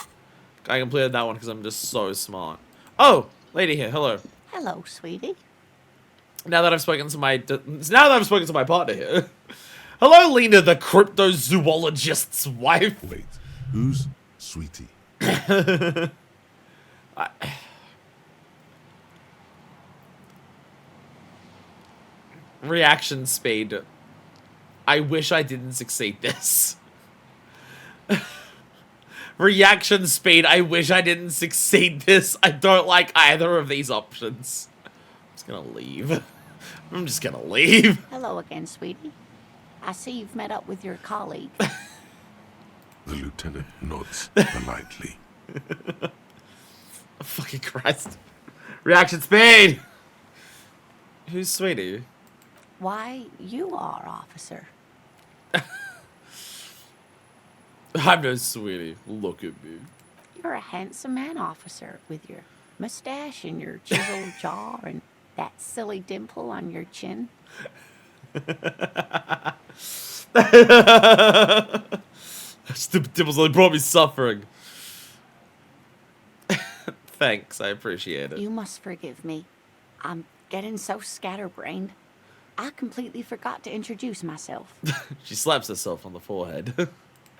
I completed that one because I'm just so smart. Oh! Lady here, hello. Hello, sweetie. Now that I've spoken to my partner here. Hello, Lena, the cryptozoologist's wife. Wait, who's Sweetie? Reaction speed. I wish I didn't succeed this. Reaction speed. I wish I didn't succeed this. I don't like either of these options. I'm just gonna leave. I'm just gonna leave. Hello again, sweetie. I see you've met up with your colleague. The lieutenant nods politely. Fucking Christ. Reaction speed! Who's Sweetie? Why, you are, officer. I'm no Sweetie. Look at me. You're a handsome man, officer, with your mustache and your chiseled jaw and that silly dimple on your chin. Dimples only brought me suffering. Thanks, I appreciate it. You must forgive me. I'm getting so scatterbrained. I completely forgot to introduce myself. She slaps herself on the forehead.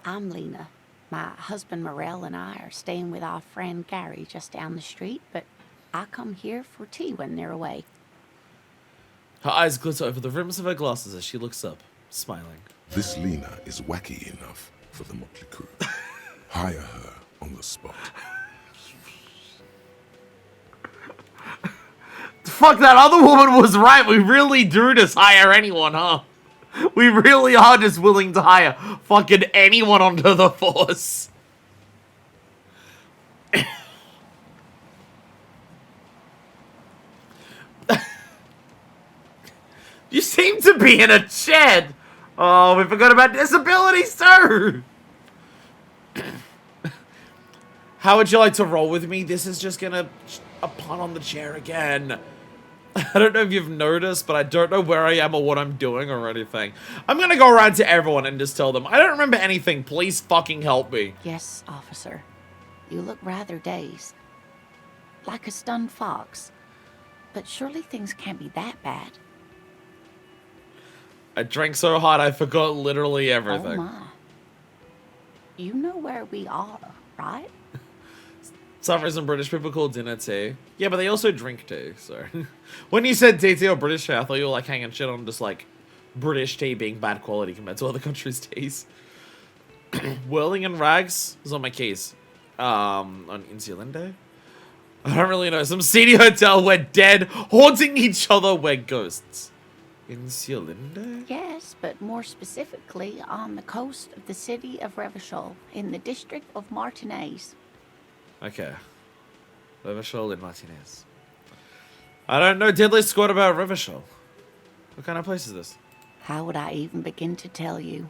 I'm Lena. My husband Morel and I are staying with our friend Gary just down the street, but I come here for tea when they're away. Her eyes glitter over the rims of her glasses as she looks up, smiling. This Lena is wacky enough for the motley crew. Hire her on the spot. Fuck, that other woman was right. We really do just hire anyone, huh? We really are just willing to hire fucking anyone onto the force. You seem to be in a shed. Oh, we forgot about disabilities too. How would you like to roll with me? This is just gonna a pun on the chair again. I don't know if you've noticed, but I don't know where I am or what I'm doing or anything. I'm gonna go around to everyone and just tell them, I don't remember anything. Please fucking help me. Yes, officer. You look rather dazed. Like a stunned fox. But surely things can't be that bad. I drank so hard I forgot literally Oh everything. my. You know where we are, right? Some reason British people call dinner tea. Yeah, but they also drink tea, so. When you said tea or British tea, I thought you were like hanging shit on just like British tea being bad quality compared to other countries' teas. Whirling in rags is on my keys. On Insulinde? I don't really know. Some seedy hotel where dead haunting each other where ghosts. Insulinde? Yes, but more specifically on the coast of the city of Revachol in the district of Martinez. Okay. Revachol in Martinez. I don't know diddly squat about Revachol. What kind of place is this? How would I even begin to tell you?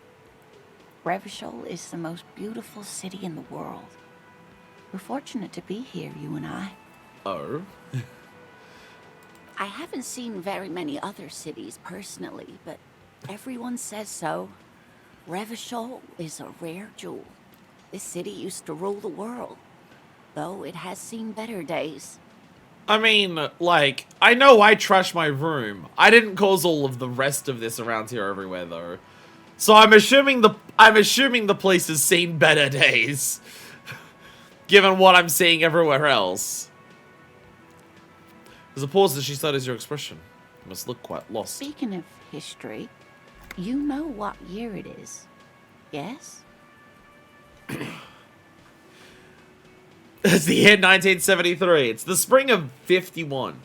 Revachol is the most beautiful city in the world. We're fortunate to be here, you and I. Oh? I haven't seen very many other cities personally, but everyone says so. Revachol is a rare jewel. This city used to rule the world, though it has seen better days. I mean, like, I know I trashed my room. I didn't cause all of the rest of this around here everywhere, though. So I'm assuming the place has seen better days. Given what I'm seeing everywhere else. There's a pause as she studies your expression. You must look quite lost. Speaking of history, you know what year it is, yes? It's the year 1973. It's the spring of 51.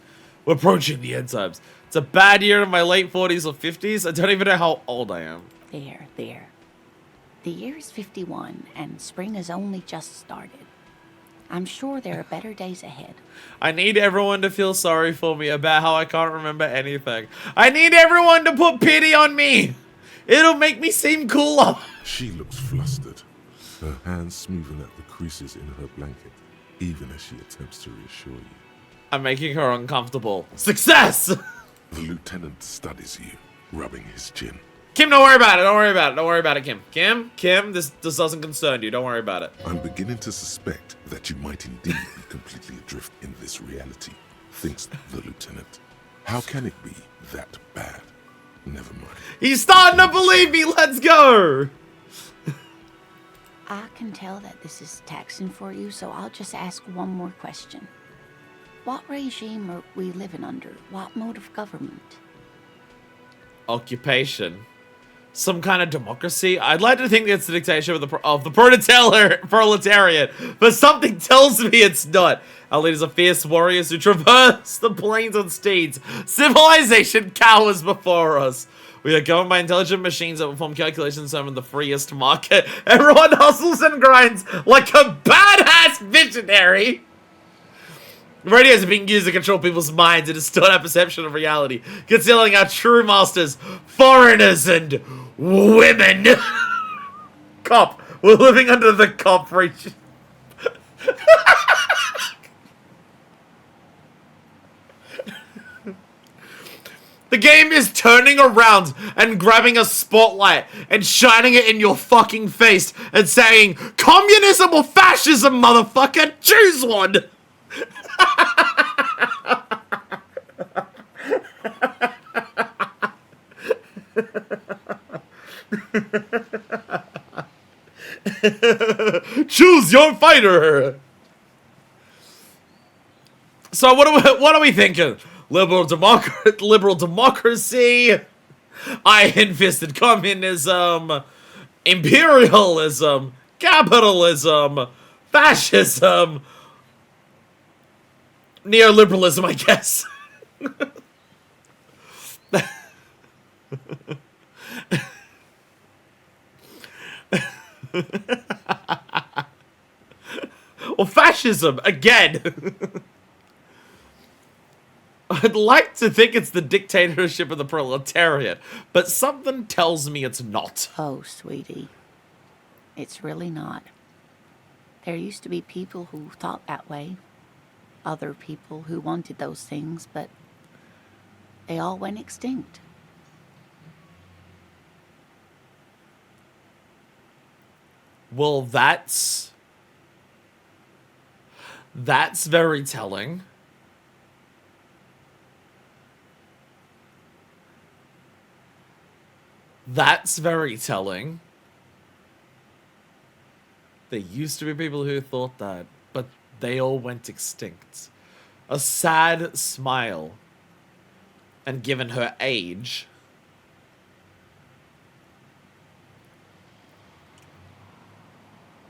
We're approaching the end times. It's a bad year in my late 40s or 50s. I don't even know how old I am. There. The year is 51, and spring has only just started. I'm sure there are better days ahead. I need everyone to feel sorry for me about how I can't remember anything. I need everyone to put pity on me. It'll make me seem cooler. She looks flustered, her hands smoothing out the creases in her blanket. even as she attempts to reassure you. I'm making her uncomfortable. Success! The lieutenant studies you, rubbing his chin. Kim, don't worry about it. Don't worry about it. Don't worry about it, Kim. Kim, this doesn't concern you. Don't worry about it. I'm beginning to suspect that you might indeed be completely adrift in this reality, thinks the lieutenant. How can it be that bad? Never mind. He's starting to believe me. Let's go. I can tell that this is taxing for you, so I'll just ask one more question. What regime are we living under? What mode of government? Occupation. Some kind of democracy? I'd like to think it's the dictatorship of the proletariat, but something tells me it's not. Our leaders are fierce warriors who traverse the plains on steeds. Civilization cowers before us. We are governed by intelligent machines that perform calculations on the freest market. Everyone hustles and grinds like a badass visionary. Radios are being used to control people's minds and distort our perception of reality, concealing our true masters, foreigners and women. Cop. We're living under the cop regime. The game is turning around and grabbing a spotlight and shining it in your fucking face and saying, communism or fascism, motherfucker, choose one! Choose your fighter! So what are we thinking? Liberal democracy, iron-fisted communism, imperialism, capitalism, fascism, neoliberalism, I guess. Or fascism, again. I'd like to think it's the dictatorship of the proletariat, but something tells me it's not. Oh, sweetie. It's really not. There used to be people who thought that way. Other people who wanted those things, but they all went extinct. Well, that's very telling. That's very telling. There used to be people who thought that, but they all went extinct. A sad smile. And given her age,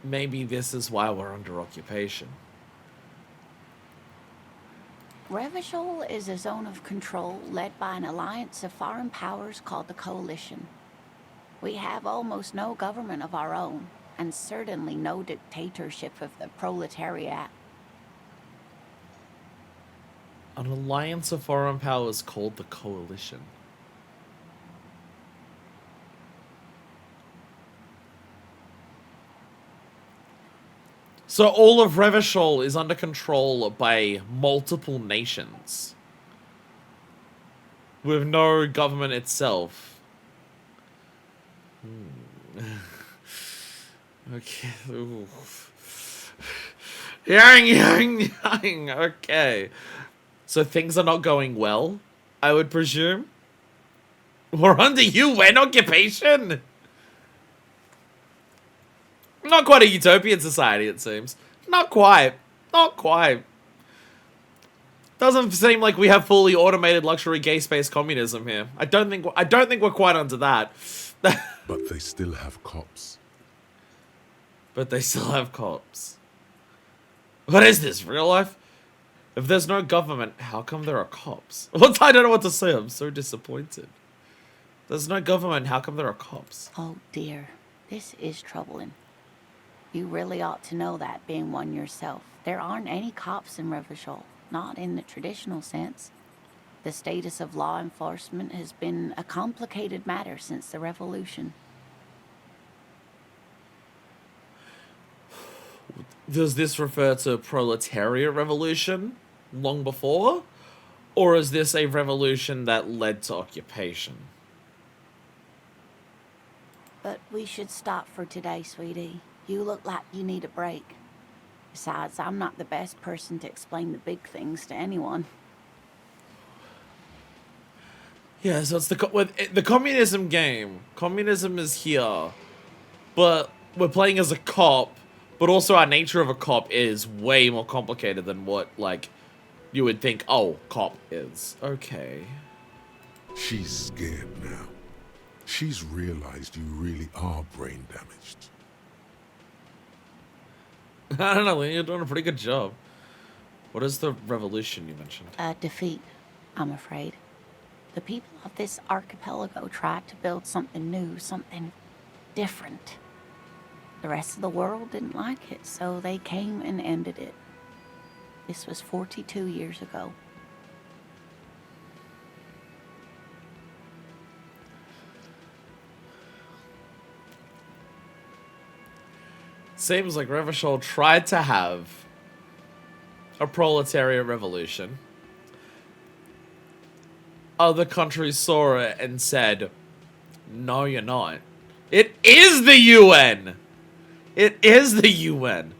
maybe this is why we're under occupation. Revachol is a zone of control led by an alliance of foreign powers called the Coalition. We have almost no government of our own, and certainly no dictatorship of the proletariat. An alliance of foreign powers called the Coalition. So all of Revachol is under control by multiple nations, with no government itself. Okay. Ooh. Yang. Okay. So things are not going well, I would presume. We're under UN occupation? Not quite a utopian society, it seems. Not quite. Not quite. Doesn't seem like we have fully automated luxury gay space communism here. I don't think we're quite under that. But they still have cops. But they still have cops. What is this, real life? If there's no government, how come there are cops? I don't know what to say, I'm so disappointed. There's no government, how come there are cops? Oh dear, this is troubling. You really ought to know that, being one yourself. There aren't any cops in Revachol, not in the traditional sense. The status of law enforcement has been a complicated matter since the revolution. does this refer to proletariat revolution long before? Or is this a revolution that led to occupation? But we should stop for today, sweetie. You look like you need a break. Besides, I'm not the best person to explain the big things to anyone. Yeah, so it's the communism game. Communism is here, but we're playing as a cop. But also, our nature of a cop is way more complicated than what like you would think. Oh, cop is okay. She's scared now. She's realized you really are brain damaged. I don't know, Lena, you're doing a pretty good job. What is the revolution you mentioned? A defeat, I'm afraid. The people of this archipelago tried to build something new, something different. The rest of the world didn't like it, so they came and ended it. This was 42 years ago. Seems like Revachol tried to have a proletariat revolution. Other countries saw it and said, no, you're not. It is the UN! It is the UN!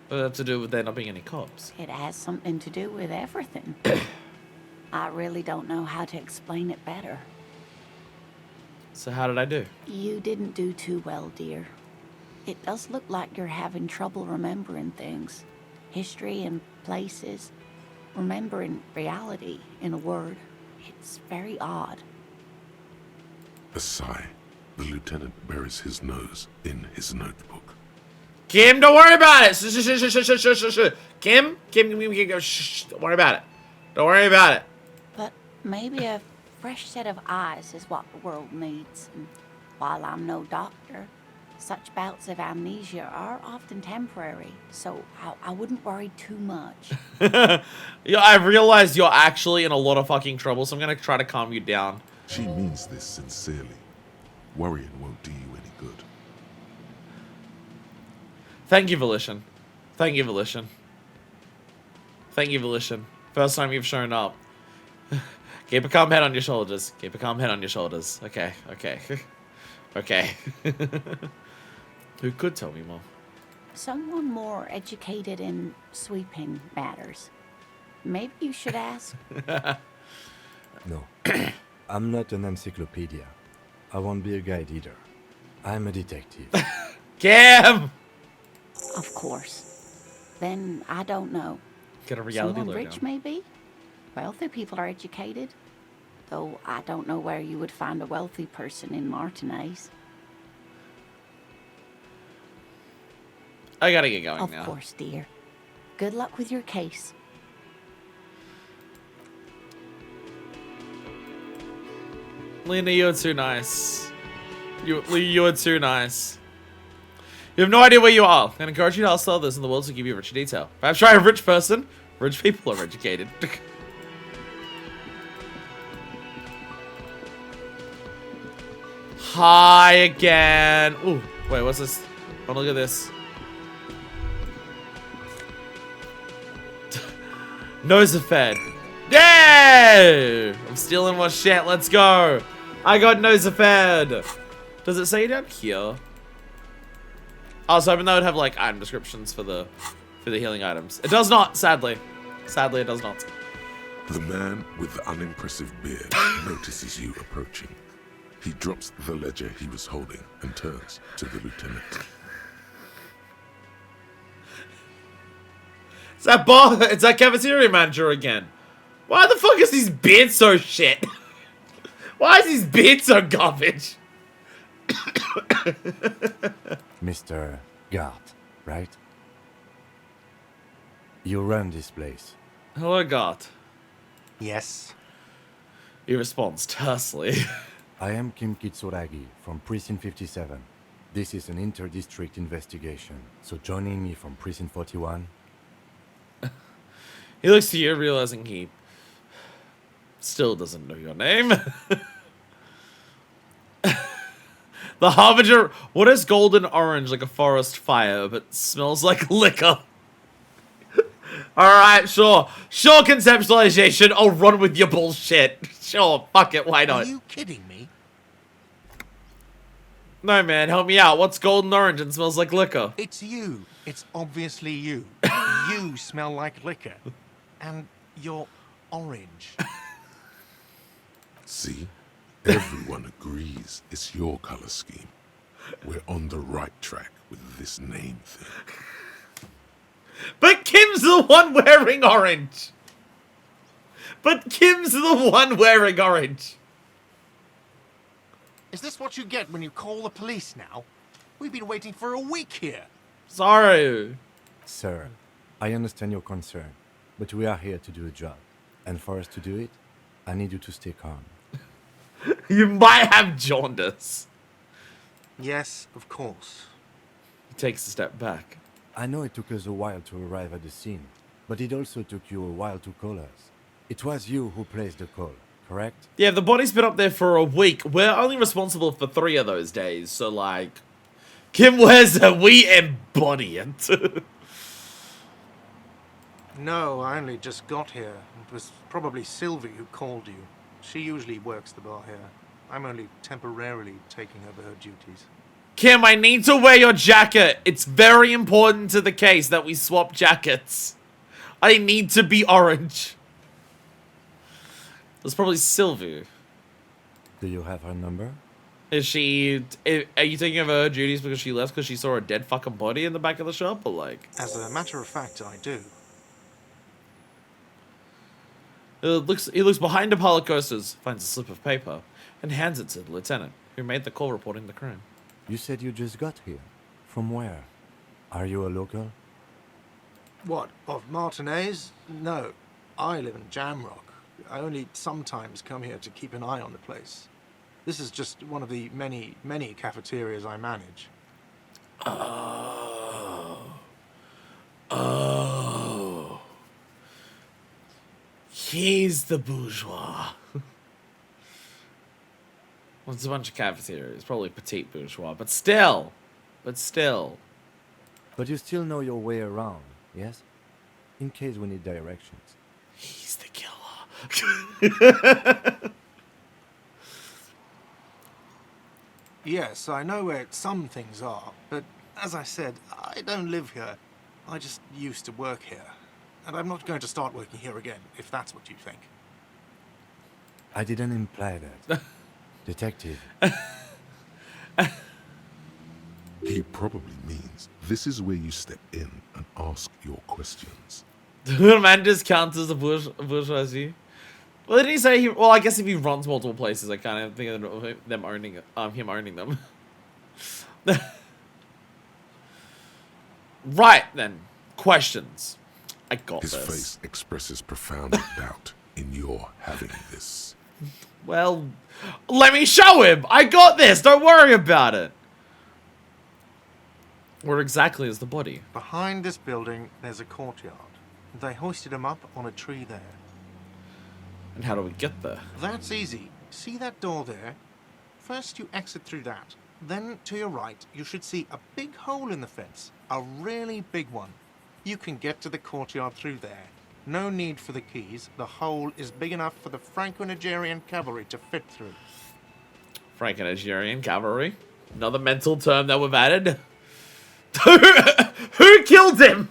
What does that have to do with there not being any cops? It has something to do with everything. I really don't know how to explain it better. So how did I do? You didn't do too well, dear. It does look like you're having trouble remembering things. History and places. Remembering reality, in a word. It's very odd. A sigh. The lieutenant buries his nose in his notebook. Kim, don't worry about it! Kim, don't worry about it. Don't worry about it. But maybe a fresh set of eyes is what the world needs. And while I'm no doctor, such bouts of amnesia are often temporary, so I wouldn't worry too much. Yeah, I've realized you're actually in a lot of fucking trouble, so I'm gonna try to calm you down. She means this sincerely. Worrying won't do you any good. Thank you, Volition. Thank you, Volition. Thank you, Volition. First time you've shown up. Keep a calm head on your shoulders. Keep a calm head on your shoulders. Okay, okay. Okay. Who could tell me more? Someone more educated in sweeping matters. Maybe you should ask. No, I'm not an encyclopedia. I won't be a guide either. I'm a detective. Kim! Of course. Then I don't know. Get a reality Someone logo. rich, maybe? Wealthy people are educated. Though I don't know where you would find a wealthy person in Martinez. I gotta get going Of now. course, dear. Good luck with your case. Lena, you're too nice. You're too nice. You have no idea where you are. I encourage you to ask others in the world to give you richer detail. Perhaps try a rich person. Rich people are educated. Hi again. Ooh, wait, what's this? Oh, look at this. Nose of Fed. Yay! I'm stealing more shit. Let's go. I got Nose of Fed. Does it say down here? Oh, so I mean that would have like item descriptions for the healing items. It does not, sadly. Sadly, it does not. The man with the unimpressive beard notices you approaching. He drops the ledger he was holding and turns to the lieutenant. It's that cafeteria manager again. Why the fuck is his beard so shit? Why is his beard so garbage? Mr. Guard, right? You run this place. Hello, God. Yes. He responds tersely. I am Kim Kitsuragi from Precinct 57. This is an inter-district investigation, so joining me from Precinct 41... He looks to you, realizing he still doesn't know your name. The harbinger. What is golden orange like a forest fire, but smells like liquor? Alright, sure. Sure, conceptualization. I'll run with your bullshit. Sure, fuck it, why Are not? you kidding me? No, man, help me out. What's golden orange and smells like liquor? It's you. It's obviously you. You smell like liquor. And you're orange. See? Everyone agrees it's your color scheme. We're on the right track with this name thing. But Kim's the one wearing orange. But Kim's the one wearing orange. Is this what you get when you call the police now? We've been waiting for a week here. Sorry. Sir, I understand your concern, but we are here to do a job. And for us to do it, I need you to stay calm. You might have jaundice. Yes, of course. He takes a step back. I know it took us a while to arrive at the scene, but it also took you a while to call us. It was you who placed the call, correct? Yeah, the body's been up there for a week. We're only responsible for 3 of those days, so like... Kim wears it, we embody it. No, I only just got here. It was probably Sylvie who called you. She usually works the bar here. I'm only temporarily taking over her duties. Kim, I need to wear your jacket. It's very important to the case that we swap jackets. I need to be orange. That's probably Sylvie. Do you have her number? Is she... Are you taking over her duties because she left because she saw a dead fucking body in the back of the shop? Or like... As a matter of fact, I do. He looks behind a pile of coasters, finds a slip of paper, and hands it to the lieutenant, who made the call reporting the crime. You said you just got here. From where? Are you a local? What, of Martinez? No, I live in Jamrock. I only sometimes come here to keep an eye on the place. This is just one of the many, many cafeterias I manage. Oh. He's the bourgeois. Well, it's a bunch of cafeterias. Probably petite bourgeois, but still. But still. But you still know your way around, yes? In case we need directions. He's the killer. Yes, I know where some things are, but as I said, I don't live here. I just used to work here. And I'm not going to start working here again, if that's what you think. I didn't imply that. Detective. He probably means this is where you step in and ask your questions. The man just counts as a bourgeoisie. Well, didn't he say he... Well, I guess if he runs multiple places, I kind of think of them owning... him owning them. Right, then. Questions. I got His this. face expresses profound doubt in your having this. Well, let me show him! I got this! Don't worry about it! Where exactly is the body? Behind this building, there's a courtyard. They hoisted him up on a tree there. And how do we get there? That's easy. See that door there? First you exit through that. Then to your right, you should see a big hole in the fence. A really big one. You can get to the courtyard through there. No need for the keys. The hole is big enough for the Franco-Nigerian cavalry to fit through. Franco-Nigerian cavalry? Another mental term that we've added? Who killed him?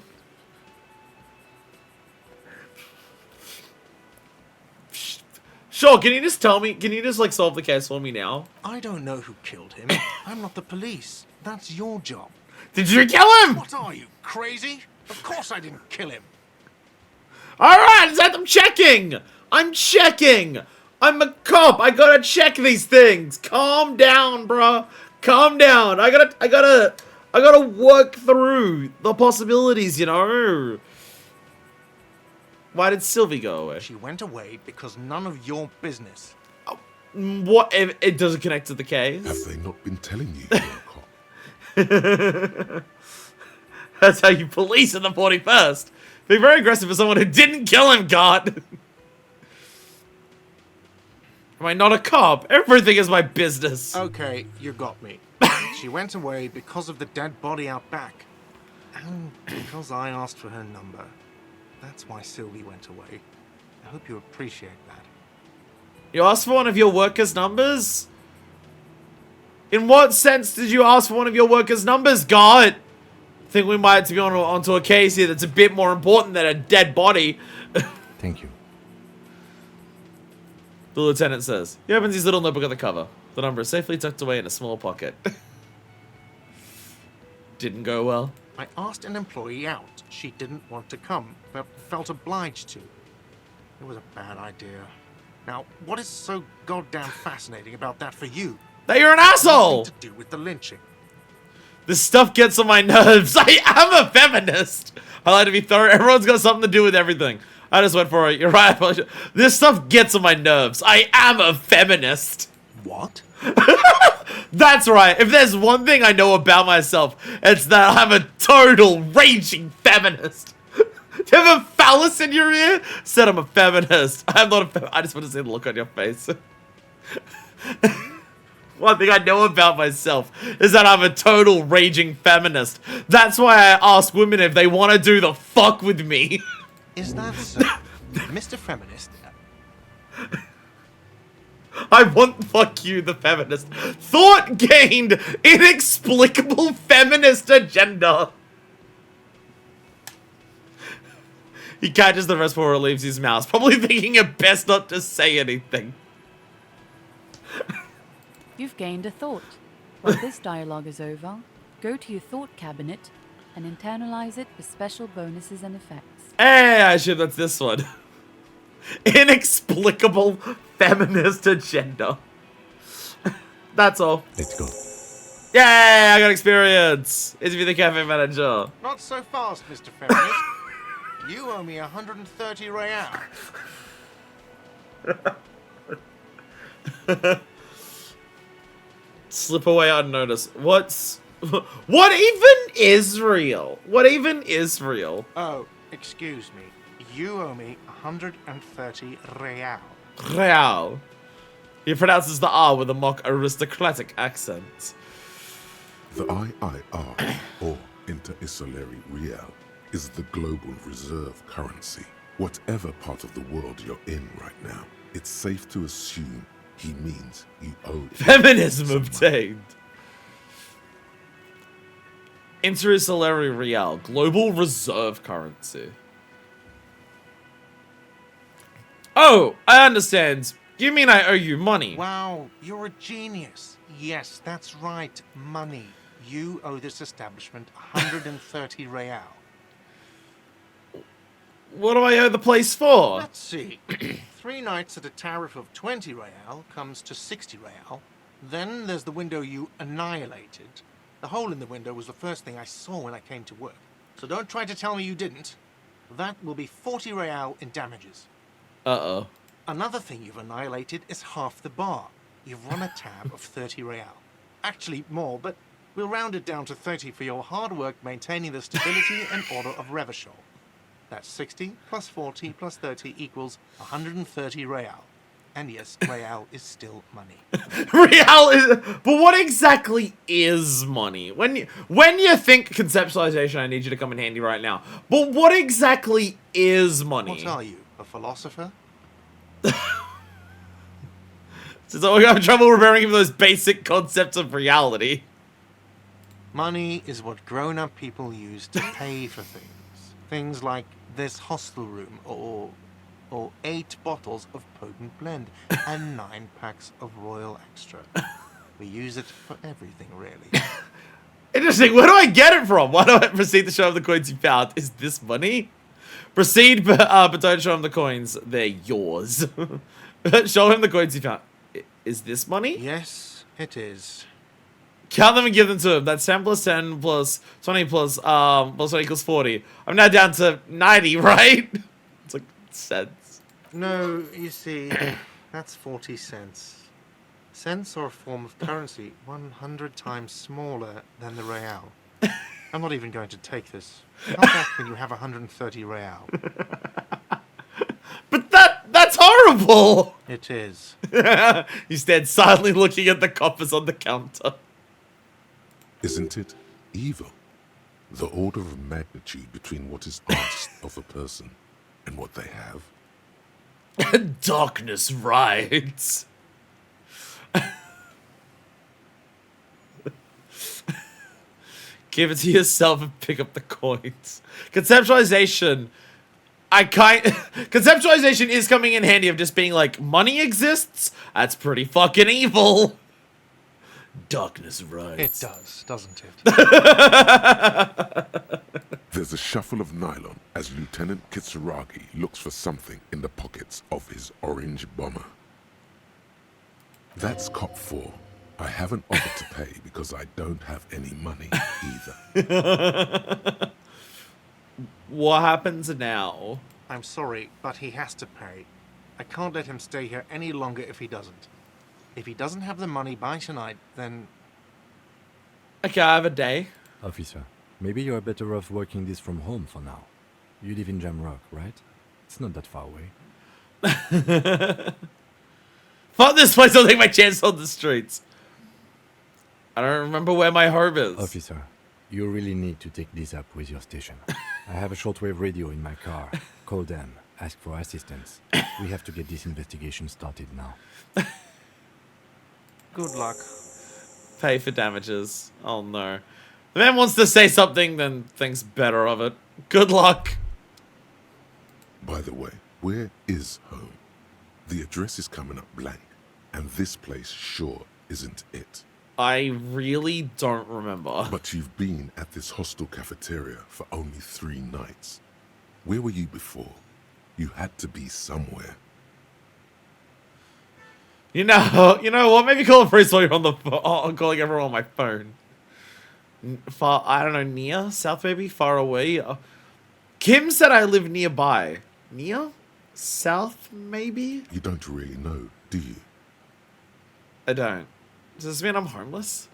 Sure, can you just tell me? Can you just, like, solve the case for me now? I don't know who killed him. I'm not the police. That's your job. Did you kill him? What are you, crazy? Of course I didn't kill him. Alright, I'm checking! I'm checking! I'm a cop, I gotta check these things! Calm down, bruh! Calm down! I gotta work through the possibilities, you know? Why did Sylvie go away? She went away because none of your business. What? It doesn't connect to the case? Have they not been telling you you're a cop? That's how you police in the 41st. Be very aggressive for someone who didn't kill him, God. Am I not a cop? Everything is my business. Okay, you got me. She went away because of the dead body out back. And because I asked for her number. That's why Sylvie went away. I hope you appreciate that. You asked for one of your workers' numbers? In what sense did you ask for one of your workers' numbers, God? I think we might be onto a case here that's a bit more important than a dead body. Thank you. The lieutenant says. He opens his little notebook at the cover. The number is safely tucked away in a small pocket. Didn't go well. I asked an employee out. She didn't want to come, but felt obliged to. It was a bad idea. Now, what is so goddamn fascinating about that for you? That you're an asshole! Nothing to do with the lynching. This stuff gets on my nerves. I am a feminist. I like to be thorough. Everyone's got something to do with everything. I just went for it. You're right. This stuff gets on my nerves. I am a feminist. What? That's right. If there's one thing I know about myself, it's that I'm a total raging feminist. Do you have a phallus in your ear? Said I'm a feminist. I'm not a feminist. I just want to see the look on your face. One thing I know about myself is that I'm a total raging feminist. That's why I ask women if they want to do the fuck with me. Is that so? Mr. Feminist? I want fuck you, the feminist. Thought gained inexplicable feminist agenda. He catches the rest before it leaves his mouth, probably thinking it best not to say anything. You've gained a thought. When this dialogue is over, go to your thought cabinet and internalize it with special bonuses and effects. Hey, actually, that's this one. Inexplicable feminist agenda. That's all. Let's go. Yay, I got experience. Interview the cafe manager. Not so fast, Mr. Feminist. You owe me 130 real. Slip away unnoticed. What even is real? What even is real? Oh, excuse me. You owe me 130 real. Real. He pronounces the R with a mock aristocratic accent. The IIR, or Inter-Isolary Real, is the global reserve currency. Whatever part of the world you're in right now, it's safe to assume he means you owe him Feminism some money. obtained. Inter-Isolary Real, global reserve currency. Oh, I understand. You mean I owe you money? Wow, you're a genius. Yes, that's right. Money. You owe this establishment 130 real. What do I owe the place for? Let's see. 3 nights at a tariff of 20 real comes to 60 real. Then there's the window you annihilated. The hole in the window was the first thing I saw when I came to work. So don't try to tell me you didn't. That will be 40 real in damages. Uh-oh. Another thing you've annihilated is half the bar. You've run a tab of 30 real. Actually, more, but we'll round it down to 30 for your hard work maintaining the stability and order of Revachol. That's 60 plus 40 plus 30 equals 130 real. And yes, real is still money. Real is... But what exactly is money? When you think conceptualization, I need you to come in handy right now. But what exactly is money? What are you, a philosopher? So we're having trouble remembering those basic concepts of reality. Money is what grown-up people use to pay for things. Things like this hostel room, or 8 bottles of potent blend, and 9 packs of Royal Extra. We use it for everything, really. Interesting. Where do I get it from? Why do I proceed to show him the coins you found? Is this money? Proceed, but don't show him the coins. They're yours. Show him the coins you found. Is this money? Yes, it is. Count them and give them to him. That's 10 plus 10 plus 20 plus 1 equals 40. I'm now down to 90, right? It's like cents. No, you see, that's 40 cents. Cents are a form of currency 100 times smaller than the real. I'm not even going to take this. Come back when you have 130 real. But that's horrible! It is. You stand silently looking at the coppers on the counter. Isn't it evil? The order of magnitude between what is asked of a person and what they have. Darkness rides. Give it to yourself and pick up the coins. Conceptualization. Conceptualization is coming in handy of just being like, money exists? That's pretty fucking evil. Darkness rides. It does, doesn't it? There's a shuffle of nylon as Lieutenant Kitsuragi looks for something in the pockets of his orange bomber. That's cop 4. I haven't offered to pay because I don't have any money either. What happens now? I'm sorry, but he has to pay. I can't let him stay here any longer if he doesn't. If he doesn't have the money by tonight, then... Okay, I have a day. Officer, maybe you're better off working this from home for now. You live in Jamrock, right? It's not that far away. Fuck this place, I'll take my chance on the streets. I don't remember where my home is. Officer, you really need to take this up with your station. I have a shortwave radio in my car. Call them. Ask for assistance. We have to get this investigation started now. Good luck. Pay for damages. Oh no. The man wants to say something, then thinks better of it. Good luck. By the way, where is home? The address is coming up blank, and this place sure isn't it. I really don't remember. But you've been at this hostel cafeteria for only 3 nights. Where were you before? You had to be somewhere. You know what? Maybe call a priest while you're on the phone. I'm calling everyone on my phone. Far, I don't know, near? South maybe? Far away? Kim said I live nearby. Near? South maybe? You don't really know, do you? I don't. Does this mean I'm homeless?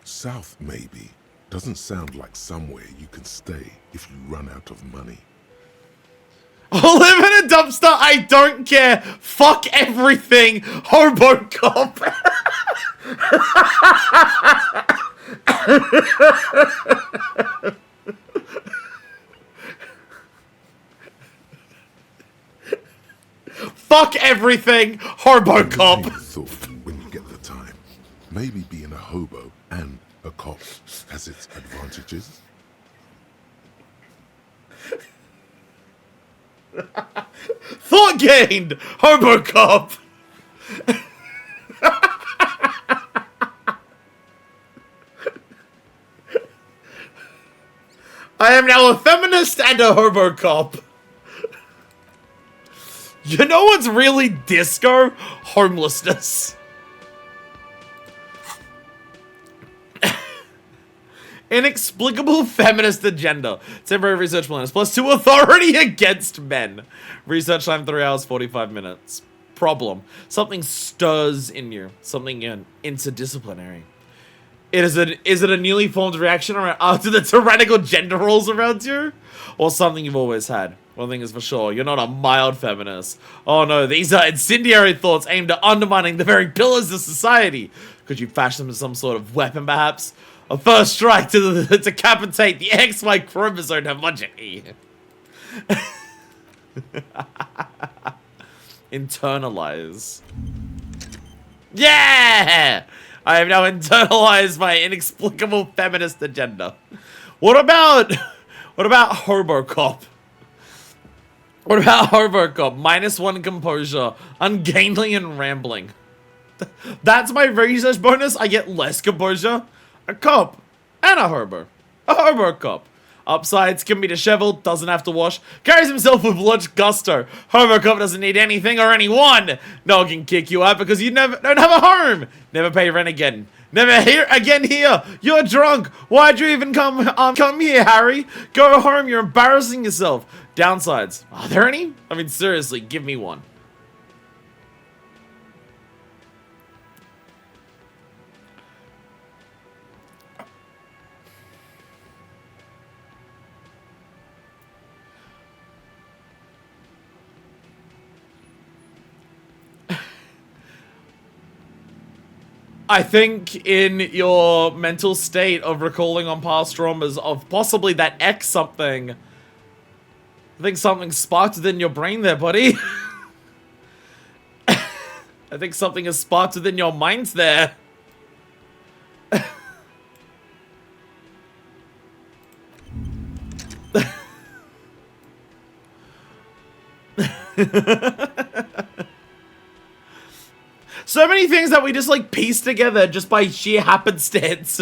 South maybe. Doesn't sound like somewhere you can stay if you run out of money. I'll live in a dumpster. I don't care. Fuck everything. Hobo cop. Fuck everything. Hobo cop. Maybe thought when you get the time, maybe being a hobo and a cop has its advantages. Thought gained. Hobo cop. I am now a feminist and a hobo cop. You know what's really disco? Homelessness. Inexplicable feminist agenda. Temporary research plans. +2 authority against men. Research time 3 hours 45 minutes. Problem. Something stirs in you. Something interdisciplinary. Is it a newly formed reaction to the tyrannical gender roles around you? Or something you've always had? One thing is for sure, you're not a mild feminist. Oh no, these are incendiary thoughts aimed at undermining the very pillars of society. Could you fashion them as some sort of weapon, perhaps? A first strike to decapitate the XY chromosome homogeny. Internalize. Yeah! I have now internalized my inexplicable feminist agenda. What about Hobocop? What about Hobocop? -1 composure, ungainly and rambling. That's my research bonus. I get less composure. A cop and a hobo. A hobo cop. Upsides can be disheveled, doesn't have to wash, carries himself with much gusto. Hobo cop doesn't need anything or anyone. No one can kick you out because you don't have a home. Never pay rent again. Never here. You're drunk. Why'd you even come here, Harry? Go home. You're embarrassing yourself. Downsides. Are there any? I mean, seriously, give me one. I think in your mental state of recalling on past traumas of possibly that X something, I think something sparked within your brain there, buddy. I think something is sparked within your minds there. So many things that we just like piece together just by sheer happenstance.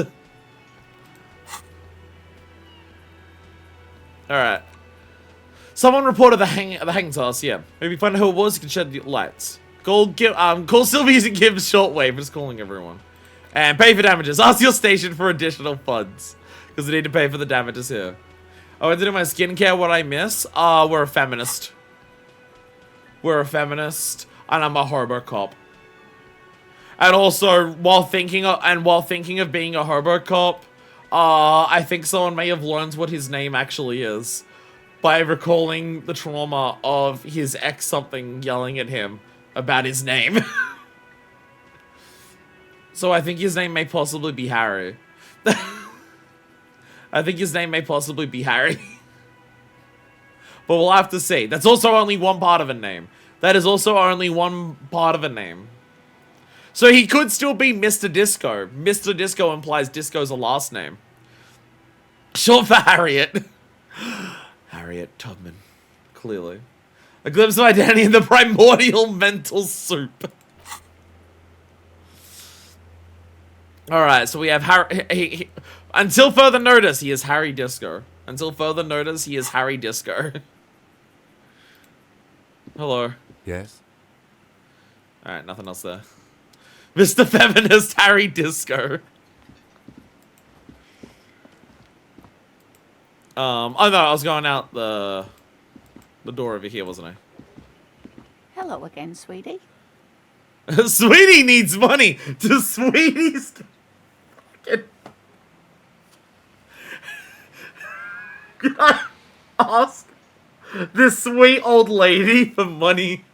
Alright. Someone reported the hang task, yeah. Maybe find out who it was, you can shed the lights. Call Sylvia's and give shortwave, just calling everyone. And pay for damages. Ask your station for additional funds. Because they need to pay for the damages here. Oh, I did my skincare, what I miss? We're a feminist. We're a feminist. And I'm a hobo cop. And also, while thinking of being a hobo cop, I think someone may have learned what his name actually is. By recalling the trauma of his ex something yelling at him about his name. So I think his name may possibly be Harry. I think his name may possibly be Harry. But we'll have to see. That's also only one part of a name. That is also only one part of a name. So he could still be Mr. Disco. Mr. Disco implies Disco's a last name. Short for Harriet. Harriet Tubman. Clearly. A glimpse of identity in the primordial mental soup. Alright, so we have Harry... until further notice, he is Harry Disco. Until further notice, he is Harry Disco. Hello. Yes? Alright, nothing else there. Mr. Feminist Harry Disco. Oh no, I was going out the door over here, wasn't I? Hello again, sweetie. Sweetie needs money. Does Sweetie's Can I ask this sweet old lady for money?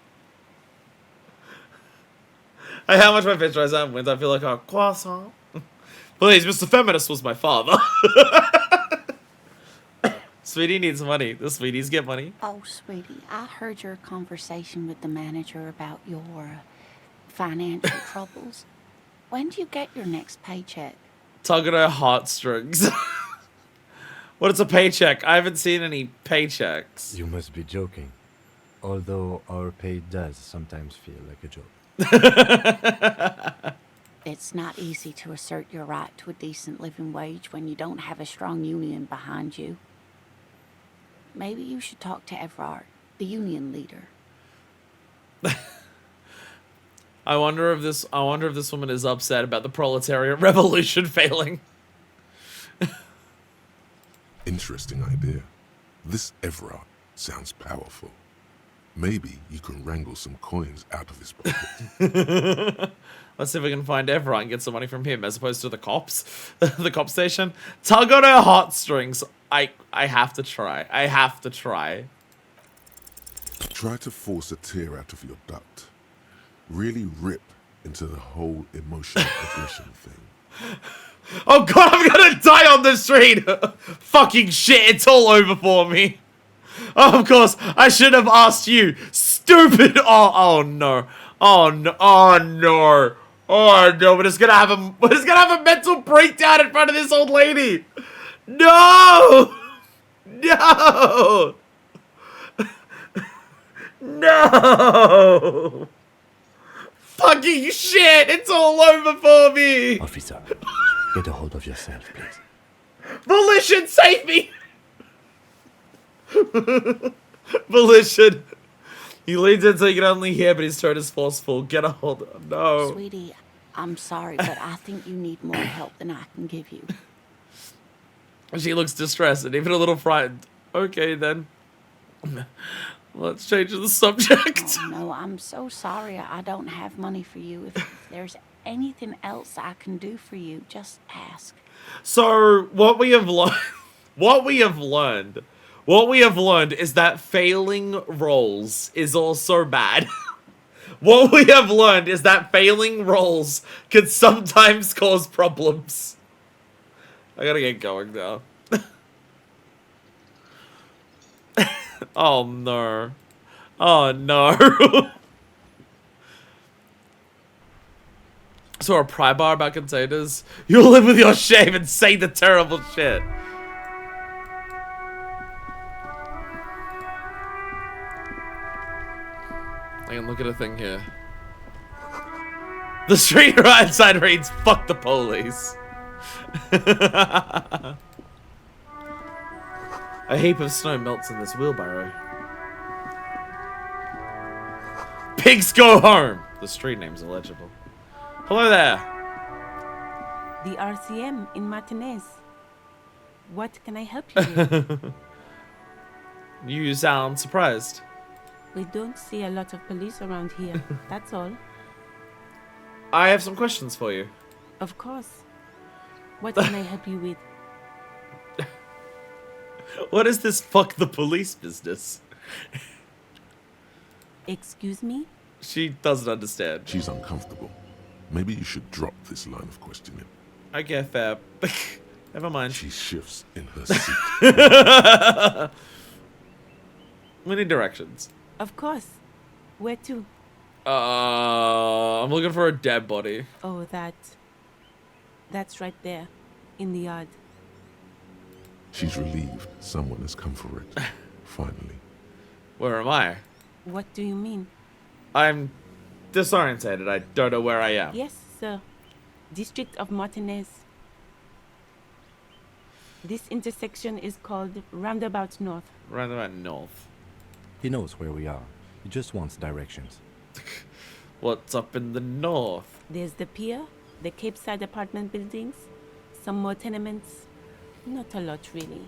How much my fish fries out wins? I feel like a croissant. Please, Mr. Feminist was my father. Sweetie needs money. The sweeties get money. Oh, sweetie, I heard your conversation with the manager about your financial troubles. When do you get your next paycheck? Tug at her heartstrings. What is a paycheck? I haven't seen any paychecks. You must be joking. Although our pay does sometimes feel like a joke. It's not easy to assert your right to a decent living wage when you don't have a strong union behind you. Maybe you should talk to Everard, the union leader. I wonder if this woman is upset about the proletariat revolution failing. Interesting idea. This Everard sounds powerful. Maybe you can wrangle some coins out of his pocket. Let's see if we can find Everard and get some money from him as opposed to the cops. The cop station. Tug on her heartstrings. I have to try. I have to try. Try to force a tear out of your duct. Really rip into the whole emotional aggression thing. Oh god, I'm gonna die on the street! Fucking shit, it's all over for me. Oh, of course, I should have asked you. Stupid! Oh no. Oh no. Oh no. Oh no, we're just gonna have a mental breakdown in front of this old lady. No! No! No! Fucking shit! It's all over for me! Officer, get a hold of yourself, please. Volition, save me! Volition. He leans in so you can only hear, but his tone is forceful. Get a hold of him. No. Sweetie, I'm sorry, but I think you need more help than I can give you. She looks distressed and even a little frightened. Okay, then. Let's change the subject. Oh, no, I'm so sorry. I don't have money for you. If there's anything else I can do for you, just ask. So, what we have learned is that failing rolls is also bad. What we have learned is that failing rolls can sometimes cause problems. I gotta get going now. Oh no. Oh no. So a pry bar about containers. You'll live with your shame and say the terrible shit. I can look at a thing here. The street right side reads, "Fuck the police." A heap of snow melts in this wheelbarrow. Pigs go home! The street name's illegible. Hello there. The RCM in Martinez. What can I help you with? You sound surprised. We don't see a lot of police around here, that's all. I have some questions for you. Of course. What can I help you with? What is this fuck the police business? Excuse me? She doesn't understand. She's uncomfortable. Maybe you should drop this line of questioning. Okay, fair. Never mind. She shifts in her seat. We need directions. Of course. Where to? I'm looking for a dead body. Oh, that's right there. In the yard. She's relieved someone has come for it. Finally. Where am I? What do you mean? I'm disorientated. I don't know where I am. Yes, sir. District of Martinez. This intersection is called Roundabout North. Roundabout North. He knows where we are. He just wants directions. What's up in the north? There's the pier, the Cape Side apartment buildings, some more tenements. Not a lot, really.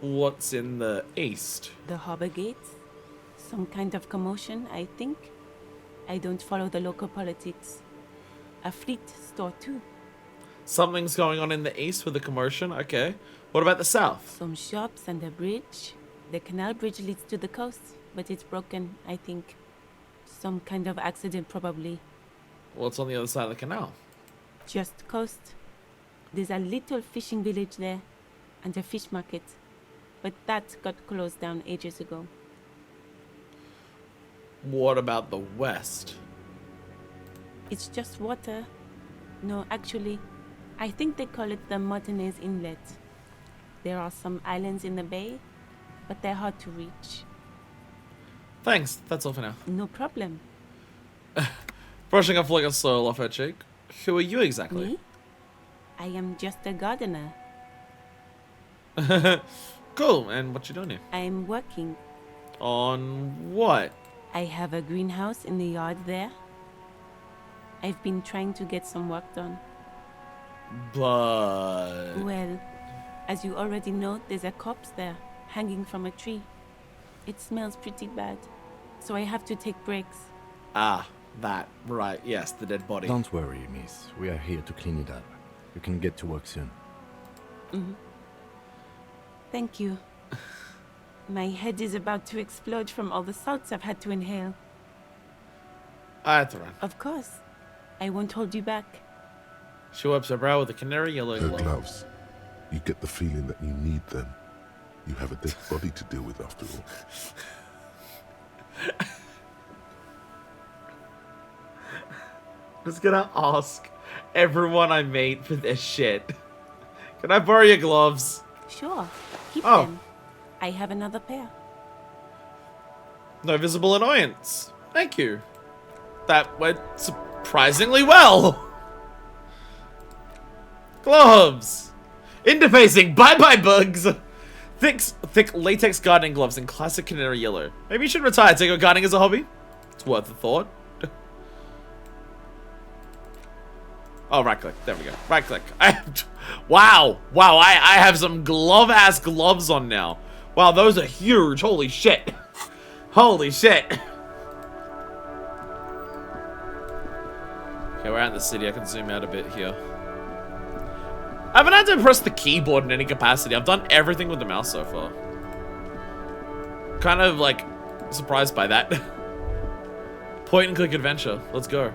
What's in the east? The harbor gates. Some kind of commotion, I think. I don't follow the local politics. A fleet store, too. Something's going on in the east with a commotion? Okay. What about the south? Some shops and a bridge. The canal bridge leads to the coast, but it's broken, I think. Some kind of accident, probably. What's on the other side of the canal? Just coast. There's a little fishing village there, and a fish market. But that got closed down ages ago. What about the west? It's just water. No, actually, I think they call it the Martinez Inlet. There are some islands in the bay, but they're hard to reach. Thanks, that's all for now. No problem. Brushing a flick of soil off her cheek. Who are you exactly? Me? I am just a gardener. Cool, and what you doing here? I'm working. On what? I have a greenhouse in the yard there. I've been trying to get some work done. But... Well, as you already know, there's a corpse there, hanging from a tree. It smells pretty bad, so I have to take breaks. Ah, that. Right, yes, the dead body. Don't worry, miss. We are here to clean it up. You can get to work soon. Mm-hmm. Thank you. My head is about to explode from all the salts I've had to inhale. I have to run. Of course. I won't hold you back. She wipes her brow with a canary yellow Her glove. gloves. You get the feeling that you need them. You have a dead body to deal with after all. I'm just gonna ask everyone I meet for this shit. Can I borrow your gloves? Sure. Keep Oh. them. I have another pair. No visible annoyance. Thank you. That went surprisingly well. Gloves. Interfacing. Bye-bye bugs. Thick latex gardening gloves in classic canary yellow. Maybe you should retire. Take up gardening as a hobby. It's worth a thought. Oh, right click. There we go. Right click. Wow. Wow. I have some glove-ass gloves on now. Wow, those are huge. Holy shit. Holy shit. Okay, we're out in the city. I can zoom out a bit here. I haven't had to press the keyboard in any capacity. I've done everything with the mouse so far. Kind of, like, surprised by that. Point and click adventure. Let's go.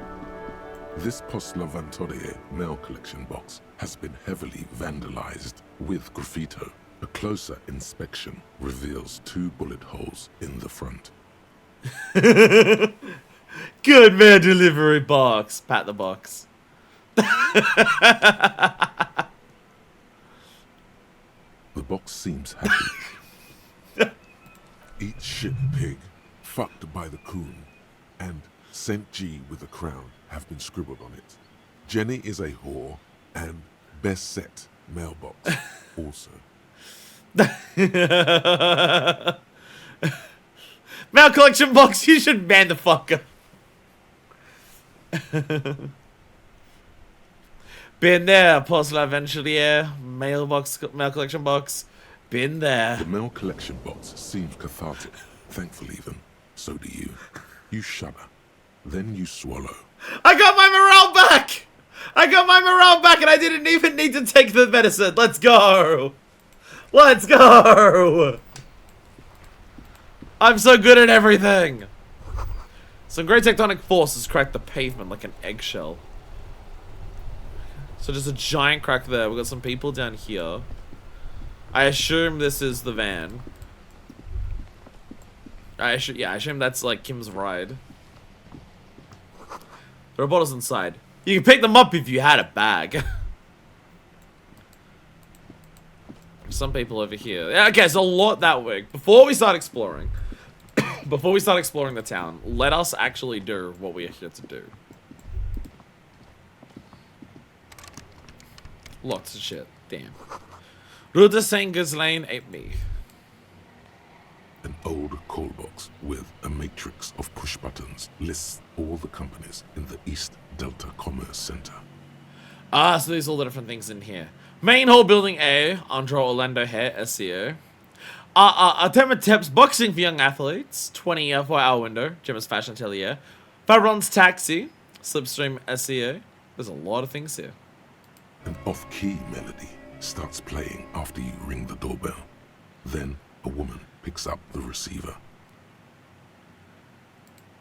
This Postlavantorie mail collection box has been heavily vandalized with graffito. A closer inspection reveals 2 bullet holes in the front. Good man, delivery box. Pat the box. The box seems happy. Eat shit pig, fucked by the coon, and St. G with a crown have been scribbled on it. Jenny is a whore, and best set mailbox also. Mail collection box, you should ban the fucker. Been there, Postal Aventurier, mail collection box. Been there. The mail collection box seems cathartic, thankful even. So do you. You shudder. Then you swallow. I got my morale back! I got my morale back and I didn't even need to take the medicine. Let's go! Let's go! I'm so good at everything! Some great tectonic forces cracked the pavement like an eggshell. So just a giant crack there. We've got some people down here. I assume this is the van. I assume that's like Kim's ride. There are bottles inside. You can pick them up if you had a bag. Some people over here. Yeah, okay, so a lot that way. Before we start exploring, the town, let us actually do what we are here to do. Lots of shit. Damn. Rue de Saint-Ghislain ate me. An old call box with a matrix of push buttons lists all the companies in the East Delta Commerce Center. Ah, so there's all the different things in here. Main hall building A, Andro Orlando Hair, SEO. Artemetep's boxing for young athletes, 24-hour window, Gemma's fashion atelier. Fabron's taxi, Slipstream SEO. There's a lot of things here. An off-key melody starts playing after you ring the doorbell. Then a woman picks up the receiver.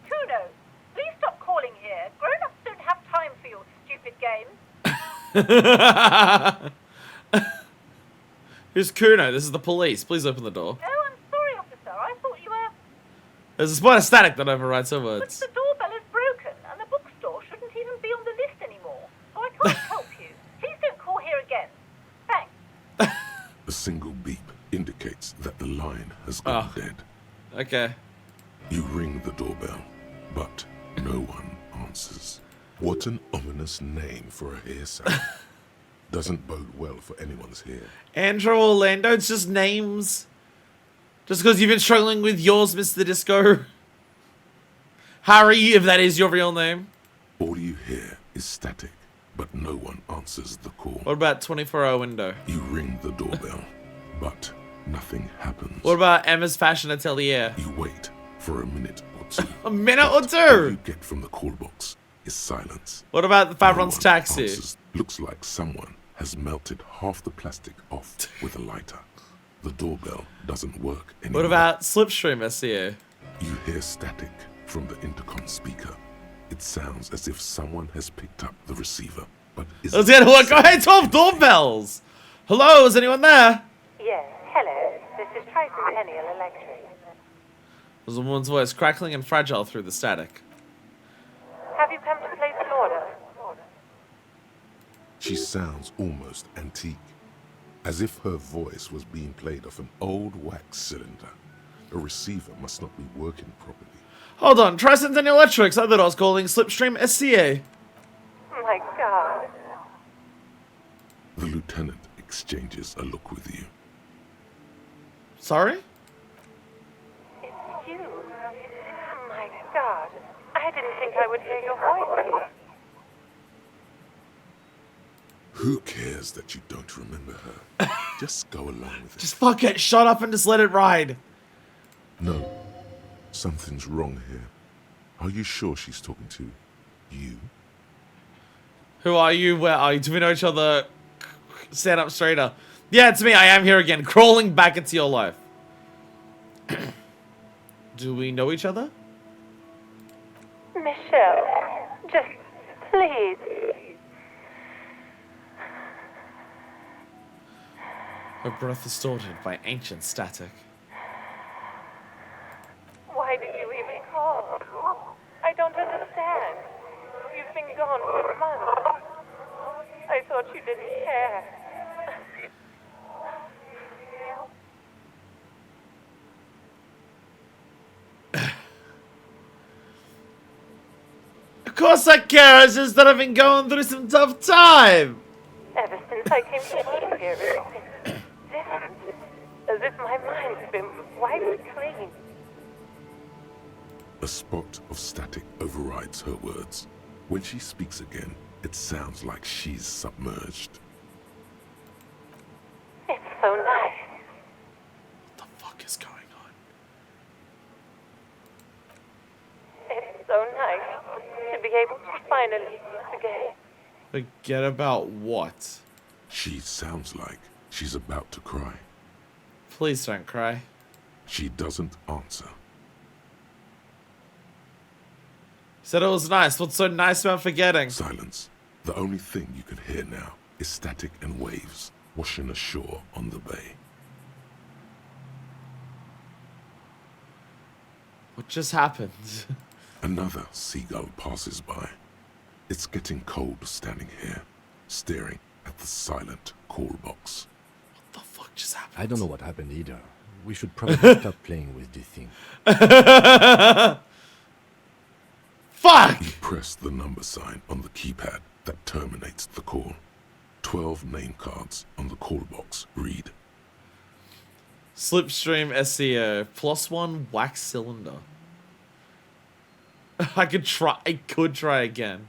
Kuno, please stop calling here. Grown-ups don't have time for your stupid games. Who's Kuno? This is the police. Please open the door. Oh, I'm sorry, officer. I thought you were... There's a spot of static that overrides her But words. the doorbell is broken, and the bookstore shouldn't even be on the list anymore. So I can't help you. Please don't call here again. Thanks. A single beep indicates that the line has gone dead. Okay. You ring the doorbell, but no one answers. What an ominous name for a hair salon. Doesn't bode well for anyone's hair. Andrew Orlando, it's just names. Just because you've been struggling with yours, Mr. Disco. Harry, if that is your real name. All you hear is static, but no one answers the call. What about 24-hour window? You ring the doorbell, but nothing happens. What about Emma's fashion atelier? You wait for a minute or two. A minute or All two? you get from the call box is silence. What about the No Fabron's one taxi? answers. Looks like someone has melted half the plastic off with a lighter. The doorbell doesn't work anymore. What about Slipstream SEO? You hear static from the intercom speaker. It sounds as if someone has picked up the receiver, but isn't. Let's get to work. Oh, hey, 12 doorbells. Hello, is anyone there? Yes, hello. This is Tricentennial Electric. There's a woman's voice crackling and fragile through the static. Have you come to place an order? She sounds almost antique, as if her voice was being played off an old wax cylinder. A receiver must not be working properly. Hold on, Tricentennial Electrics. I thought I was calling Slipstream SCA. My God. The lieutenant exchanges a look with you. Sorry? It's you. My God. I didn't think I would hear your voice. Who cares that you don't remember her? Just go along with it. Just fuck it. Shut up and just let it ride. No, something's wrong here. Are you sure she's talking to you? Who are you? Where are you? Do we know each other? Stand up straighter. Yeah, it's me. I am here again, crawling back into your life. Do we know each other? Michelle, just please. Her breath distorted by ancient static. Why did you even call? I don't understand. You've been gone for months. I thought you didn't care. Of course I care, it's just that I've been going through some tough time! Ever since I came to live here, it's been different. As if my mind's been wiped clean. A spot of static overrides her words. When she speaks again, it sounds like she's submerged. It's so nice. What the fuck is going on? It's so nice to be able to finally once again. Forget about what? She sounds like she's about to cry. Please don't cry. She doesn't answer. Said it was nice. What's so nice about forgetting? Silence. The only thing you can hear now is static and waves washing ashore on the bay. What just happened? Another seagull passes by. It's getting cold standing here, staring at the silent call box. What the fuck just happened? I don't know what happened either. We should probably stop playing with this thing. Fuck! You press the number sign on the keypad that terminates the call. 12 name cards on the call box read. Slipstream SEO. +1 wax cylinder. I could try again.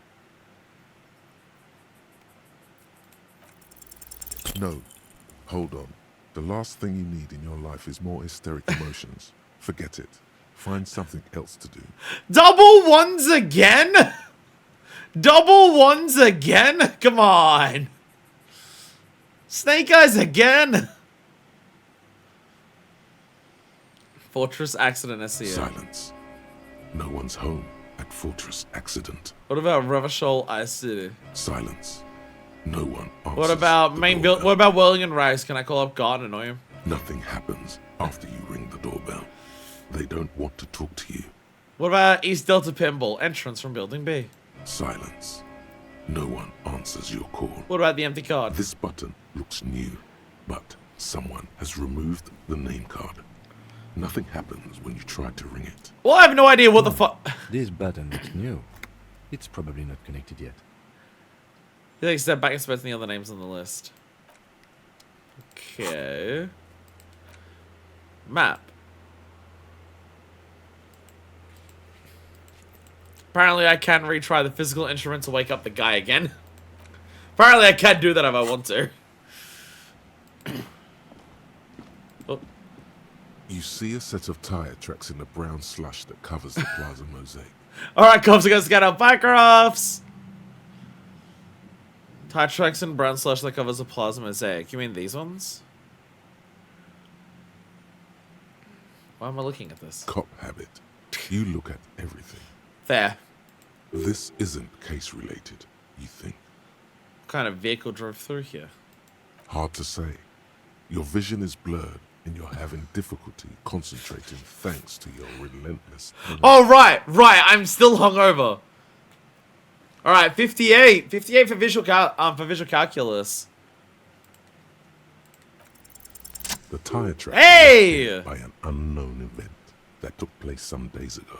No, hold on. The last thing you need in your life is more hysteric emotions. Forget it. Find something else to do. Double ones again? Double ones again? Come on. Snake Eyes again? Fortress Accident SEO. Silence. No one's home at Fortress Accident. What about Revachol Ice City? Silence. No one answers. What about the main doorbell. build? What about Whirling and Rice? Can I call up God and annoy him? Nothing happens after you ring the doorbell. They don't want to talk to you. What about East Delta Pinball? Entrance from Building B. Silence. No one answers your call. What about the empty card? This button looks new, but someone has removed the name card. Nothing happens when you try to ring it. Well, I have no idea what the fuck. This button looks new. It's probably not connected yet. You take a step back and spend the other names on the list. Okay. Map. Apparently I can retry the physical instrument to wake up the guy again. Apparently I can do that if I want to. Oh. You see a set of tire tracks in the brown slush that covers the plaza mosaic. Alright, cops, we're gonna scout out bikeroffs. Tire tracks in brown slush that covers the plaza mosaic. You mean these ones? Why am I looking at this? Cop habit. You look at everything. There. This isn't case related, you think. What kind of vehicle drove through here? Hard to say. Your vision is blurred and you're having difficulty concentrating thanks to your relentless... Oh, right. I'm still hungover. Alright, 58. 58 for visual calculus. The tire track Hey! was by an unknown event that took place some days ago.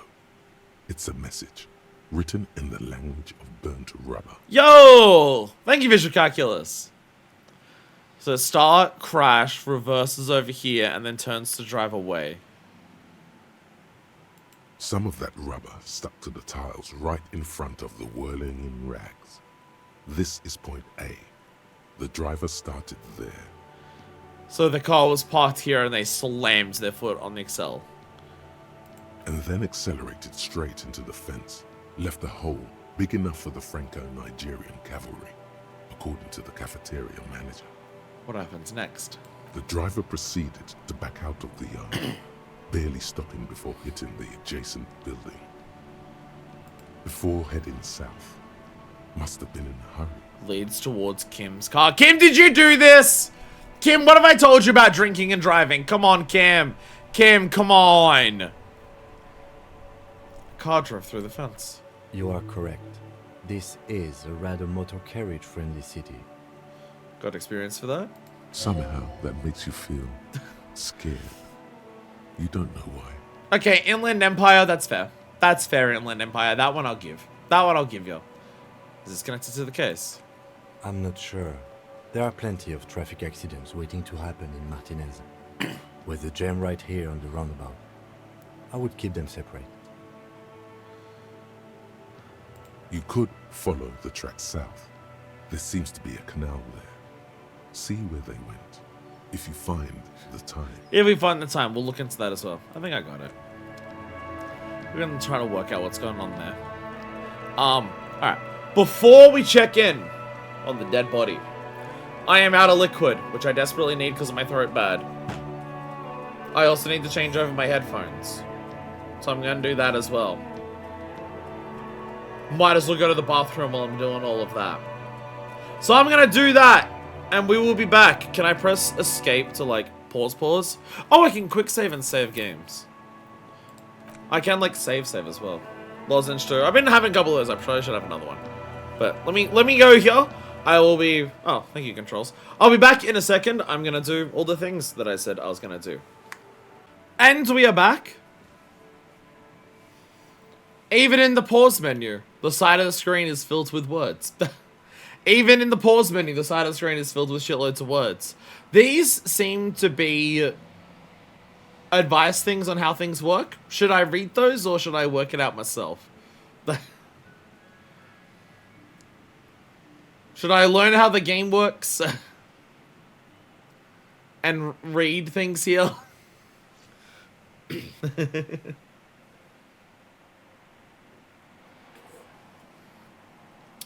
It's a message written in the language of burnt rubber. Yo! Thank you, visual calculus. So start, crash, reverses over here, and then turns to drive away. Some of that rubber stuck to the tiles right in front of the whirling in rags. This is point A. The driver started there. So the car was parked here and they slammed their foot on the Excel. And then accelerated straight into the fence, left a hole big enough for the Franco-Nigerian cavalry, according to the cafeteria manager. What happens next? The driver proceeded to back out of the yard, barely stopping before hitting the adjacent building. before heading south. Must have been in a hurry. Leads towards Kim's car. Kim, did you do this? Kim, what have I told you about drinking and driving? Come on, Kim. Kim, come on. Car drove through the fence. You are correct. This is a rather motor carriage friendly city. Got experience for that? Somehow that makes you feel scared. You don't know why. Okay, Inland Empire, that's fair. That's fair, Inland Empire. That one I'll give. That one I'll give you. Is this connected to the case? I'm not sure. There are plenty of traffic accidents waiting to happen in Martinez. With the jam right here on the roundabout. I would keep them separate. You could follow the track south. There seems to be a canal there. See where they went. If you find the time. If we find the time, we'll look into that as well. I think I got it. We're gonna try to work out what's going on there. Alright. Before we check in on the dead body, I am out of liquid, which I desperately need because of my throat bad. I also need to change over my headphones. So I'm gonna do that as well. Might as well go to the bathroom while I'm doing all of that. So I'm gonna do that, and we will be back. Can I press escape to, like, pause? Oh, I can quick save and save games. I can, like, save as well. Lozenge too. I've been having a couple of those. I probably should have another one. But let me go here. I will be... Oh, thank you, controls. I'll be back in a second. I'm gonna do all the things that I said I was gonna do. And we are back. Even in the pause menu, the side of the screen is filled with words. Even in the pause menu, the side of the screen is filled with shitloads of words. These seem to be advice things on how things work. Should I read those or should I work it out myself? Should I learn how the game works and read things here?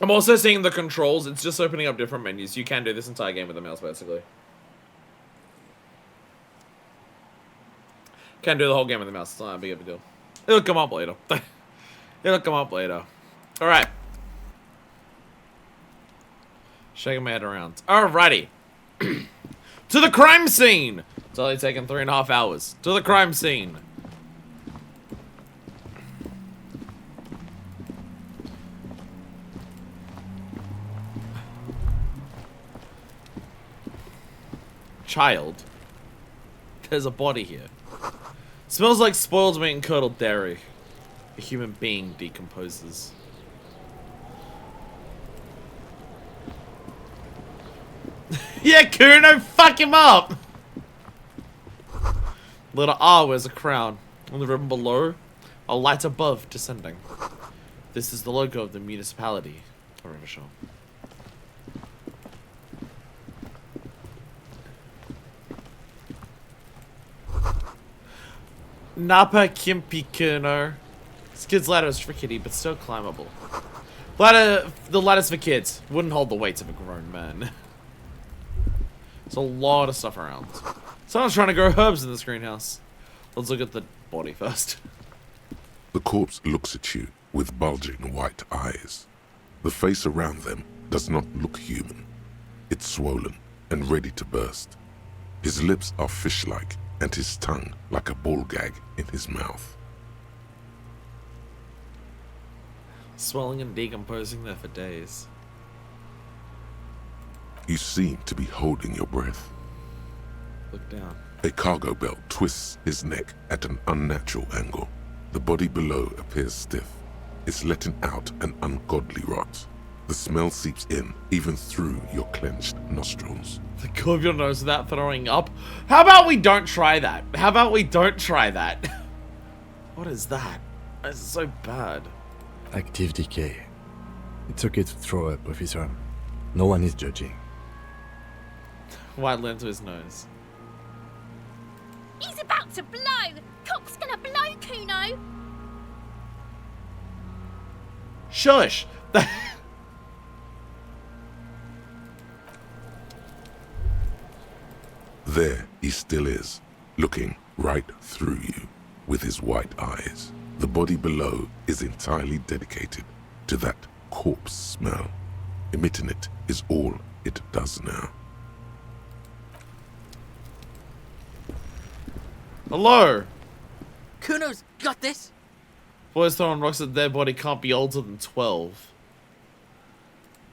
I'm also seeing the controls. It's just opening up different menus. You can do this entire game with the mouse, basically. Can do the whole game with the mouse. It's not a big of a deal. It'll come up later. It'll come up later. Alright. Shaking my head around. Alrighty. To the crime scene! It's only taken 3.5 hours. To the crime scene. Child. There's a body here. Smells like spoiled meat and curdled dairy. A human being decomposes. Yeah, Kuno, fuck him up! Letter R wears a crown. On the ribbon below, a light above descending. This is the logo of the municipality of Revachol. Napa Kimpi Kuno. This kid's ladder is rickety, but still climbable. The ladder's for kids. Wouldn't hold the weight of a grown man. There's a lot of stuff around. Someone's trying to grow herbs in this greenhouse. Let's look at the body first. The corpse looks at you with bulging white eyes. The face around them does not look human. It's swollen and ready to burst. His lips are fish-like and his tongue like a ball gag in his mouth. Swelling and decomposing there for days. You seem to be holding your breath. Look down. A cargo belt twists his neck at an unnatural angle. The body below appears stiff. It's letting out an ungodly rot. The smell seeps in, even through your clenched nostrils. The curve of your nose without throwing up. How about we don't try that? How about we don't try that? What is that? This is so bad. Active decay. It's okay to throw up, officer. No one is judging. White lens to his nose. He's about to blow! Cock's gonna blow, Kuno! Shush! There he still is, looking right through you with his white eyes. The body below is entirely dedicated to that corpse smell. Emitting it is all it does now. Hello. Kuno's got this. Boys throwing rocks at their body can't be older than 12.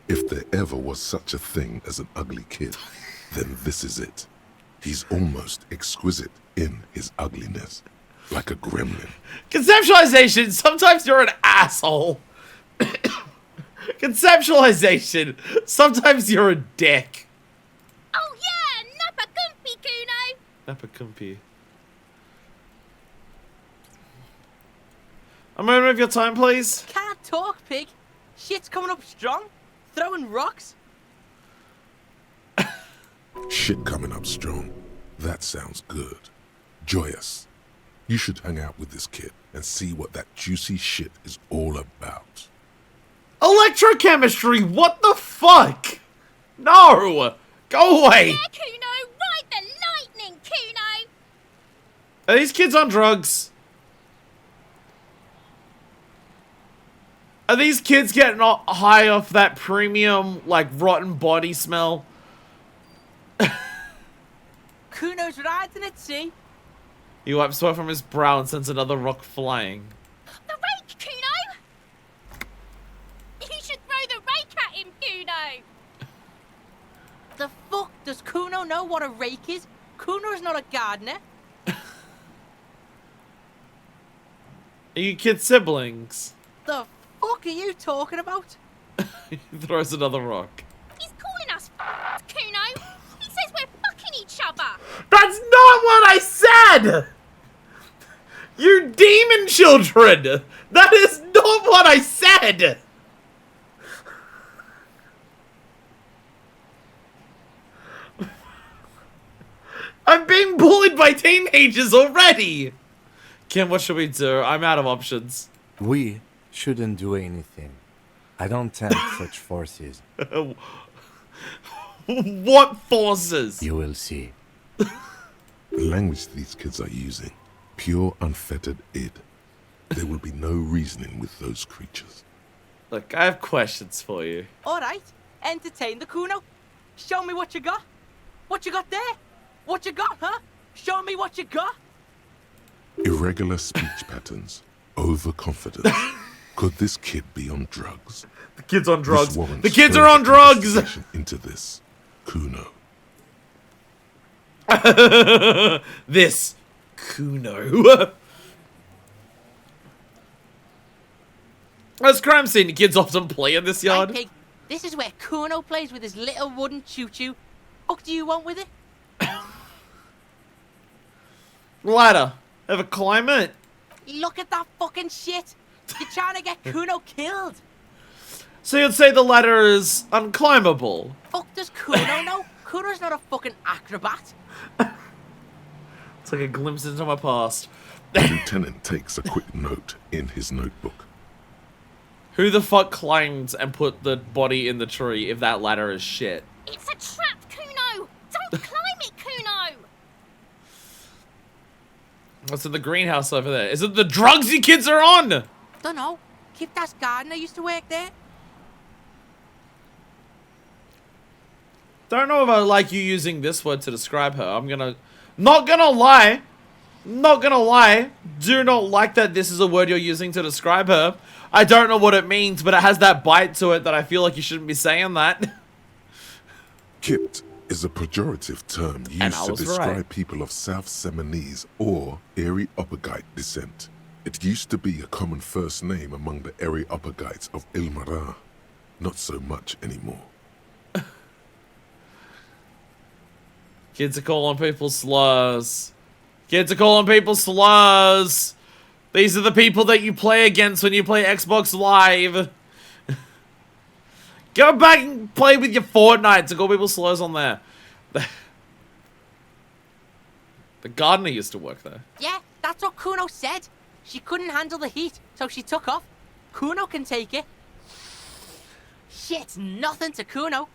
If there ever was such a thing as an ugly kid, then this is it. He's almost exquisite in his ugliness, like a gremlin. Conceptualization, sometimes you're an asshole. Conceptualization, sometimes you're a dick. Oh yeah, Nappa Gumpy, Kuno! Napakumpi. A moment of your time, please. Can't talk, pig. Shit's coming up strong. Throwing rocks. Shit coming up strong. That sounds good. Joyous. You should hang out with this kid and see what that juicy shit is all about. Electrochemistry, what the fuck? No! Go away! Yeah, Kuno, ride the lightning, Kuno! Are these kids on drugs? Are these kids getting high off that premium, like, rotten body smell? Kuno's riding it, see? He wipes sweat from his brow and sends another rock flying. The rake, Kuno! You should throw the rake at him, Kuno! The fuck does Kuno know what a rake is? Kuno's not a gardener. Are you kids siblings? The fuck are you talking about? He throws another rock. He's calling us Kuno! He says we're fucking each other! That's not what I said! You demon children! That is not what I said! I'm being bullied by teenagers already! Kim, what should we do? I'm out of options. We shouldn't do anything. I don't tempt such forces. What forces? You will see. The language these kids are using, pure unfettered id. There will be no reasoning with those creatures. Look, I have questions for you. Alright, entertain the Kuno. Show me what you got. What you got there? What you got, huh? Show me what you got. Irregular speech patterns, overconfidence. Could this kid be on drugs? The kid's on drugs. This warrants The kids are further on drugs! investigation into this, Kuno. This Kuno. That's crime scene. Kids often play in this yard. Hey, pig, this is where Kuno plays with his little wooden choo-choo. What do you want with it? Ladder. Ever climb it? Look at that fucking shit. You're trying to get Kuno killed. So you'd say the ladder is unclimbable. Fuck does Kuno know? Kuno's not a fucking acrobat. It's like a glimpse into my past. The lieutenant takes a quick note in his notebook. Who the fuck climbed and put the body in the tree if that ladder is shit? It's a trap, Kuno! Don't climb it, Kuno! What's in the greenhouse over there? Is it the drugs you kids are on? Dunno. Kiptas gardener used to work there. Don't know if I like you using this word to describe her. Not gonna lie. Do not like that this is a word you're using to describe her. I don't know what it means, but it has that bite to it that I feel like you shouldn't be saying that. Kipt is a pejorative term And I used to was describe right. people of South Seminese or Areopagite descent. It used to be a common first name among the Areopagites of Ilmara. Not so much anymore. Kids are calling people slurs. Kids are calling people slurs. These are the people that you play against when you play Xbox Live. Go back and play with your Fortnite to call people slurs on there. The gardener used to work there. Yeah, that's what Kuno said. She couldn't handle the heat, so she took off. Kuno can take it. Shit's nothing to Kuno.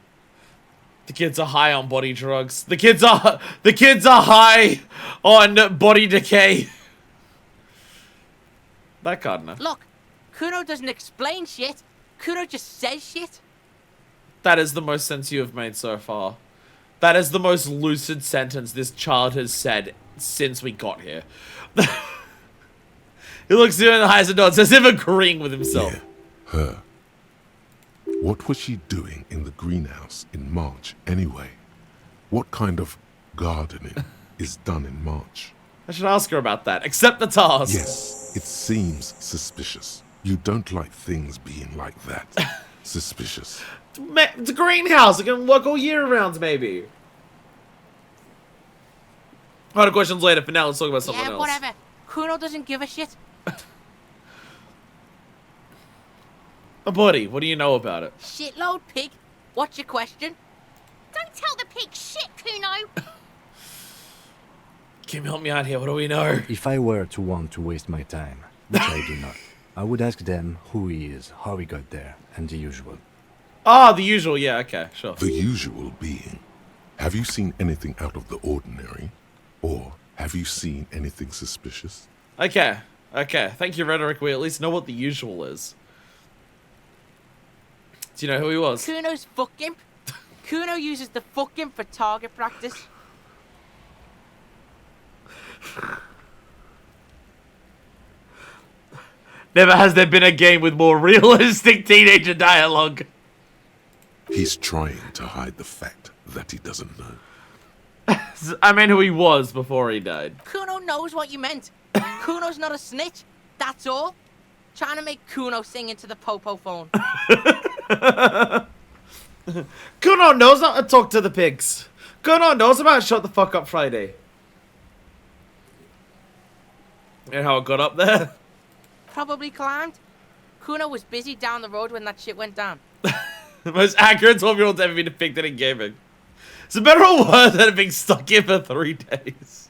The kids are high on body drugs. The kids are high on body decay. That gardener. Look, Kuno doesn't explain shit. Kuno just says shit. That is the most sense you have made so far. That is the most lucid sentence this child has said since we got here. He looks at you in the eyes and nods, as if agreeing with himself. Yeah, her. What was she doing in the greenhouse in March anyway? What kind of gardening is done in March? I should ask her about that. Accept the task. Yes, it seems suspicious. You don't like things being like that. Suspicious. It's a greenhouse. It can work all year round, maybe. Other questions later. For now, let's talk about something else. Yeah, whatever. Kuno doesn't give a shit. Oh, buddy, what do you know about it? Shitload, pig. What's your question? Don't tell the pig shit, Kuno. Kim, help me out here. What do we know? If I were to want to waste my time, which I do not, I would ask them who he is, how he got there, and the usual. Ah, the usual. Yeah, okay, sure. The usual being, have you seen anything out of the ordinary? Or have you seen anything suspicious? Okay, okay. Thank you, Rhetoric. We at least know what the usual is. Do you know who he was? Kuno's fuck imp. Kuno uses the fuck imp for target practice. Never has there been a game with more realistic teenager dialogue. He's trying to hide the fact that he doesn't know. I meant who he was before he died. Kuno knows what you meant. Kuno's not a snitch. That's all. Trying to make Kuno sing into the popo phone. Kuno knows not to talk to the pigs. Kuno knows about Shut the Fuck Up Friday. And how it got up there? Probably climbed. Kuno was busy down the road when that shit went down. The most accurate 12-year-old to ever be depicted in gaming. It's a better or worse than being stuck here for 3 days.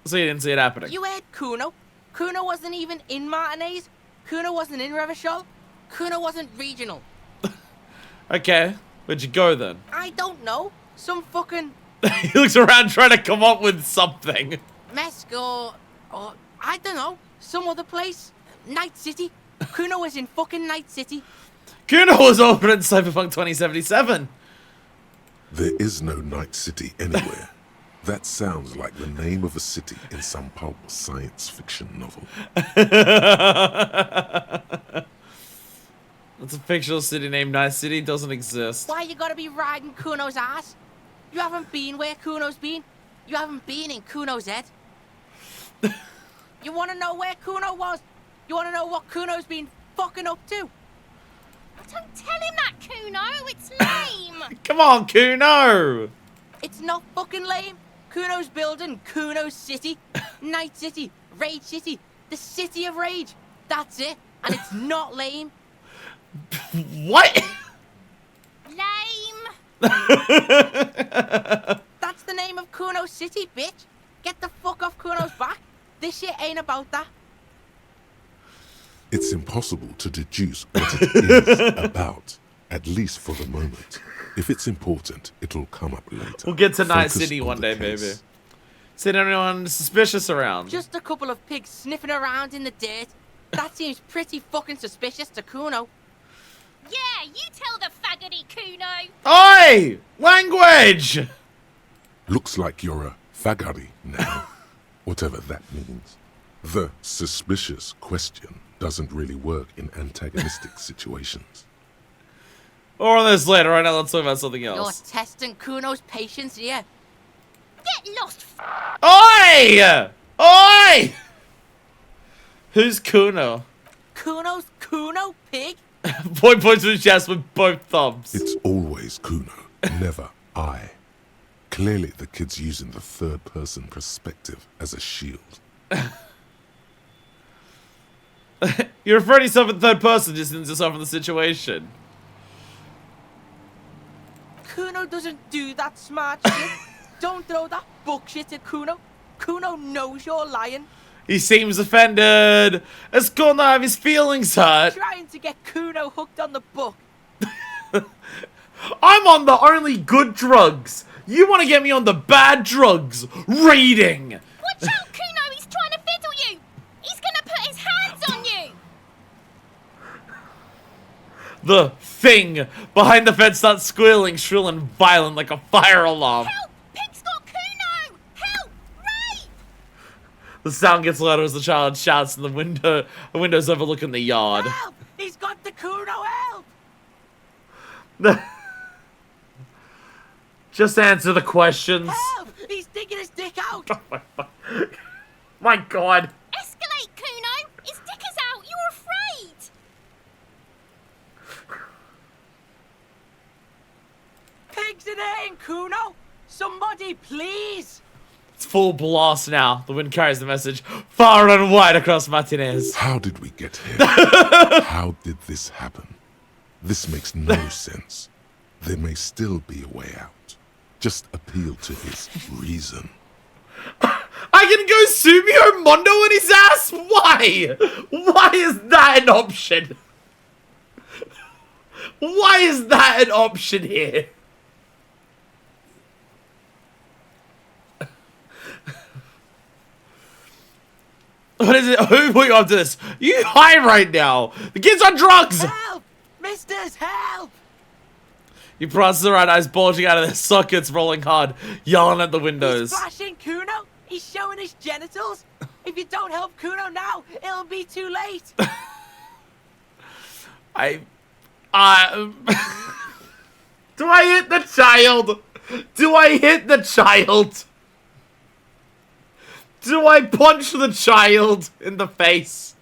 So you didn't see it happening. You heard Kuno. Kuno wasn't even in Martinez. Kuno wasn't in Revachol. Kuno wasn't regional. Okay, where'd you go then? I don't know. Some fucking He looks around trying to come up with something. Mesco or I don't know. Some other place. Night City. Kuno was in fucking Night City. Kuno was over in Cyberpunk 2077. There is no Night City anywhere. That sounds like the name of a city in some pulp science fiction novel. It's a fictional city named Night City. Doesn't exist. Why you gotta be riding Kuno's ass? You haven't been where Kuno's been. You haven't been in Kuno's head. You wanna know where Kuno was? You wanna know what Kuno's been fucking up to? Don't tell him that, Kuno. It's lame. Come on, Kuno. It's not fucking lame. Kuno's building Kuno's City. Night City. Rage City. The City of Rage. That's it. And it's not lame. What? Lame. That's the name of Kuno's City, bitch. Get the fuck off Kuno's back. This shit ain't about that. It's impossible to deduce what it is about, at least for the moment. If it's important, it'll come up later. We'll get to Night Focus City on one the day, case. baby. Seen anyone suspicious around? Just a couple of pigs sniffing around in the dirt. That seems pretty fucking suspicious to Kuno. Yeah, you tell the faggoty, Kuno. Oi! Language! Looks like you're a fagari now, whatever that means. The suspicious question doesn't really work in antagonistic situations. More on this later. Right now, let's talk about something You're else. testing Kuno's patience here. Get lost. Oi! Oi! Who's Kuno? Kuno's Kuno, pig? Boy points to his chest with both thumbs. It's always Kuno, never I. Clearly the kid's using the third-person perspective as a shield. You're referring to yourself in third person, distance yourself from the situation. Kuno doesn't do that smart shit. Don't throw that bullshit at Kuno. Kuno knows you're lying. He seems offended. It's cool to have his feelings hurt. Trying to get Kuno hooked on the book. I'm on the only good drugs. You want to get me on the bad drugs? Reading. Watch out, The thing behind the fence starts squealing, shrill and violent like a fire alarm. Help! Pig's got Kuno! Help! Rape! The sound gets louder as the child shouts in the window. The windows overlooking the yard. Help! He's got the Kuno, help! Just answer the questions. Help! He's digging his dick out! My God. Escalate, Kuno! His dick is out! You're afraid! Pigs in here, Kuno! Somebody, please! It's full blast now. The wind carries the message far and wide across Martinez. How did we get here? How did this happen? This makes no sense. There may still be a way out. Just appeal to his reason. I can go Sumio Mondo in his ass? Why? Why is that an option? Why is that an option here? What is it? Who put you up to this? You high right now. The kid's on drugs. Help! Misters, help! He processes the right eyes bulging out of their sockets, rolling hard, yelling at the windows. He's flashing Kuno! He's showing his genitals! If you don't help Kuno now, it'll be too late! Do I hit the child? Do I hit the child? Do I punch the child in the face?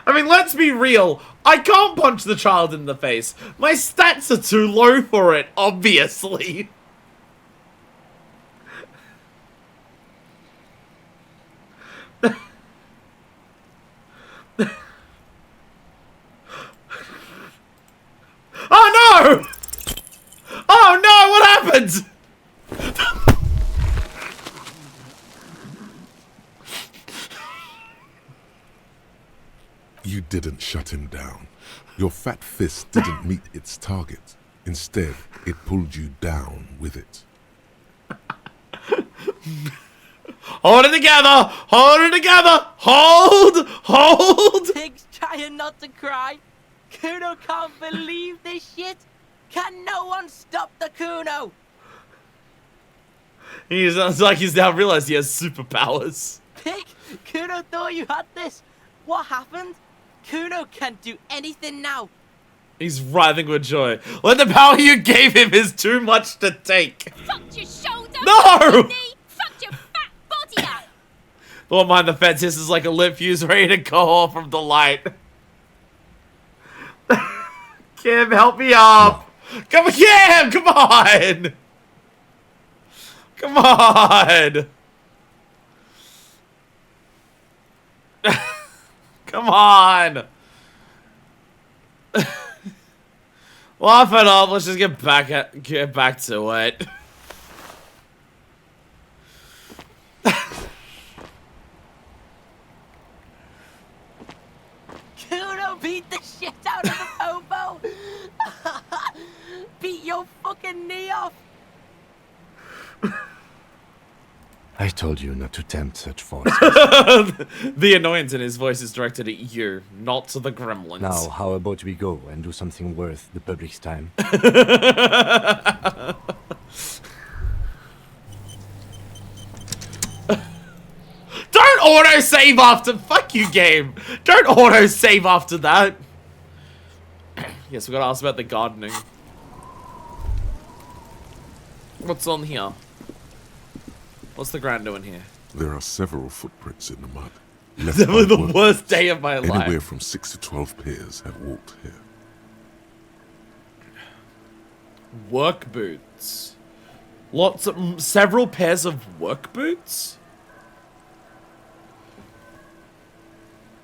I mean, let's be real. I can't punch the child in the face. My stats are too low for it, obviously. Oh no! Oh no, what happened? You didn't shut him down. Your fat fist didn't meet its target. Instead, it pulled you down with it. Hold it together! Hold it together! Hold! Hold! Pig's trying not to cry. Kuno can't believe this shit. Can no one stop the Kuno? He sounds like he's now realized he has superpowers. Pig, Kuno thought you had this. What happened? Kuno can't do anything now. He's writhing with joy. When the power you gave him is too much to take. Fucked your shoulder! No! Knee, fucked your fat body up! The one behind the fence hisses like a lit fuse ready to go off from the light. Kim, help me up! Come on, Kim! Come on! Come on! Come on! Laugh it up. Let's just get back to it. Kuno beat the shit out of the popo. Beat your fucking knee off. I told you not to tempt such forces. The annoyance in his voice is directed at you, not to the gremlins. Now, how about we go and do something worth the public's time? Don't auto-save after... Fuck you, game. Don't auto-save after that. Yes, we gotta ask about the gardening. What's on here? What's the ground doing here? There are several footprints in the mud. Definitely the worst day of my life. Anywhere from 6 to 12 pairs have walked here. Work boots. Several pairs of work boots?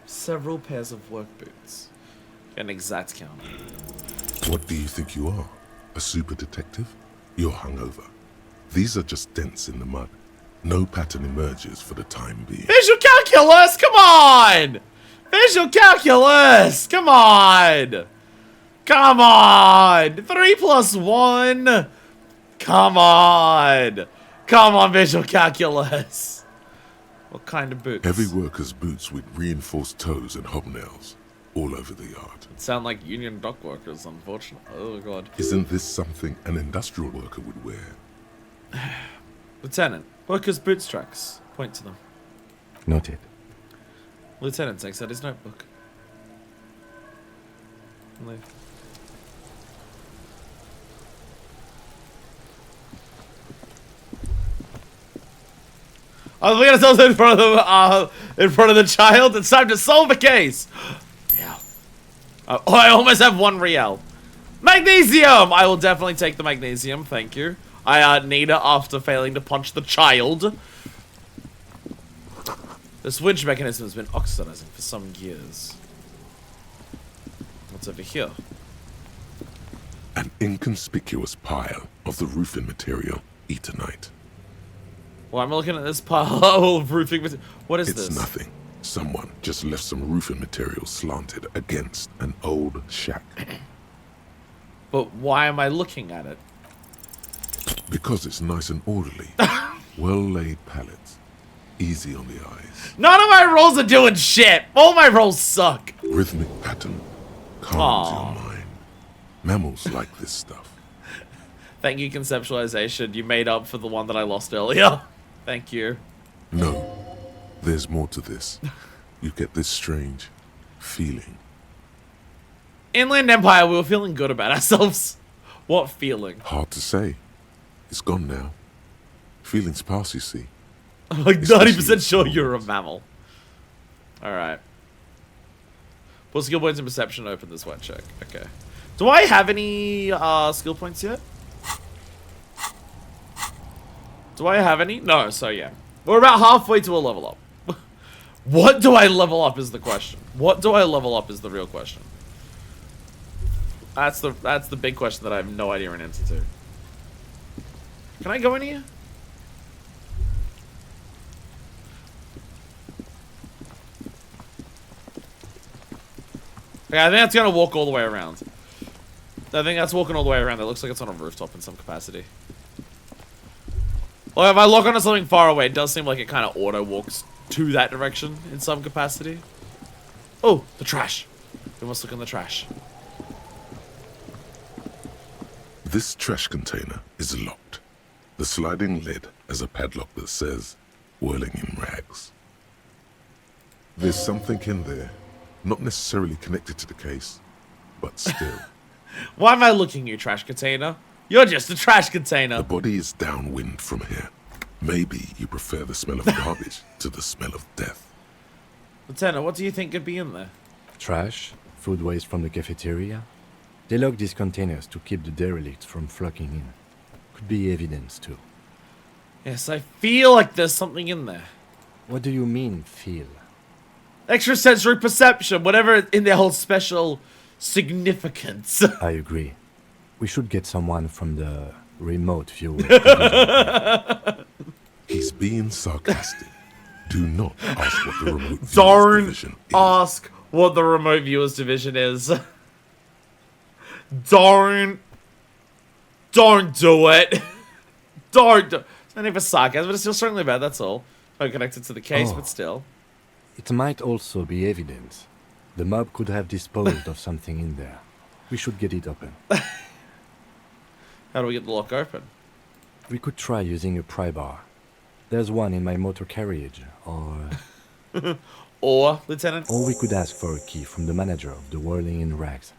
Several pairs of work boots. Get an exact count. What do you think you are? A super detective? You're hungover. These are just dents in the mud. No pattern emerges for the time being. Visual calculus! Come on! Visual calculus! Come on! Come on! 3 plus 1! Come on! Come on, visual calculus! What kind of boots? Heavy workers' boots with reinforced toes and hobnails all over the yard. Sound like union dock workers, unfortunately. Oh, God. Isn't this something an industrial worker would wear? Lieutenant, workers' boots tracks. Point to them. Noted. Lieutenant takes out his notebook. Leave. Oh, we're gonna tell in front of the child. It's time to solve the case. Real. Oh, I almost have 1 real. Magnesium. I will definitely take the magnesium. Thank you. I need it after failing to punch the child. The switch mechanism has been oxidizing for some years. What's over here? An inconspicuous pile of the roofing material Eternite. Well, I'm looking at this pile of roofing material. What is this? It's nothing. Someone just left some roofing material slanted against an old shack. But why am I looking at it? Because it's nice and orderly. Well-laid pallets. Easy on the eyes. None of my rolls are doing shit. All my rolls suck. Rhythmic pattern. Calms your mind. Mammals like this stuff. Thank you, conceptualization. You made up for the one that I lost earlier. Thank you. No. There's more to this. You get this strange feeling. Inland Empire, we were feeling good about ourselves. What feeling? Hard to say. It's gone now. Feelings pass, you see. I'm like 90% sure you're a mammal. Alright. Put skill points in perception, open this wet check. Okay. Do I have any skill points yet? Do I have any? No, so yeah. We're about halfway to a level up. What do I level up is the question. What do I level up is the real question. That's the big question that I have no idea an answer to. Can I go in here? Okay, I think that's gonna walk all the way around. I think that's walking all the way around. It looks like it's on a rooftop in some capacity. Well, if I look onto something far away, it does seem like it kind of auto walks to that direction in some capacity. Oh, the trash. We must look in the trash. This trash container is locked. The sliding lid has a padlock that says, whirling in rags. There's something in there, not necessarily connected to the case, but still. Why am I looking, you trash container? You're just a trash container. The body is downwind from here. Maybe you prefer the smell of garbage to the smell of death. Lieutenant, what do you think could be in there? Trash, food waste from the cafeteria. They lock these containers to keep the derelicts from flocking in. Could be evidence too. Yes, I feel like there's something in there. What do you mean, feel? Extrasensory perception, whatever in their whole special significance. I agree. We should get someone from the remote viewer. He's being sarcastic. Do not ask what the remote viewers Don't division is. ask what the remote viewers division is. Don't do it. Don't. It's not even sarcasm, but it's still strongly bad, that's all. Not connected to the case, but still. It might also be evidence. The mob could have disposed of something in there. We should get it open. How do we get the lock open? We could try using a pry bar. There's one in my motor carriage, or... Or, Lieutenant? Or we could ask for a key from the manager of the Whirling in Rags.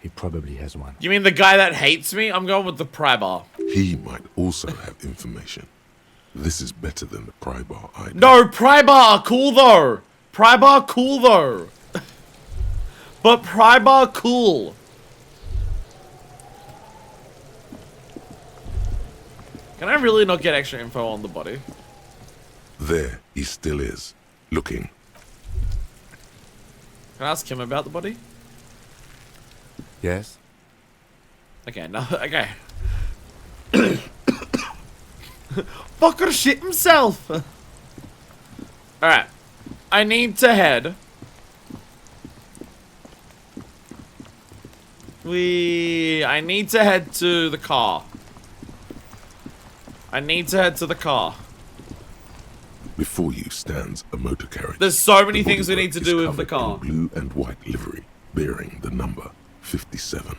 He probably has one. You mean the guy that hates me? I'm going with the pry bar. He might also have information. This is better than the pry bar idea. No, pry bar cool though. Pry bar cool though. But pry bar cool. Can I really not get extra info on the body? There he still is, looking. Can I ask him about the body? Yes? Okay, no, okay. Fucker shit himself! Alright. I need to head. I need to head to the car. I need to head to the car. Before you stands a motor carriage. There's so many The things we bodywork need to is do with the covered car. in blue and white livery, bearing the number 57.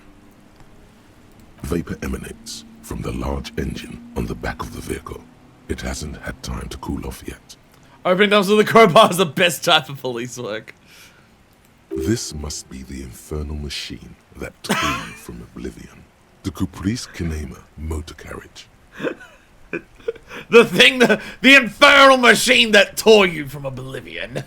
Vapor emanates from the large engine on the back of the vehicle. It hasn't had time to cool off yet. Opening doors with a crowbar is the best type of police work. This must be the infernal machine that took you from oblivion. The Caprice Kinema motor carriage. The infernal machine that tore you from oblivion.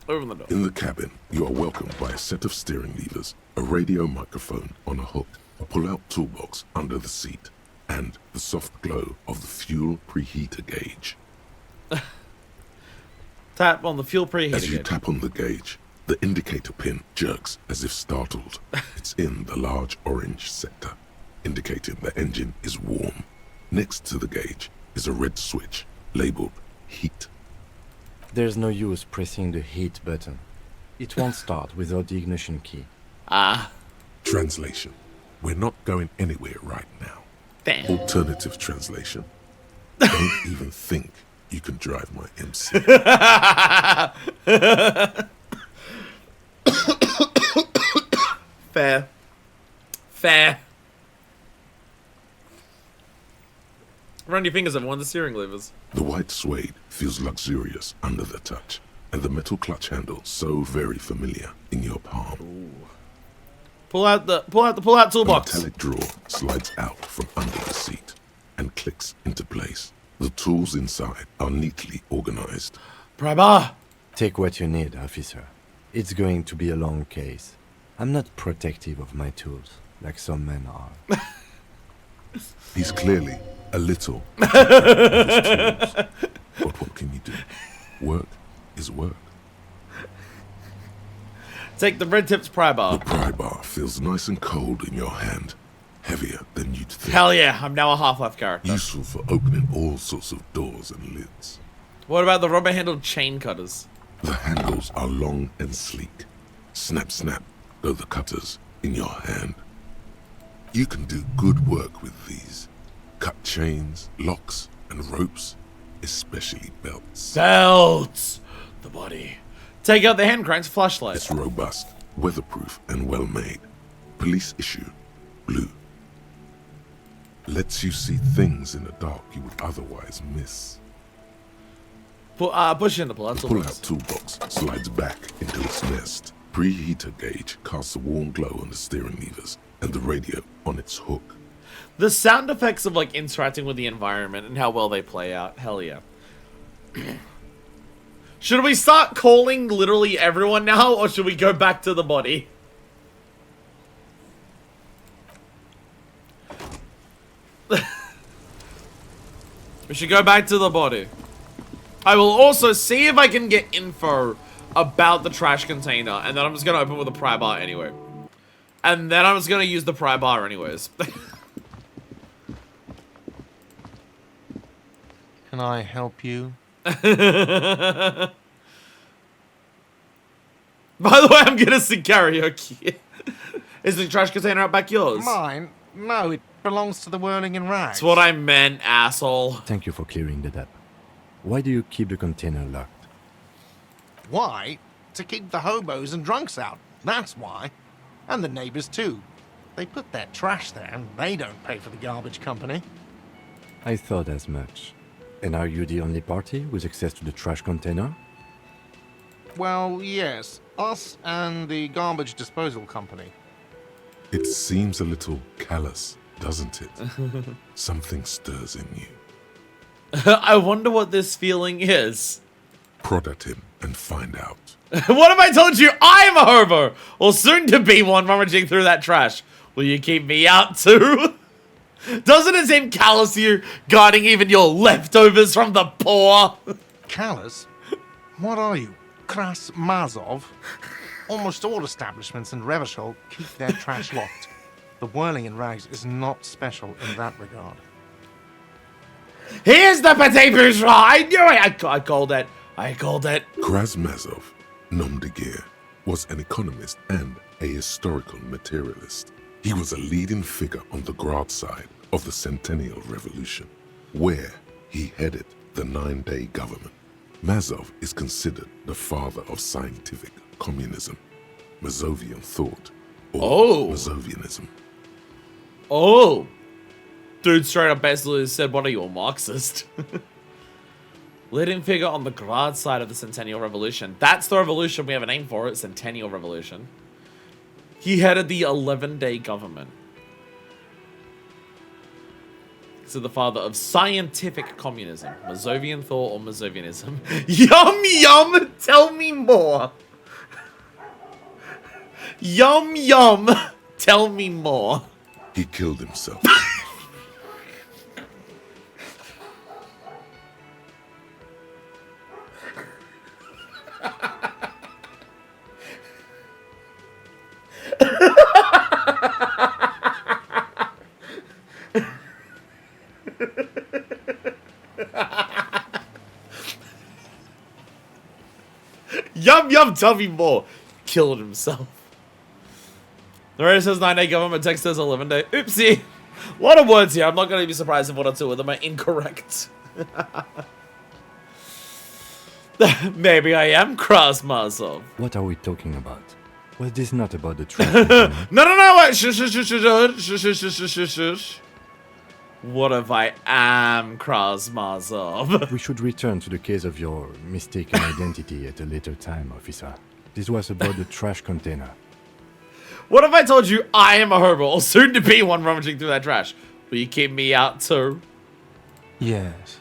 Open the door. In the cabin, you are welcomed by a set of steering levers, a radio microphone on a hook, a pull-out toolbox under the seat, and the soft glow of the fuel preheater gauge. Tap on the fuel preheater As you gauge. tap on the gauge, the indicator pin jerks as if startled. It's in the large orange sector, indicating the engine is warm. Next to the gauge is a red switch labeled heat. There's no use pressing the heat button. It won't start without the ignition key. Ah. Translation. We're not going anywhere right now. Damn. Alternative translation. Don't even think you can drive my MC. Fair. Fair. Run your fingers over one of the steering levers. The white suede feels luxurious under the touch, and the metal clutch handle so very familiar in your palm. Pull out A toolbox. metallic drawer slides out from under the seat and clicks into place. The tools inside are neatly organized. Pry bar. Take what you need, officer. It's going to be a long case. I'm not protective of my tools, like some men are. He's clearly a little of his tools. But what can you do? Work is work. Take the red tips pry The bar. pry bar feels nice and cold in your hand, heavier than you'd think. Hell yeah, I'm now a Half-Life character. Useful for opening all sorts of doors and lids. What about the rubber-handled chain cutters? The handles are long and sleek. Snap, snap, go the cutters in your hand. You can do good work with these. Cut chains, locks, and ropes, especially belts. Belts! The body. Take out the hand crank's flashlight. It's robust, weatherproof, and well-made. Police issue, blue. Lets you see things in the dark you would otherwise miss. Push in the pull-out The toolbox. pull-out toolbox slides back into its nest. Preheater gauge casts a warm glow on the steering levers and the radio on its hook. The sound effects of like interacting with the environment and how well they play out. Hell yeah. Should we start calling literally everyone now, or should we go back to the body? We should go back to the body. I will also see if I can get info about the trash container, and then I'm just gonna open with a pry bar anyway. And then I'm just gonna use the pry bar anyways. Can I help you? By the way, I'm gonna sing karaoke. Is the trash container out back yours? Mine? No, it belongs to the Whirling in Rags. That's what I meant, asshole. Thank you for clearing that up. Why do you keep the container locked? Why? To keep the hobos and drunks out. That's why. And the neighbors too. They put their trash there and they don't pay for the garbage company. I thought as much. And are you the only party with access to the trash container? Well, yes. Us and the garbage disposal company. It seems a little callous, doesn't it? Something stirs in you. I wonder what this feeling is. Prod at him and find out. What if I told you I'm a hobo? Or soon to be one rummaging through that trash? Will you keep me out too? Doesn't it seem callous you guarding even your leftovers from the poor? Callous? What are you? Kras Mazov? Almost all establishments in Revachol keep their trash locked. The Whirling in Rags is not special in that regard. Here's the petit bourgeois! I knew it! I called it. I called it. Krasmazov, nom de guerre, was an economist and a historical materialist. He was a leading figure on the Grad side of the Centennial Revolution, where he headed the 9-day government. Mazov is considered the father of scientific communism, Mazovian thought, or Mazovianism. Oh! Dude straight up basically said, what are you, a Marxist? Leading figure on the Grad side of the Centennial Revolution. That's the revolution we have a name for it, Centennial Revolution. He headed the 11-day government. So the father of scientific communism. Mazovian thought or Mazovianism. Yum yum! Tell me more! Yum yum! Tell me more. He killed himself. Yum yum, tell me more. Killed himself. The radio says 9-day government, text says 11-day. Oopsie. A lot of words here. I'm not going to be surprised if one or two of them are incorrect. Maybe I am Krasmazov. What are we talking about? Was this not about the trash container? No, wait. Shush. What if I am Krasmazov? We should return to the case of your mistaken identity at a later time, officer. This was about the trash container. What if I told you I am a hobo, or soon to be one rummaging through that trash? Will you keep me out too? Yes.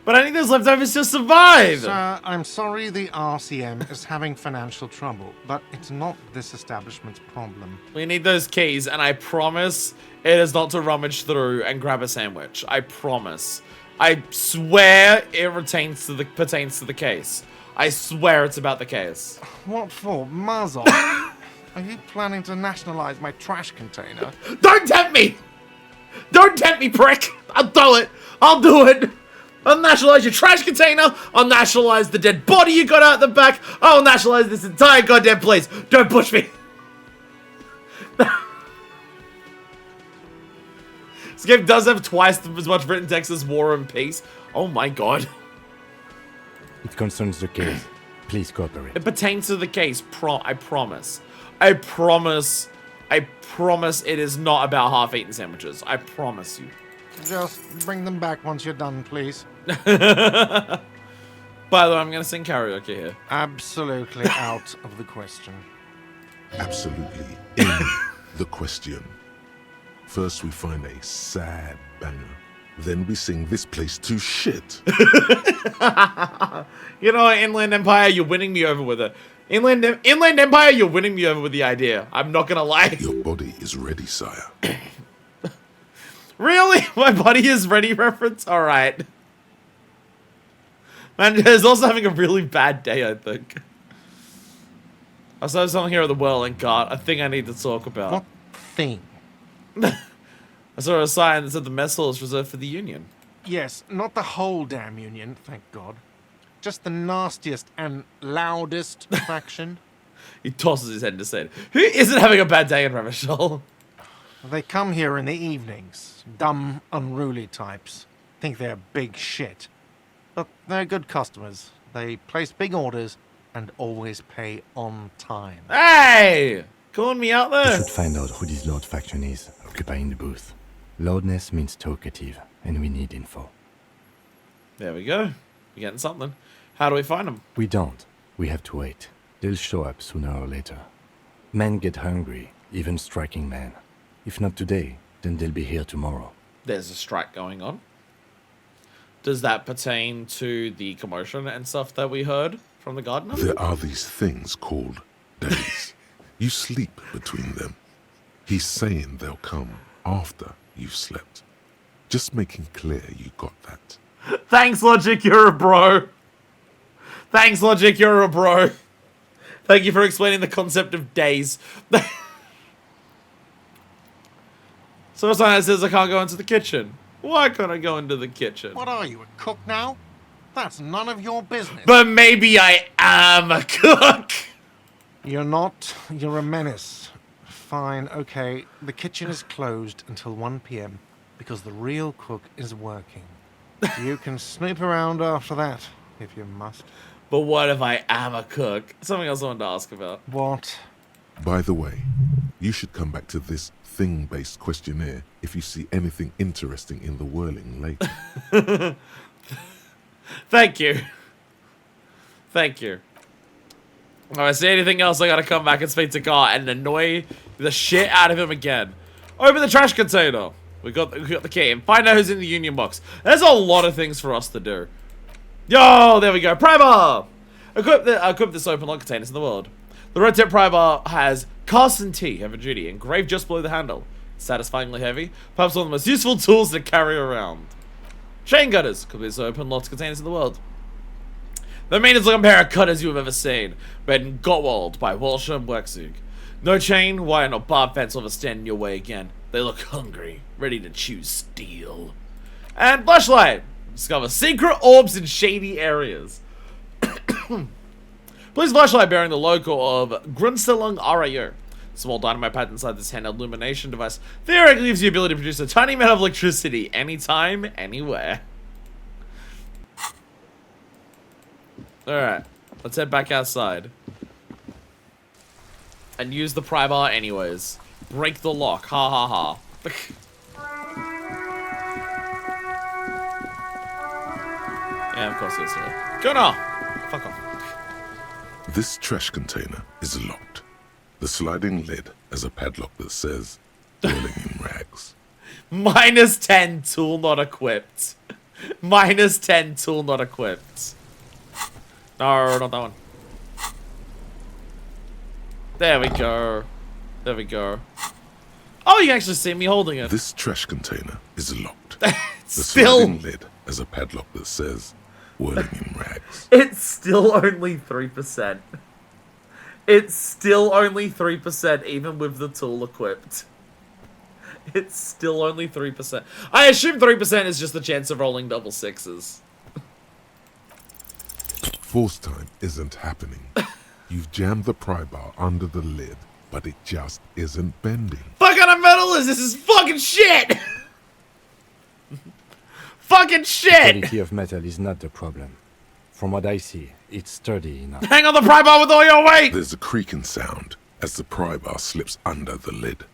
But I need those leftovers to survive! Sir, I'm sorry the RCM is having financial trouble, but it's not this establishment's problem. We need those keys, and I promise it is not to rummage through and grab a sandwich. I promise. I swear it pertains to the case. I swear it's about the case. What for? Mazov? Are you planning to nationalize my trash container? Don't tempt me! Don't tempt me, prick! I'll do it! I'll do it! I'll nationalize your trash container. I'll nationalize the dead body you got out the back. I'll nationalize this entire goddamn place. Don't push me. This game does have twice as much written text as War and Peace. Oh my god. It concerns the case. Please cooperate. It pertains to the case. I promise. I promise it is not about half-eaten sandwiches. I promise you. Just bring them back once you're done, please. By the way, I'm going to sing karaoke here. Absolutely out of the question. Absolutely in the question. First we find a sad banger. Then we sing this place to shit. You know, Inland Empire, you're winning me over with it. Inland Empire, you're winning me over with the idea. I'm not gonna lie. Your body is ready, sire. Really? My body is ready reference? Alright. Man, is also having a really bad day, I think. I saw something here at the Whirling Cart I think I need to talk about. What thing? I saw a sign that said the mess hall is reserved for the Union. Yes, not the whole damn Union, thank God. Just the nastiest and loudest faction. He tosses his head in disdain. Who isn't having a bad day in Revachol? They come here in the evenings. Dumb, unruly types. Think they're big shit. But they're good customers. They place big orders and always pay on time. Hey! Calling me out We there? should find out who this Lord faction is, occupying the booth. Loudness means talkative, and we need info. There we go. We're getting something. How do we find them? We don't. We have to wait. They'll show up sooner or later. Men get hungry, even striking men. If not today, then they'll be here tomorrow. There's a strike going on. Does that pertain to the commotion and stuff that we heard from the gardener? There are these things called days. You sleep between them. He's saying they'll come after you've slept. Just making clear you got that. Thanks, Logic, you're a bro. Thanks, Logic, you're a bro. Thank you for explaining the concept of days. So someone says I can't go into the kitchen. Why can't I go into the kitchen? What are you, a cook now? That's none of your business. But maybe I am a cook. You're not. You're a menace. Fine, okay. The kitchen is closed until 1 p.m. because the real cook is working. You can snoop around after that, if you must. But what if I am a cook? Something else I wanted to ask about. What? By the way, you should come back to this thing-based questionnaire if you see anything interesting in the whirling later. Thank you. Thank you. If I see anything else, I gotta come back and speak to Gar and annoy the shit out of him again. Open the trash container. We got the key and find out who's in the union box. There's a lot of things for us to do. Yo, there we go. Pry bar. Equip this open lock containers in the world. The red tip pry bar has Carson T, heavy duty, engraved just below the handle. Satisfyingly heavy. Perhaps one of the most useful tools to carry around. Chain cutters. Could be this open locked containers in the world. The meanest looking pair of cutters you have ever seen. Made in Gottwald by Walsher and Wexig. No chain, wire, nor barbed fence will ever stand in your way again. They look hungry, ready to chew steel. And flashlight. Discover secret orbs in shady areas. Please flashlight bearing the logo of Grunstellung RAU. Small dynamite pack inside this handheld illumination device theoretically gives you the ability to produce a tiny amount of electricity anytime, anywhere. Alright, let's head back outside. And use the pry bar anyways. Break the lock, ha ha ha. Yeah, of course it's Go now! Fuck off. This trash container is locked. The sliding lid has a padlock that says, "Whirling in rags." Minus 10, tool not equipped. Minus 10, tool not equipped. No, not that one. There we go. There we go. Oh, you can actually see me holding it. This trash container is locked. It's The still... sliding lid has a padlock that says, "Whirling in rags." It's still only 3%. It's still only 3% even with the tool equipped. It's still only 3%. I assume 3% is just the chance of rolling double sixes. Force time isn't happening. You've jammed the pry bar under the lid, but it just isn't bending. What kind of metal is this? This is fucking shit! Fucking shit! Quality of metal is not the problem. From what I see, it's sturdy enough. Hang on the pry bar with all your weight! There's a creaking sound as the pry bar slips under the lid.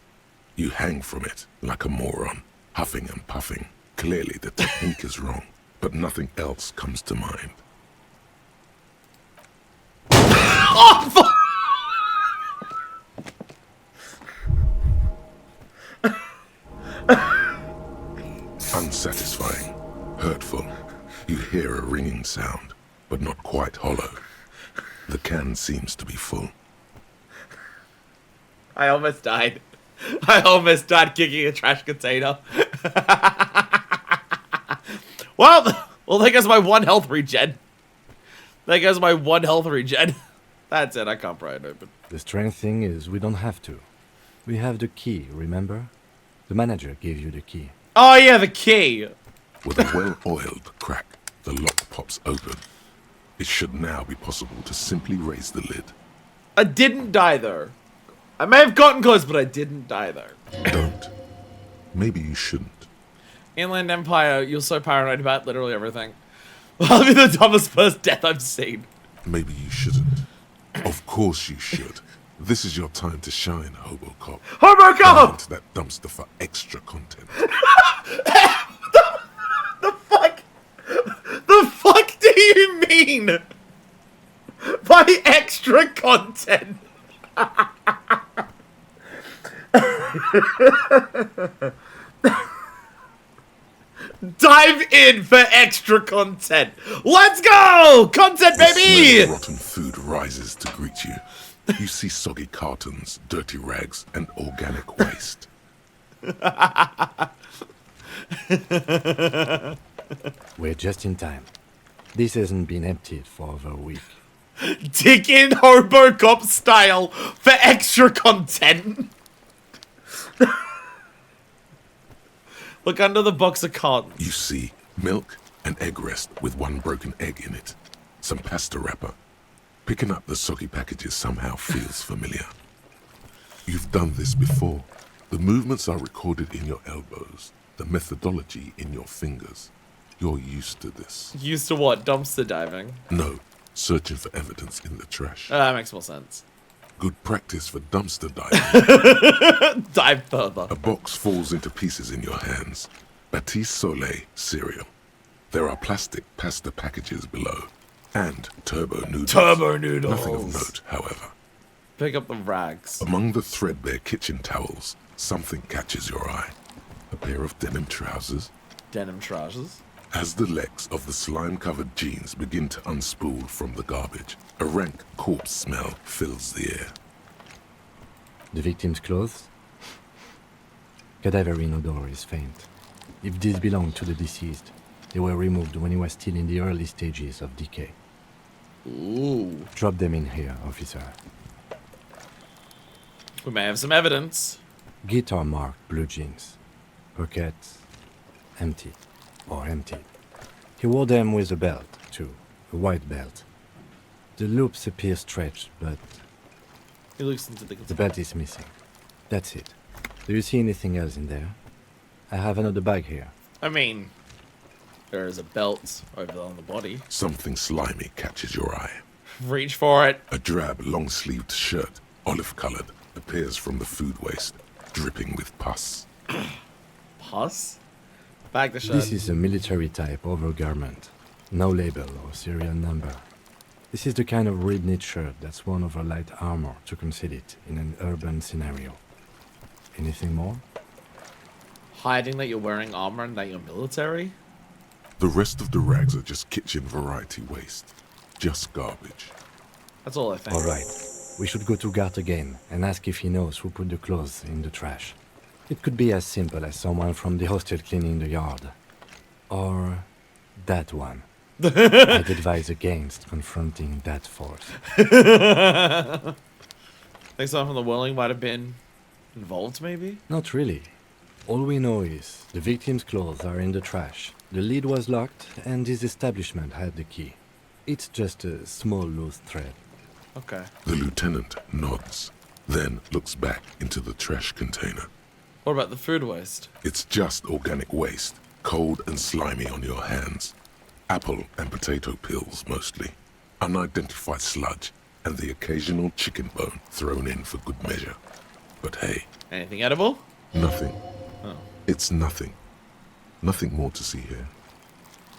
You hang from it like a moron, huffing and puffing. Clearly the technique is wrong, but nothing else comes to mind. Oh, fuck! Unsatisfying, hurtful. You hear a ringing sound, but not quite hollow. The can seems to be full. I almost died. I almost died kicking a trash container. Well, there goes my 1 health regen. There goes my 1 health regen. That's it, I can't pry it open. The strange thing is we don't have to. We have the key, remember? The manager gave you the key. Oh yeah, the key. With a well-oiled crack, the lock pops open. It should now be possible to simply raise the lid. I didn't die though. I may have gotten close, but I didn't die though. Don't. Maybe you shouldn't. Inland Empire, you're so paranoid about literally everything. That'll be the dumbest first death I've seen. Maybe you shouldn't. Of course you should. This is your time to shine, Hobocop. Hobocop! Dive into that dumpster for extra content. The fuck? The fuck do you mean by extra content? Dive in for extra content. Let's go! Content, The smell baby! of rotten food rises to greet you. You see soggy cartons, dirty rags, and organic waste. We're just in time. This hasn't been emptied for over a week. Dig in Hobocop style for extra content. Look under the box of cartons. You see milk and egg rest with 1 broken egg in it. Some pasta wrapper. Picking up the soggy packages somehow feels familiar. You've done this before. The movements are recorded in your elbows. the methodology in your fingers. You're used to this. Used to what? Dumpster diving? No, searching for evidence in the trash. That makes more sense. Good practice for dumpster diving. Dive further. A box falls into pieces in your hands. Batiste Soleil cereal. There are plastic pasta packages below. And turbo noodles. Turbo noodles. Nothing of note, however. Pick up the rags. Among the threadbare kitchen towels, something catches your eye. A pair of denim trousers. Denim trousers. As the legs of the slime-covered jeans begin to unspool from the garbage, a rank corpse smell fills the air. The victim's clothes? Cadaverine odor is faint. If these belong to the deceased, they were removed when he was still in the early stages of decay. Ooh. Drop them in here, officer. We may have some evidence. Guitar-marked blue jeans. Pockets empty. Or empty. He wore them with a belt, too. A white belt. The loops appear stretched, but He looks into the belt is missing. That's it. Do you see anything else in there? I have another bag here. I mean, there is a belt over on the body. Something slimy catches your eye. Reach for it. A drab, long-sleeved shirt, olive-colored, appears from the food waste, dripping with pus. Pus? Back the shirt. This is a military-type overgarment. No label or serial number. This is the kind of red-knit shirt that's worn over light armor to conceal it in an urban scenario. Anything more? Hiding that you're wearing armor and that you're military? The rest of the rags are just kitchen variety waste. Just garbage. That's all I think. All right. We should go to Gart again and ask if he knows who put the clothes in the trash. It could be as simple as someone from the hostel cleaning the yard. Or that one. I'd advise against confronting that force. Think someone from the Whirling might have been involved, maybe? Not really. All we know is the victim's clothes are in the trash. The lid was locked and his establishment had the key. It's just a small loose thread. Okay. The lieutenant nods, then looks back into the trash container. What about the food waste? It's just organic waste, cold and slimy on your hands. Apple and potato peels, mostly. Unidentified sludge, and the occasional chicken bone thrown in for good measure. But hey, Anything edible? nothing. Oh. It's nothing. Nothing more to see here.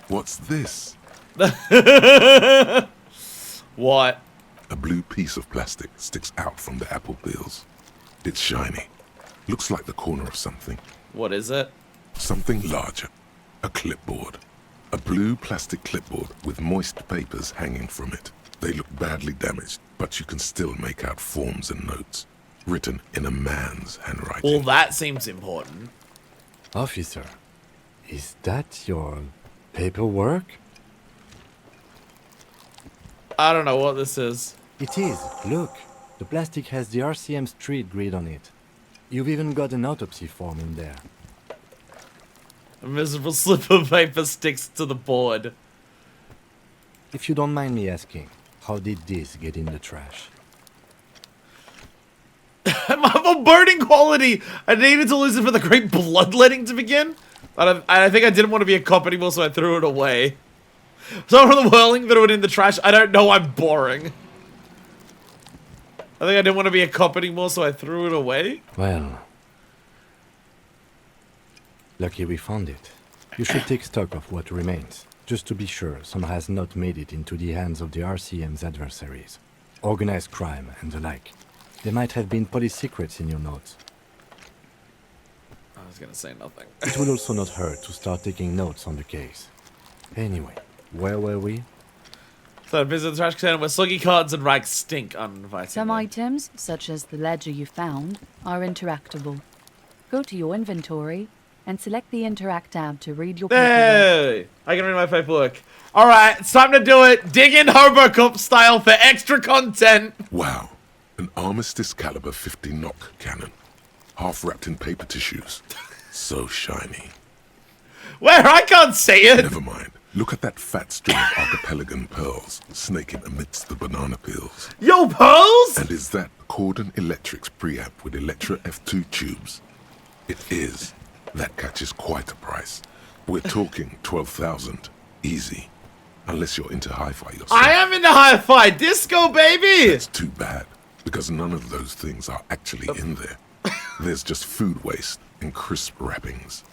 What's this? What? A blue piece of plastic sticks out from the apple peels. It's shiny. Looks like the corner of something. What is it? Something larger. A clipboard. A blue plastic clipboard with moist papers hanging from it. They look badly damaged, but you can still make out forms and notes. Written in a man's handwriting. Well, that seems important. Officer, is that your paperwork? I don't know what this is. It is. Look, the plastic has the RCM street grid on it. You've even got an autopsy form in there. A miserable slip of paper sticks to the board. If you don't mind me asking, how did this get in the trash? I'm a burning quality! I needed to lose it for the great bloodletting to begin. But I think I didn't want to be a cop anymore, so I threw it away. Someone from the Whirling threw it in the trash. I don't know, I'm boring. I think I didn't want to be a cop anymore, so I threw it away. Well, lucky we found it. You should take stock of what remains, just to be sure some has not made it into the hands of the RCM's adversaries. Organized crime and the like. There might have been police secrets in your notes. I was gonna say nothing. It will also not hurt to start taking notes on the case. Anyway, where were we? So visit the trash container where soggy cards and rags stink uninvitingly. Some items, such as the ledger you found, are interactable. Go to your inventory and select the Interact tab to read your paperwork. Hey! I can read my paperwork. Alright, it's time to do it. Dig in Hobocop style for extra content. Wow. An Armistice caliber 50 knock cannon. Half wrapped in paper tissues. So shiny. Where? I can't see it. Never mind. Look at that fat string of archipelagon pearls snaking amidst the banana peels. Yo, pearls? And is that Cordon Electric's preamp with Electra F2 tubes? It is. That catches quite a price. We're talking 12,000, easy. Unless you're into hi-fi yourself. I am into hi-fi disco, baby! It's too bad, because none of those things are actually in there. There's just food waste and crisp wrappings.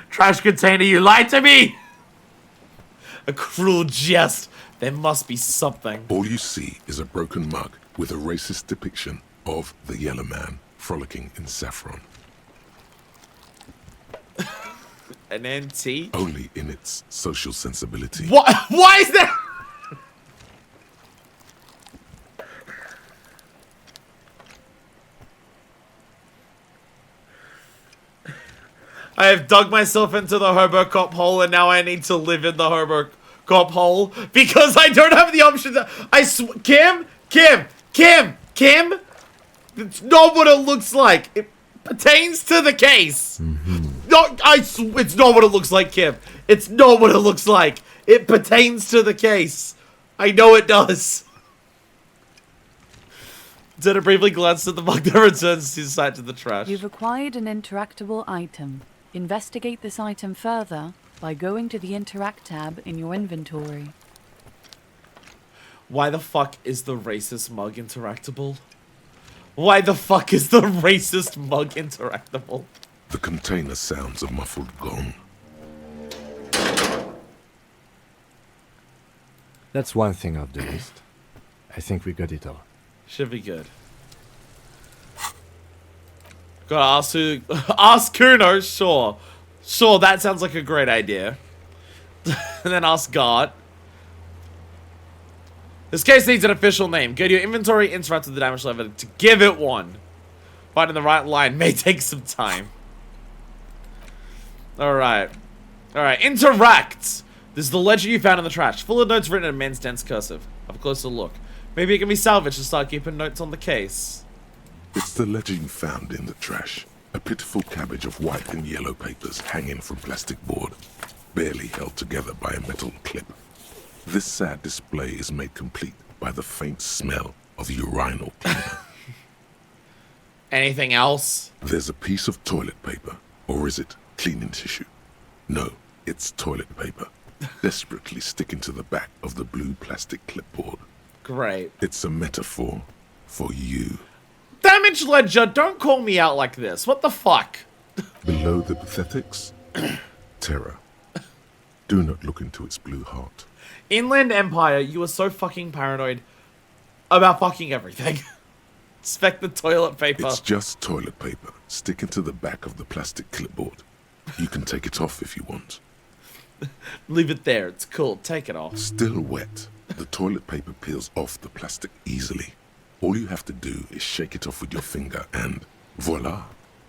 Trash container, you lied to me! A cruel jest. There must be something. All you see is a broken mug with a racist depiction of the yellow man frolicking in saffron. An antique? Only in its social sensibility. What? Why is that? I have dug myself into the Hobocop hole, and now I need to live in the Hobocop hole because I don't have the option to. Kim. It's not what it looks like. It pertains to the case. No, it's not what it looks like, Kim. It's not what it looks like. It pertains to the case. I know it does. Zeta briefly glanced at the mug that returns his sight to the trash. You've acquired an interactable item. Investigate this item further by going to the Interact tab in your inventory. Why the fuck is the racist mug interactable? Why the fuck is the racist mug interactable? The container sounds a muffled gong. That's one thing off the list. I think we got it all. Should be good. Gotta ask who. Ask Kuno, sure. Sure, that sounds like a great idea. And then ask God. This case needs an official name. Go to your inventory, interact with the damage lever to give it one. Finding the right line may take some time. Alright. Alright, interact! This is the ledger you found in the trash. Full of notes written in men's dense cursive. Have a closer look. Maybe it can be salvaged to start keeping notes on the case. It's the ledger you found in the trash. A pitiful cabbage of white and yellow papers hanging from plastic board, barely held together by a metal clip. This sad display is made complete by the faint smell of urinal cleaner. Anything else? There's a piece of toilet paper, or is it cleaning tissue? No, it's toilet paper, desperately sticking to the back of the blue plastic clipboard. Great. It's a metaphor for you. Damage ledger, don't call me out like this. What the fuck? Below the pathetics, terror. Do not look into its blue heart. Inland Empire, you are so fucking paranoid about fucking everything. Expect the toilet paper. It's just toilet paper sticking to the back of the plastic clipboard. You can take it off if you want. Leave it there. It's cool. Take it off. Still wet, the toilet paper peels off the plastic easily. All you have to do is shake it off with your finger and voila.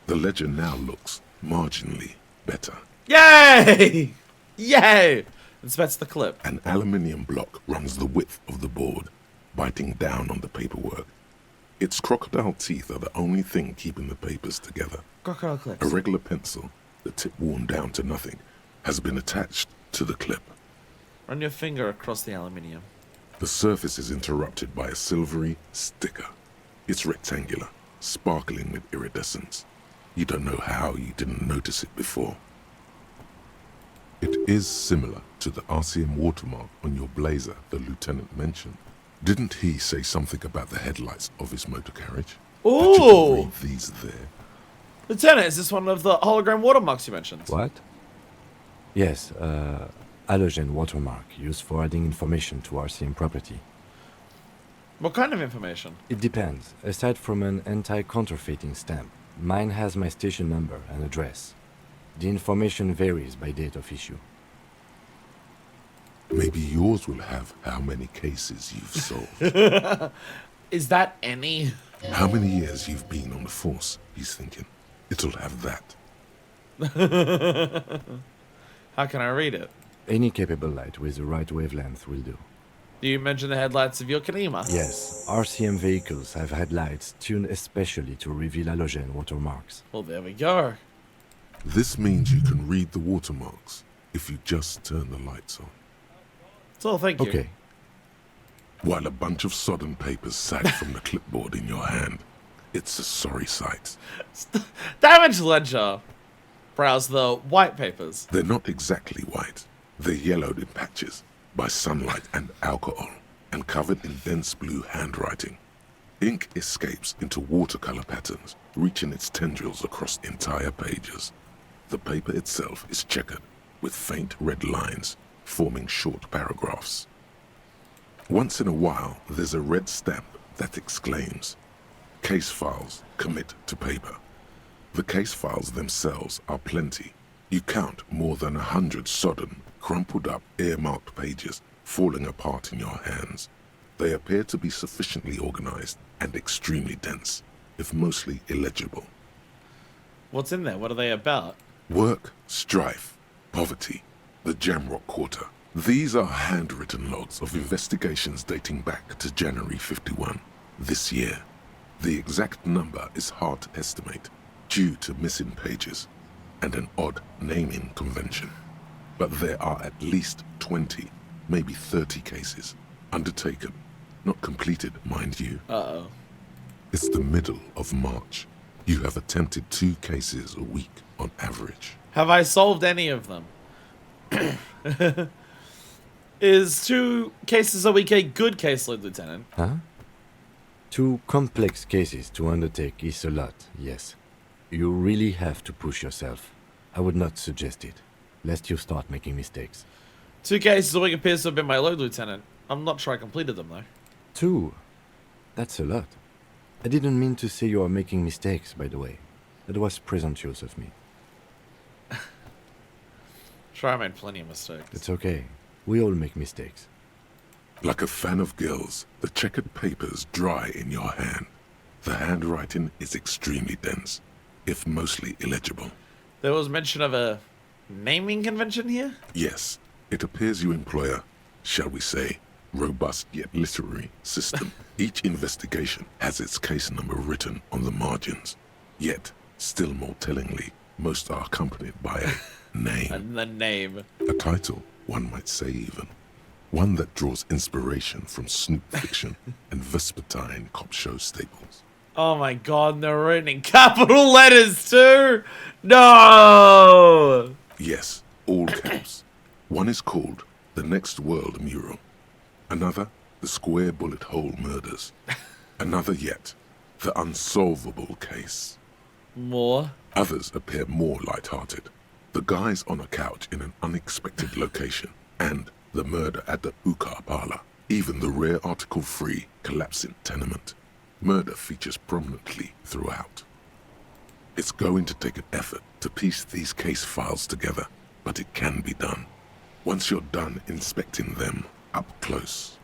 The ledger now looks marginally better. Yay! Yay! Inspects the clip. An aluminium block runs the width of the board, biting down on the paperwork. Its crocodile teeth are the only thing keeping the papers together. Crocodile clips. A regular pencil, the tip worn down to nothing, has been attached to the clip. Run your finger across the aluminium. The surface is interrupted by a silvery sticker. It's rectangular, sparkling with iridescence. You don't know how you didn't notice it before. It is similar to the RCM watermark on your blazer the lieutenant mentioned. Didn't he say something about the headlights of his motor carriage? Ooh! That you can read these there. Lieutenant, is this one of the hologram watermarks you mentioned? What? Yes, halogen watermark used for adding information to RCM property. What kind of information? It depends. Aside from an anti-counterfeiting stamp, mine has my station number and address. The information varies by date of issue. Maybe yours will have how many cases you've solved. Is that any? How many years you've been on the force, he's thinking. It'll have that. How can I read it? Any capable light with the right wavelength will do. Do you mention the headlights of your Kanima? Yes, RCM vehicles have headlights tuned especially to reveal halogen watermarks. Well, there we go. This means you can read the watermarks if you just turn the lights on. So thank you. Okay. While a bunch of sodden papers sag from the clipboard in your hand, It's a sorry sight. Damage ledger. Browse the white papers. They're not exactly white. They're yellowed in patches by sunlight and alcohol, and covered in dense blue handwriting. Ink escapes into watercolor patterns, reaching its tendrils across entire pages. The paper itself is checkered, with faint red lines, forming short paragraphs. Once in a while, there's a red stamp that exclaims, "Case files commit to paper." The case files themselves are plenty. You count more than 100 sodden, crumpled up, earmarked pages falling apart in your hands. They appear to be sufficiently organized and extremely dense, if mostly illegible. What's in there? What are they about? Work, strife, poverty, the Jamrock Quarter. These are handwritten logs of investigations dating back to January 51, this year. The exact number is hard to estimate, due to missing pages and an odd naming convention. But there are at least 20, maybe 30 cases undertaken, not completed, mind you. Uh-oh. It's the middle of March. You have attempted 2 cases a week on average. Have I solved any of them? Is 2 cases a week a good caseload, Lieutenant? Huh? 2 complex cases to undertake is a lot, yes. You really have to push yourself. I would not suggest it, lest you start making mistakes. 2 cases a week appears to have been my load, Lieutenant. I'm not sure I completed them, though. 2? That's a lot. I didn't mean to say you are making mistakes, by the way. That was presumptuous of me. Sure, I made plenty of mistakes. It's okay. We all make mistakes. Like a fan of gills, the checkered papers dry in your hand. The handwriting is extremely dense, if mostly illegible. There was mention of a naming convention here? Yes, it appears you employ a, shall we say, robust yet literary system. Each investigation has its case number written on the margins. Yet, still more tellingly, most are accompanied by a name. And the name. A title, one might say even. One that draws inspiration from snoop fiction and vespertine cop show staples. Oh my god, they're written in capital letters too! No! Yes, all caps. One is called The Next World Mural. Another, The Square Bullet Hole Murders. Another yet, The Unsolvable Case. More? Others appear more light-hearted. The guys on a couch in an unexpected location, and the murder at the hookah parlor. Even the rare article-free collapsing tenement. Murder features prominently throughout. It's going to take an effort to piece these case files together, but it can be done. Once you're done inspecting them up close.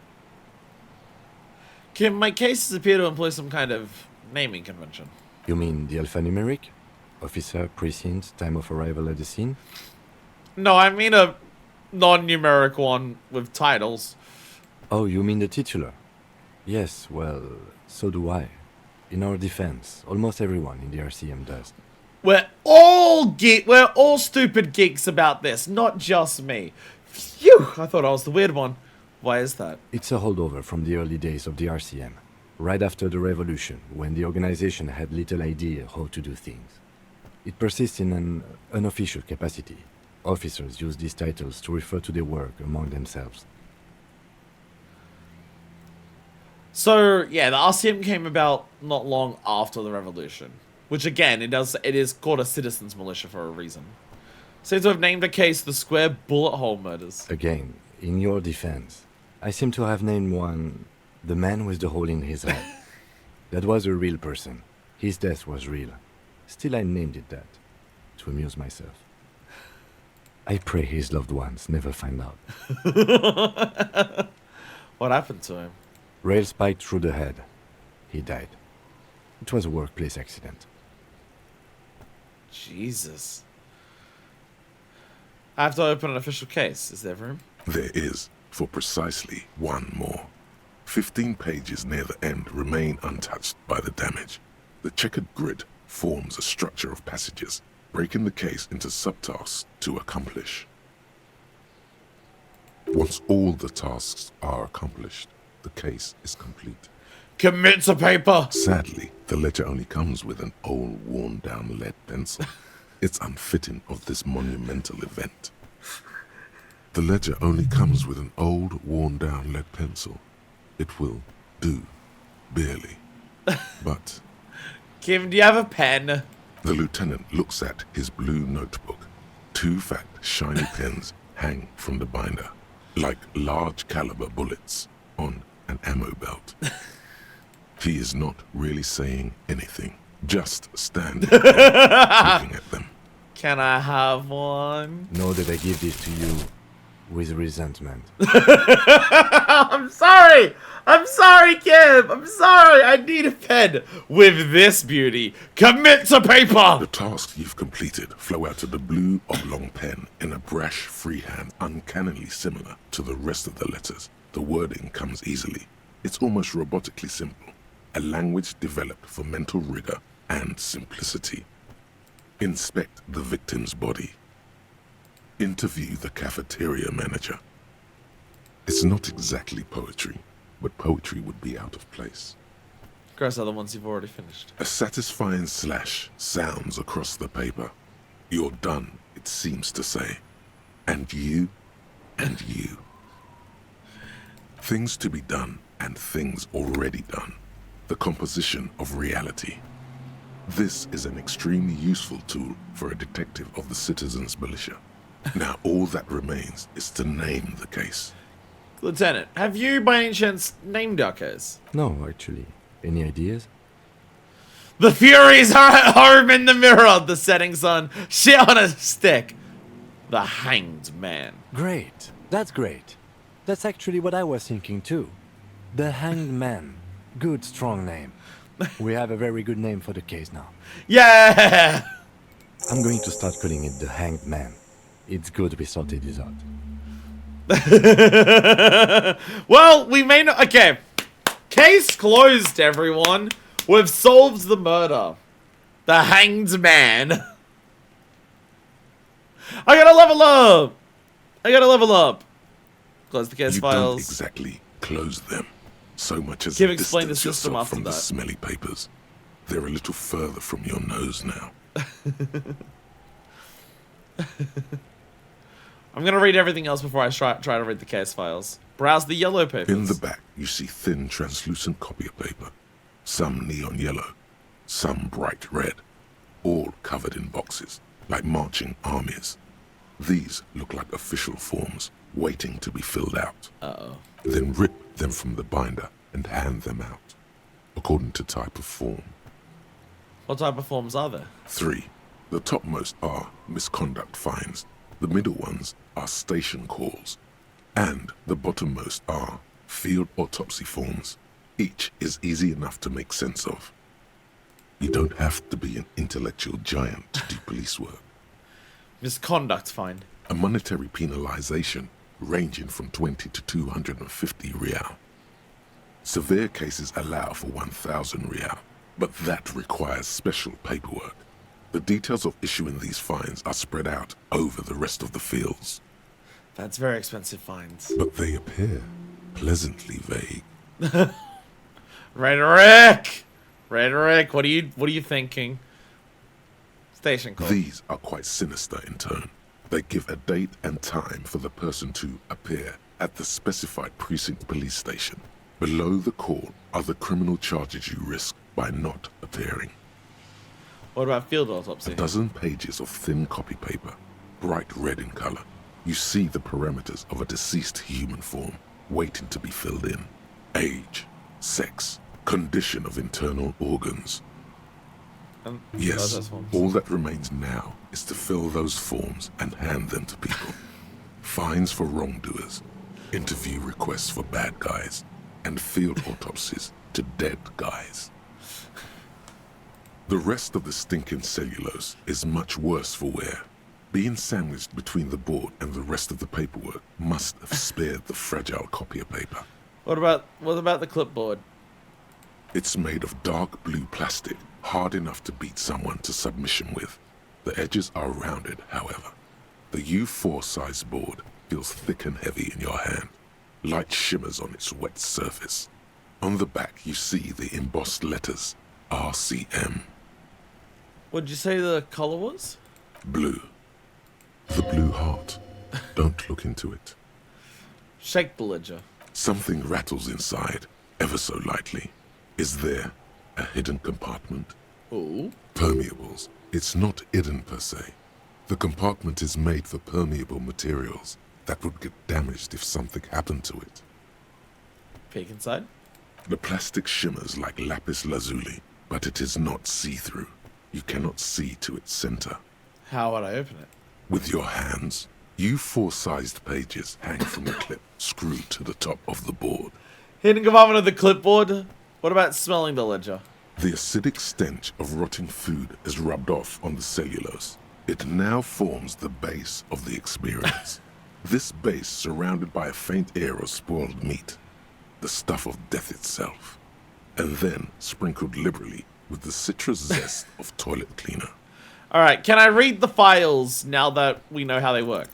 Can my cases appear to employ some kind of naming convention? You mean the alphanumeric? Officer, precinct, time of arrival at the scene? No, I mean a non-numeric one with titles. Oh, you mean the titular? Yes, well, so do I. In our defense, almost everyone in the RCM does. We're all stupid geeks about this, not just me. Phew, I thought I was the weird one. Why is that? It's a holdover from the early days of the RCM, right after the revolution, when the organization had little idea how to do things. It persists in an unofficial capacity. Officers use these titles to refer to their work among themselves. So, yeah, the RCM came about not long after the revolution. Which, again, it is called a citizens' militia for a reason. Seems to have named the case the Square Bullet Hole Murders. Again, in your defense, I seem to have named one the man with the hole in his head. That was a real person. His death was real. Still, I named it that, to amuse myself. I pray his loved ones never find out. What happened to him? Rail spiked through the head. He died. It was a workplace accident. Jesus. I have to open an official case. Is there room? There is, for precisely one more. 15 pages near the end remain untouched by the damage. The checkered grid forms a structure of passages, breaking the case into subtasks to accomplish. Once all the tasks are accomplished, the case is complete. Commit to paper! Sadly, The ledger only comes with an old, worn-down lead pencil. It's unfitting of this monumental event. The ledger only comes with an old, worn-down lead pencil. It will do, barely. But... Kim, do you have a pen? The lieutenant looks at his blue notebook. 2 fat, shiny pens hang from the binder, like large-caliber bullets on an ammo belt. He is not really saying anything, just standing there, looking at them. Can I have one? Know that I give this to you with resentment. I'm sorry! I'm sorry, Kim! I'm sorry! I need a pen with this beauty. Commit to paper! The tasks you've completed flow out of the blue oblong pen in a brash freehand uncannily similar to the rest of the letters. The wording comes easily. It's almost robotically simple. A language developed for mental rigor and simplicity. Inspect the victim's body. Interview the cafeteria manager. It's not exactly poetry, but poetry would be out of place. Gross are the ones you've already finished. A satisfying slash sounds across the paper. You're done, it seems to say. And you, and you. Things to be done and things already done. The composition of reality. This is an extremely useful tool for a detective of the citizens' militia. Now all that remains is to name the case. Lieutenant, have you by any chance named our case? No, actually. Any ideas? The Furies are at home in the mirror. The setting sun. Shit on a stick. The Hanged Man. Great. That's great. That's actually what I was thinking too. The Hanged Man. Good, strong name. We have a very good name for the case now. Yeah! I'm going to start calling it the Hanged Man. It's good we sorted this out. Well, we may not... Okay. Case closed, everyone. We've solved the murder. The Hanged Man. I gotta level up! I gotta level up. Close the case You files. don't exactly close them. So much as Kim explained the distance system yourself after from the that. smelly papers. They're a little further from your nose now. I'm gonna read everything else before I try to read the case files. Browse the yellow papers. In the back, you see thin, translucent copier paper. Some neon yellow, some bright red, all covered in boxes, like marching armies. These look like official forms, waiting to be filled out. Uh-oh. Then rip them from the binder and hand them out, according to type of form. What type of forms are there? 3. The topmost are misconduct fines. The middle ones are station calls. And the bottommost are field autopsy forms. Each is easy enough to make sense of. You don't have to be an intellectual giant to do police work. Misconduct fine. A monetary penalization ranging from 20 to 250 real. Severe cases allow for 1,000 real, but that requires special paperwork. The details of issuing these fines are spread out over the rest of the fields. That's very expensive fines. But they appear pleasantly vague. Rhetoric! Rhetoric, what are you thinking? Station call. These are quite sinister in tone. They give a date and time for the person to appear at the specified precinct police station. Below the call are the criminal charges you risk by not appearing. What about field autopsy? A dozen pages of thin copy paper, bright red in color. You see the parameters of a deceased human form waiting to be filled in. Age, sex, condition of internal organs. Yes, those forms. all that remains now is to fill those forms and hand them to people. Fines for wrongdoers, interview requests for bad guys, and field autopsies to dead guys. The rest of the stinking cellulose is much worse for wear. Being sandwiched between the board and the rest of the paperwork must have spared the fragile copier paper. What about the clipboard? It's made of dark blue plastic, hard enough to beat someone to submission with. The edges are rounded, however. The U4 size board feels thick and heavy in your hand. Light shimmers on its wet surface. On the back you see the embossed letters. RCM. What'd you say the color was? Blue. The blue heart. Don't look into it. Shake the ledger. Something rattles inside, ever so lightly. Is there a hidden compartment? Ooh. Permeables. It's not hidden per se. The compartment is made for permeable materials that would get damaged if something happened to it. Peek inside. The plastic shimmers like lapis lazuli, but it is not see-through. You cannot see to its center. How would I open it? With your hands, you 4-sized pages hang from a clip screwed to the top of the board. Hidden compartment of the clipboard. What about smelling the ledger? The acidic stench of rotting food is rubbed off on the cellulose. It now forms the base of the experience. This base surrounded by a faint air of spoiled meat, the stuff of death itself, and then sprinkled liberally with the citrus zest of toilet cleaner. Alright, can I read the files now that we know how they work?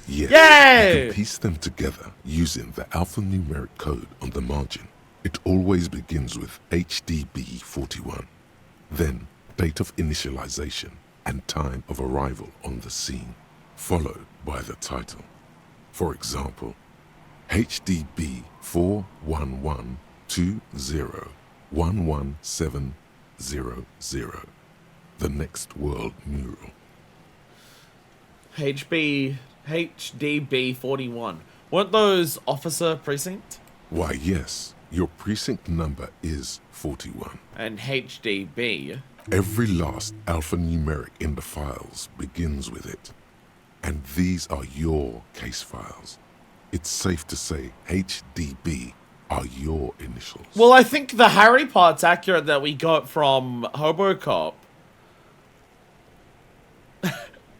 Yes, Yay! you can piece them together using the alphanumeric code on the margin. It always begins with HDB 41, then date of initialization and time of arrival on the scene, followed by the title. For example, HDB 41120111700, the next world mural. HDB 41. Weren't those officer precinct? Why, yes, your precinct number is 41. And HDB. Every last alphanumeric in the files begins with it. And these are your case files. It's safe to say HDB are your initials. Well, I think the Harry part's accurate that we got from Hobocop.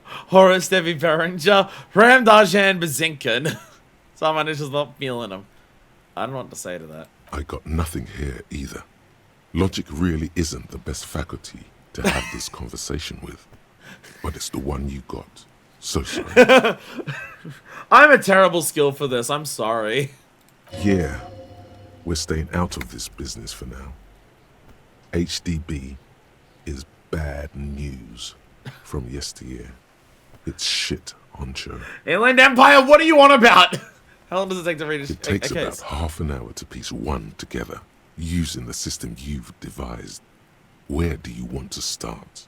Horace Debbie Berenger, Ram Darjan Bazinkin. Some initials not feeling them. I don't know what to say to that. I got nothing here either. Logic really isn't the best faculty to have this conversation with. But it's the one you got. So sorry. I'm a terrible skill for this. I'm sorry. Yeah, we're staying out of this business for now. HDB is bad news from yesteryear. It's shit, honcho. Inland Empire, what do you want about? How long does it take to read It takes about half an hour to piece one together, using the system you've devised. Where do you want to start?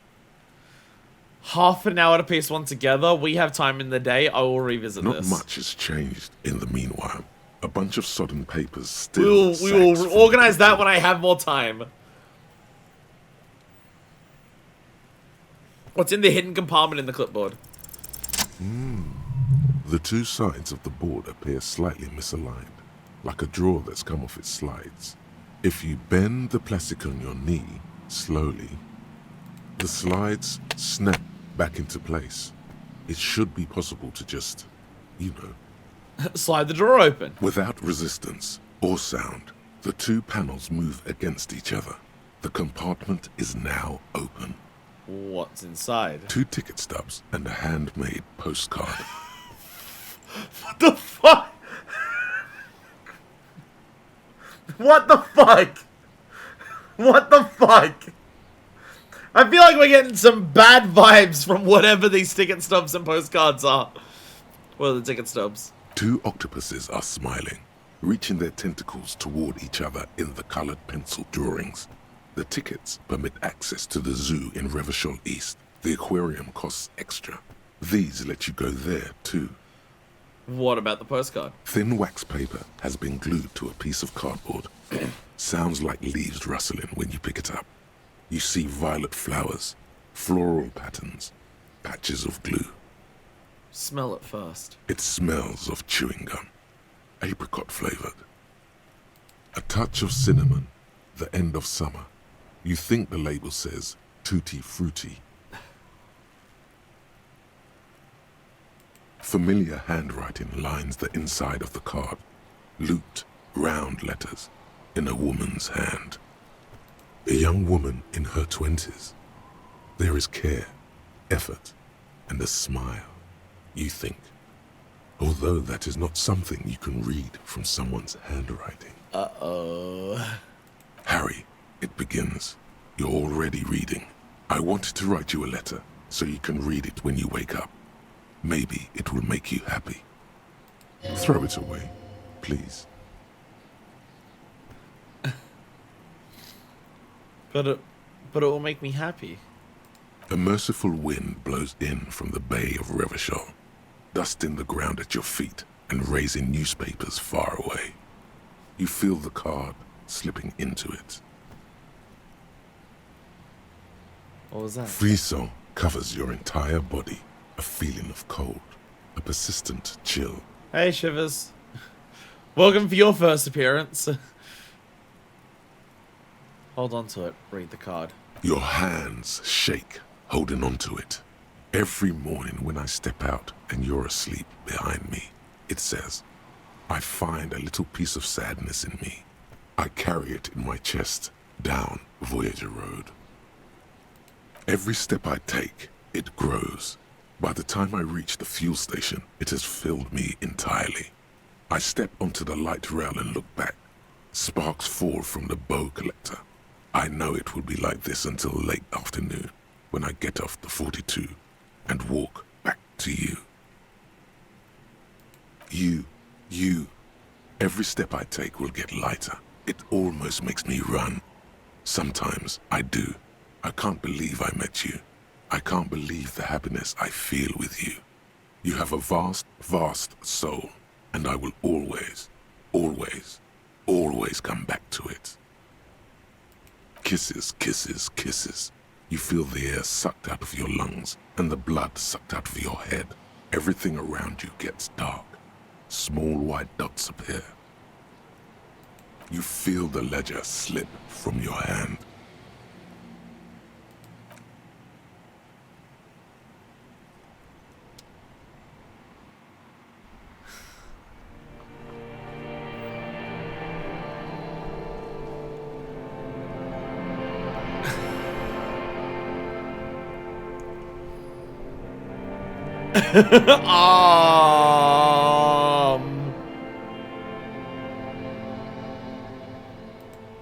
Half an hour to piece one together. We have time in the day. I will revisit Not this. much has changed in the meanwhile. A bunch of sodden papers still. We will organize that when I have more time. What's in the hidden compartment in the clipboard? The two sides of the board appear slightly misaligned, like a drawer that's come off its slides. If you bend the plastic on your knee slowly, the slides snap back into place. It should be possible to just, Slide the drawer open. without resistance or sound, the two panels move against each other. The compartment is now open. What's inside? 2 ticket stubs and a handmade postcard. What the fuck? What the fuck? What the fuck? I feel like we're getting some bad vibes from whatever these ticket stubs and postcards are. What are the ticket stubs? 2 octopuses are smiling, reaching their tentacles toward each other in the colored pencil drawings. The tickets permit access to the zoo in Revachol East. The aquarium costs extra. These let you go there, too. What about the postcard? Thin wax paper has been glued to a piece of cardboard. Sounds like leaves rustling when you pick it up. You see violet flowers, floral patterns, patches of glue. Smell it first. It smells of chewing gum, apricot flavored. A touch of cinnamon, the end of summer. You think the label says tutti frutti. Familiar handwriting lines the inside of the card. Looped, round letters in a woman's hand. A young woman in her 20s. There is care, effort, and a smile, you think. Although that is not something you can read from someone's handwriting. Uh-oh. Harry, it begins. You're already reading. I wanted to write you a letter so you can read it when you wake up. Maybe it will make you happy. Throw it away, please. But it will make me happy. A merciful wind blows in from the bay of Revachol, dusting the ground at your feet and raising newspapers far away. You feel the card slipping into it. What was that? Frisson covers your entire body, a feeling of cold, a persistent chill. Hey, Shivers. Welcome for your first appearance. Hold on to it. Read the card. Your hands shake, holding onto it. Every morning when I step out and you're asleep behind me, it says, I find a little piece of sadness in me. I carry it in my chest, down Voyager Road. Every step I take, it grows. By the time I reach the fuel station, it has filled me entirely. I step onto the light rail and look back. Sparks fall from the bow collector. I know it will be like this until late afternoon, when I get off the 42 and walk back to you. You. Every step I take will get lighter. It almost makes me run. Sometimes I do. I can't believe I met you. I can't believe the happiness I feel with you. You have a vast, vast soul, and I will always, always, always come back to it. Kisses, kisses, kisses. You feel the air sucked out of your lungs and the blood sucked out of your head. Everything around you gets dark. Small white dots appear. You feel the ledger slip from your hand.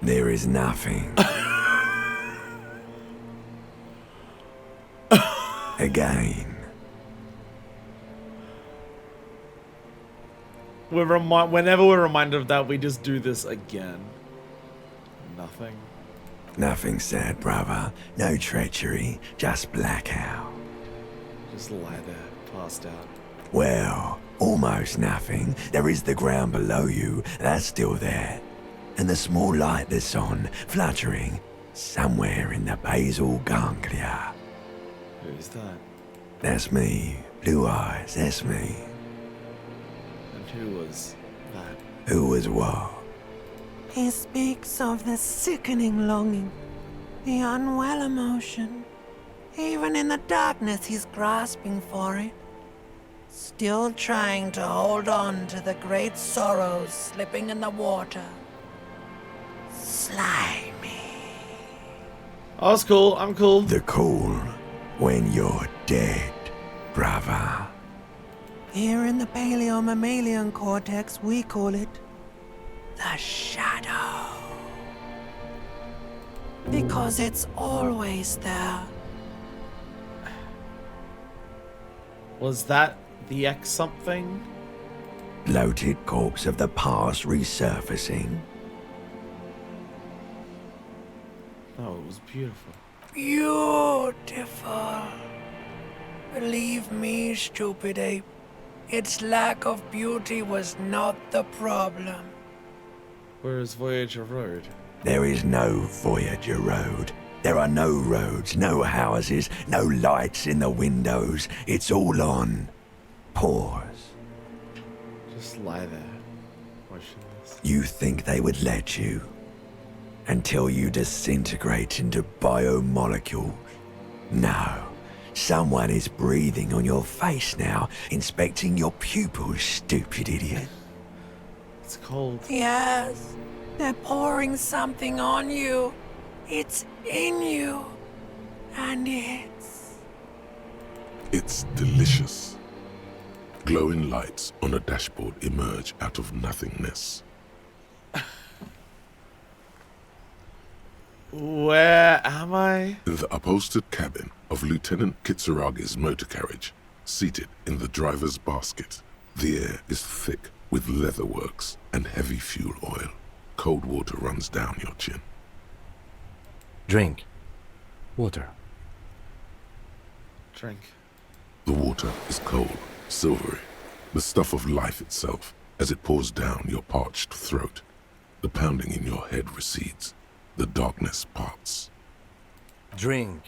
There is nothing. Again. Whenever we're reminded of that, we just do this again. Nothing. Nothing sad, brother. No treachery. Just blackout. Just lie there, passed out. Well, almost nothing. There is the ground below you. That's still there. And the small light that's on, fluttering, somewhere in the basal ganglia. Who's that? That's me. Blue eyes, that's me. And who was that? Who was what? He speaks of the sickening longing, the unwell emotion. Even in the darkness, he's grasping for it. Still trying to hold on to the great sorrows slipping in the water. Slimy. Oh, it's cool. I'm cool. The cool when you're dead, brother. Here in the paleo-mammalian cortex, we call it the shadow. Because it's always there. Was that the X something? Bloated corpse of the past resurfacing. Oh, it was beautiful. Beautiful. Believe me, stupid ape, its lack of beauty was not the problem. Where is Voyager Road? There is no Voyager Road. There are no roads, no houses, no lights in the windows. It's all on pause. Just lie there, motionless. You think they would let you? Until you disintegrate into biomolecules? No. Someone is breathing on your face now, inspecting your pupils, stupid idiot. It's cold. Yes, they're pouring something on you. It's in you. And It's delicious. Glowing lights on a dashboard emerge out of nothingness. Where am In the upholstered cabin of Lieutenant Kitsuragi's motor carriage, seated in the driver's basket, the air is thick with leatherworks and heavy fuel oil. Cold water runs down your chin. Drink. Water. Drink. The water is cold, silvery, the stuff of life itself as it pours down your parched throat. The pounding in your head recedes. The darkness parts. Drink.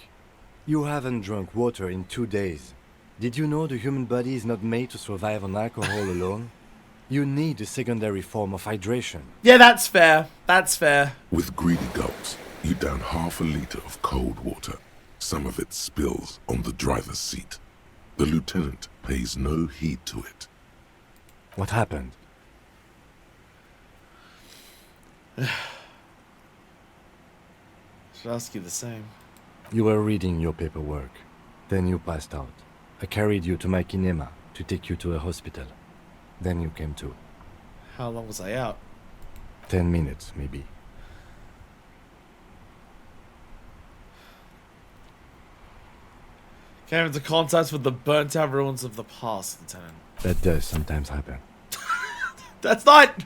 You haven't drunk water in 2 days. Did you know the human body is not made to survive on alcohol alone? You need a secondary form of hydration. Yeah, that's fair. That's fair. With greedy gulps, you down half a liter of cold water. Some of it spills on the driver's seat. The lieutenant pays no heed to it. What happened? Should ask you the same. You were reading your paperwork. Then you passed out. I carried you to my kinema to take you to a hospital. Then you came to. How long was I out? 10 minutes, maybe. Came into contact with the burnt-out ruins of the past, Lieutenant. That does sometimes happen. That's not...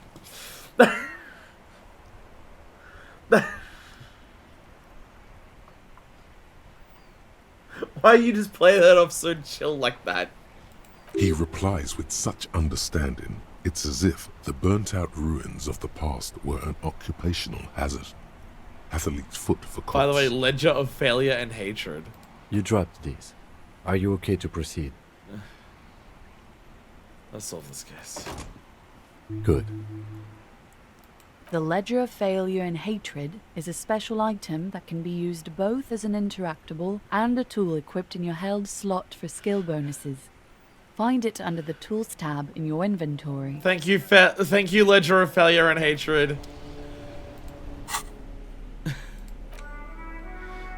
Why you just play that off so chill like that? He replies with such understanding, it's as if the burnt-out ruins of the past were an occupational hazard. Athlete's foot for cops. By the way, ledger of failure and hatred. You dropped these. Are you okay to proceed? Let's solve this case. Good. The Ledger of Failure and Hatred is a special item that can be used both as an interactable and a tool equipped in your held slot for skill bonuses. Find it under the Tools tab in your inventory. Thank you, Ledger of Failure and Hatred.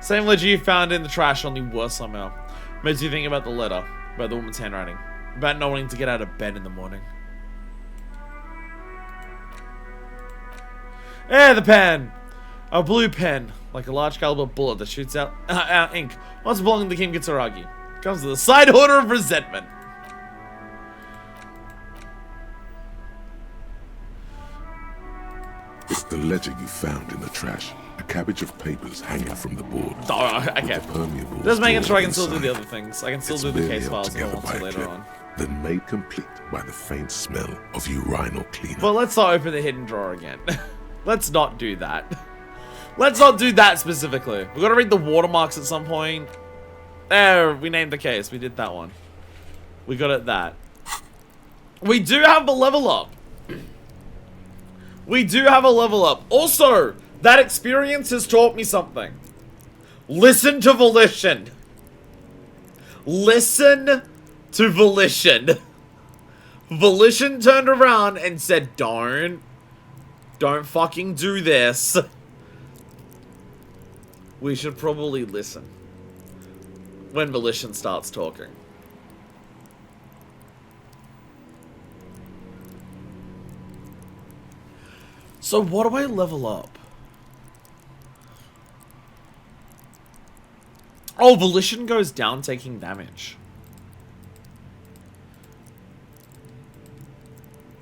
Same ledger you found in the trash, only worse somehow. Makes you think about the letter, about the woman's handwriting, about not wanting to get out of bed in the morning. The pen! A blue pen, like a large caliber bullet that shoots out ink. Once belonging to King Kitsuragi. Comes with a side order of resentment. It's the ledger you found in the trash. A cabbage of papers hanging from the board. Oh, okay. Just making sure I can still do the other things. I can still do the case files if I want to later on. Then made complete by the faint smell of urinal cleaner. But let's not open the hidden drawer again. Let's not do that. Let's not do that specifically. We've got to read the watermarks at some point. There, we named the case. We did that one. We got it that. We do have a level up. We do have a level up. Also, that experience has taught me something. Listen to volition. Listen to volition. Volition turned around and said, don't fucking do this. We should probably listen when volition starts talking. So what do I level up? Oh, volition goes down taking damage.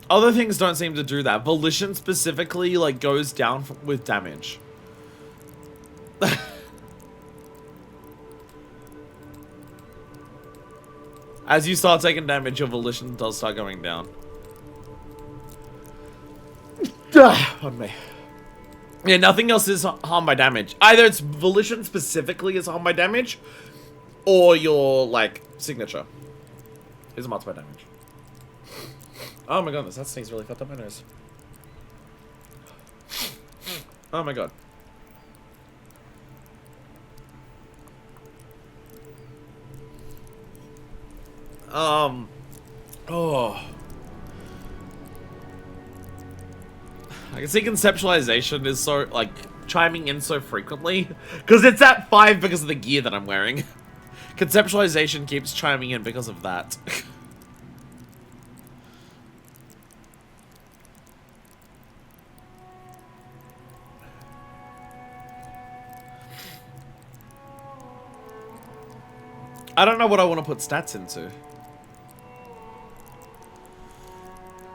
Other things don't seem to do that. Volition specifically, like, goes down with damage. As you start taking damage, your volition does start going down. Pardon me. Yeah, nothing else is harmed by damage. Either it's volition specifically is harmed by damage, or your, like, signature is marked by damage. Oh my god, that sneeze really fucked up my nose. Oh my god. Oh. I can see conceptualization is so, like, chiming in so frequently. Because it's at 5 because of the gear that I'm wearing. Conceptualization keeps chiming in because of that. I don't know what I want to put stats into.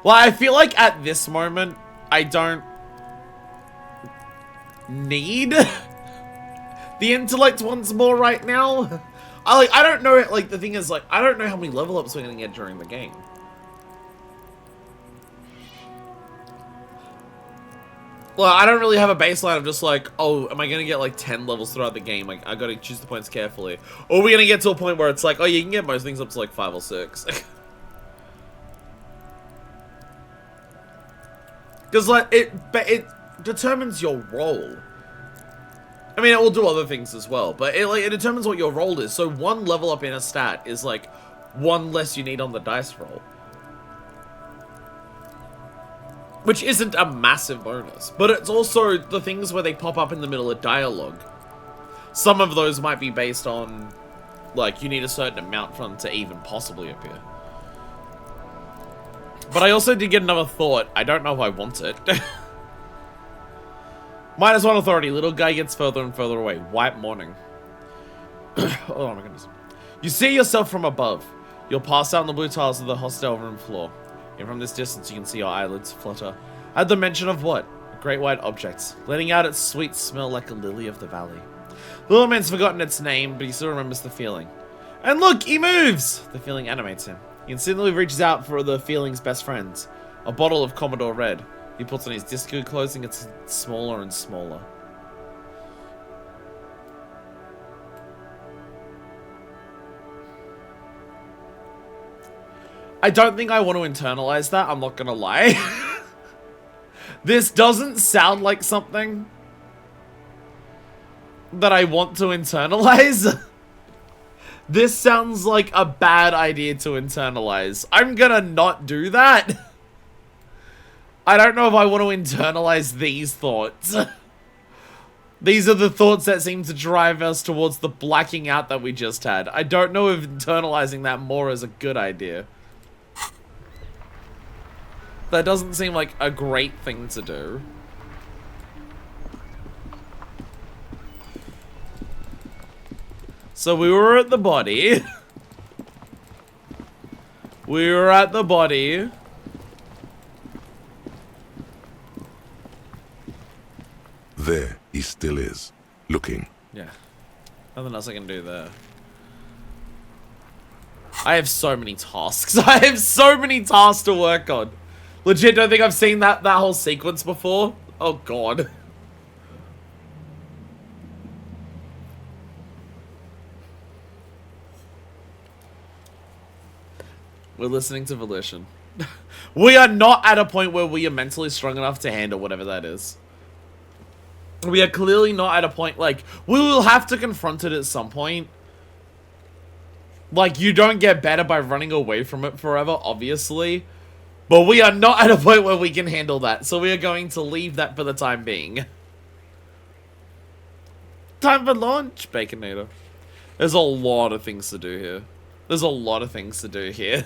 Well, I feel like at this moment, I don't need the intellect ones more right now. I don't know, like, the thing is, like, I don't know how many level ups we're gonna get during the game. Well, I don't really have a baseline of just like, oh, am I gonna get like 10 levels throughout the game? Like, I gotta choose the points carefully. Or are we gonna get to a point where it's like, oh, you can get most things up to like 5 or 6. Because like, it determines your role. I mean, it will do other things as well, but it determines what your role is. So 1 level up in a stat is like 1 less you need on the dice roll. Which isn't a massive bonus, but it's also the things where they pop up in the middle of dialogue. Some of those might be based on, like, you need a certain amount for them to even possibly appear. But I also did get another thought. I don't know if I want it. -1 authority. Little guy gets further and further away. White morning. Oh my goodness. You see yourself from above. You'll pass out on the blue tiles of the hostel room floor. And from this distance, you can see your eyelids flutter. At the mention of what? A great white object, letting out its sweet smell like a lily of the valley. The little man's forgotten its name, but he still remembers the feeling. And look, he moves! The feeling animates him. He instantly reaches out for the feeling's best friends. A bottle of Commodore Red. He puts on his disco clothes and gets smaller and smaller. I don't think I want to internalize that, I'm not gonna lie. This doesn't sound like something that I want to internalize. This sounds like a bad idea to internalize. I'm gonna not do that. I don't know if I want to internalize these thoughts. These are the thoughts that seem to drive us towards the blacking out that we just had. I don't know if internalizing that more is a good idea. That doesn't seem like a great thing to do. So we were at the body. We were at the body. There he still is, looking. Yeah. Nothing else I can do there. I have so many tasks. I have so many tasks to work on. Legit, don't think I've seen that whole sequence before. Oh god. We're listening to Volition. We are not at a point where we are mentally strong enough to handle whatever that is. We are clearly not at a point, like, we will have to confront it at some point. Like, you don't get better by running away from it forever, obviously. But we are not at a point where we can handle that, so we are going to leave that for the time being. Time for launch, Baconator. There's a lot of things to do here. There's a lot of things to do here.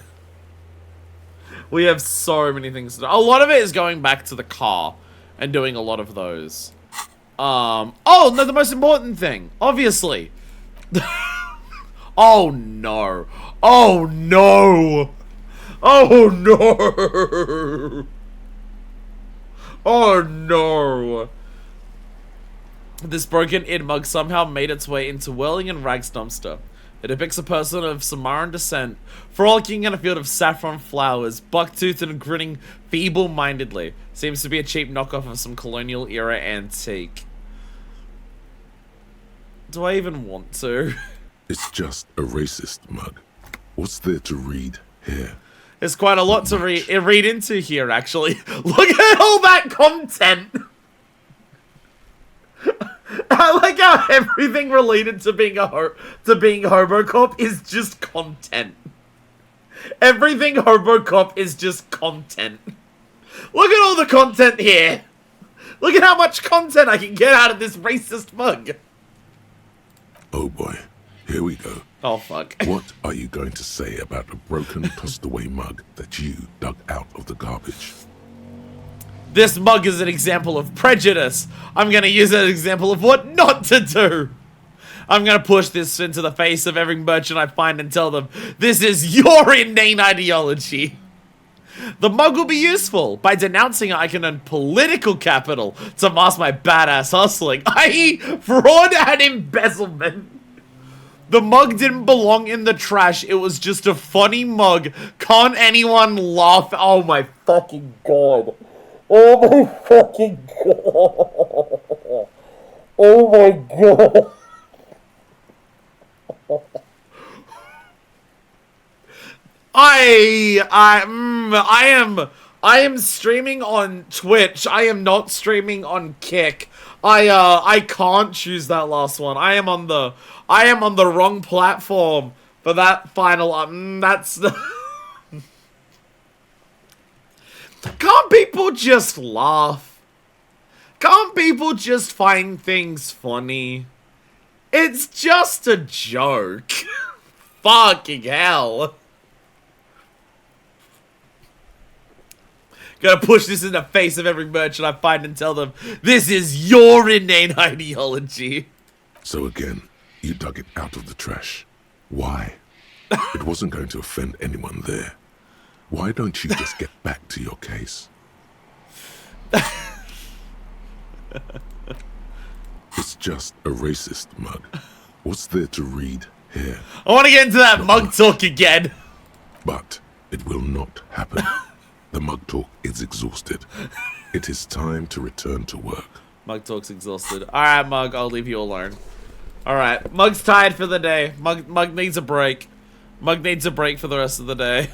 We have so many things to do. A lot of it is going back to the car and doing a lot of those. Oh, no, the most important thing, obviously. Oh, no. Oh, no. Oh, no. Oh, no. This broken-in mug somehow made its way into Whirling and Rag's dumpster. It depicts a person of Samaran descent, frolicking in a field of saffron flowers, buck-toothed and grinning feeble-mindedly. Seems to be a cheap knockoff of some colonial-era antique. Do I even want to? It's just a racist mug. What's there to read here? There's quite a lot to read into here, actually. Look at all that content! I like how everything related to being Hobocop is just content. Everything Hobocop is just content. Look at all the content here. Look at how much content I can get out of this racist mug. Oh boy, here we go. Oh fuck. What are you going to say about a broken, tossed-away mug that you dug out of the garbage? This mug is an example of prejudice. I'm gonna use it as an example of what not to do. I'm gonna push this into the face of every merchant I find and tell them, this is your inane ideology. The mug will be useful. By denouncing it, I can earn political capital to mask my badass hustling, i.e. fraud and embezzlement. The mug didn't belong in the trash. It was just a funny mug. Can't anyone laugh? Oh my fucking god. Oh my fucking god. Oh my god. I am streaming on Twitch. I am not streaming on Kick. I can't choose that last one. I am on the wrong platform for that final. That's the. Can't people just laugh? Can't people just find things funny? It's just a joke. Fucking hell. Gonna push this in the face of every merchant I find and tell them, this is your inane ideology. So again, you dug it out of the trash. Why? It wasn't going to offend anyone there. Why don't you just get back to your case? It's just a racist mug. What's there to read here? I want to get into that mug talk again. But it will not happen. The mug talk is exhausted. It is time to return to work. Mug talk's exhausted. Alright, Mug, I'll leave you alone. Alright, Mug's tired for the day. Mug needs a break. Mug needs a break for the rest of the day.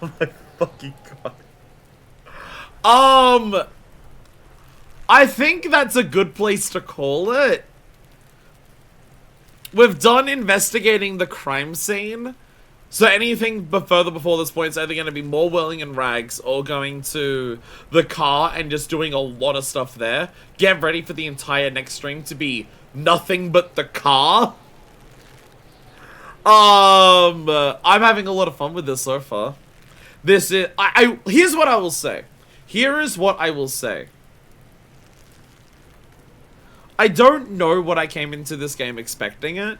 Oh my fucking god. I think that's a good place to call it. We've done investigating the crime scene. So anything further before this point is either going to be more whirling in rags or going to the car and just doing a lot of stuff there. Get ready for the entire next stream to be nothing but the car. I'm having a lot of fun with this so far. This is here's what I will say. Here is what I will say. I don't know what I came into this game expecting it.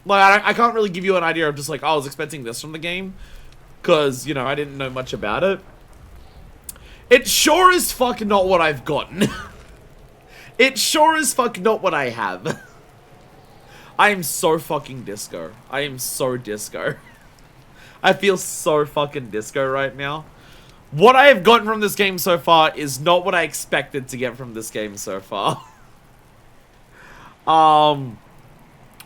Like, I can't really give you an idea of just like, oh, I was expecting this from the game. Because, you know, I didn't know much about it. It's sure as fuck not what I've gotten. It's sure as fuck not what I have. I am so fucking disco. I am so disco. I feel so fucking disco right now. What I have gotten from this game so far is not what I expected to get from this game so far.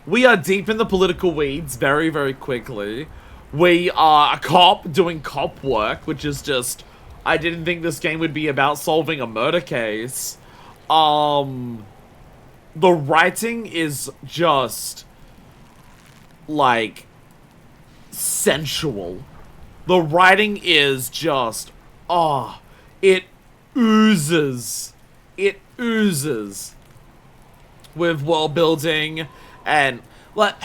We are deep in the political weeds very, very quickly. We are a cop doing cop work, which is just... I didn't think this game would be about solving a murder case. The writing is just... like... sensual. The writing is just... oh, it oozes. It oozes with world building and like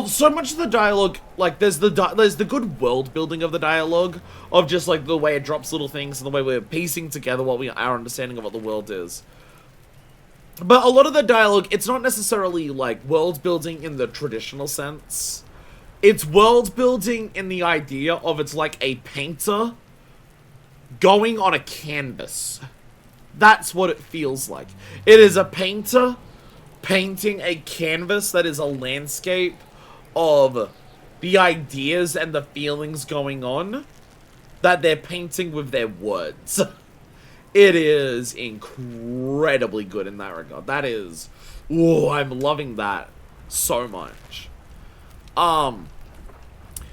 so much of the dialogue, like there's the good world building of the dialogue of just like the way it drops little things and the way we're piecing together what our understanding of what the world is. But a lot of the dialogue, it's not necessarily like world building in the traditional sense. It's world building in the idea of it's like a painter going on a canvas. That's what it feels like. It is a painter painting a canvas that is a landscape of the ideas and the feelings going on that they're painting with their words. It is incredibly good in that regard. That is... ooh, I'm loving that so much.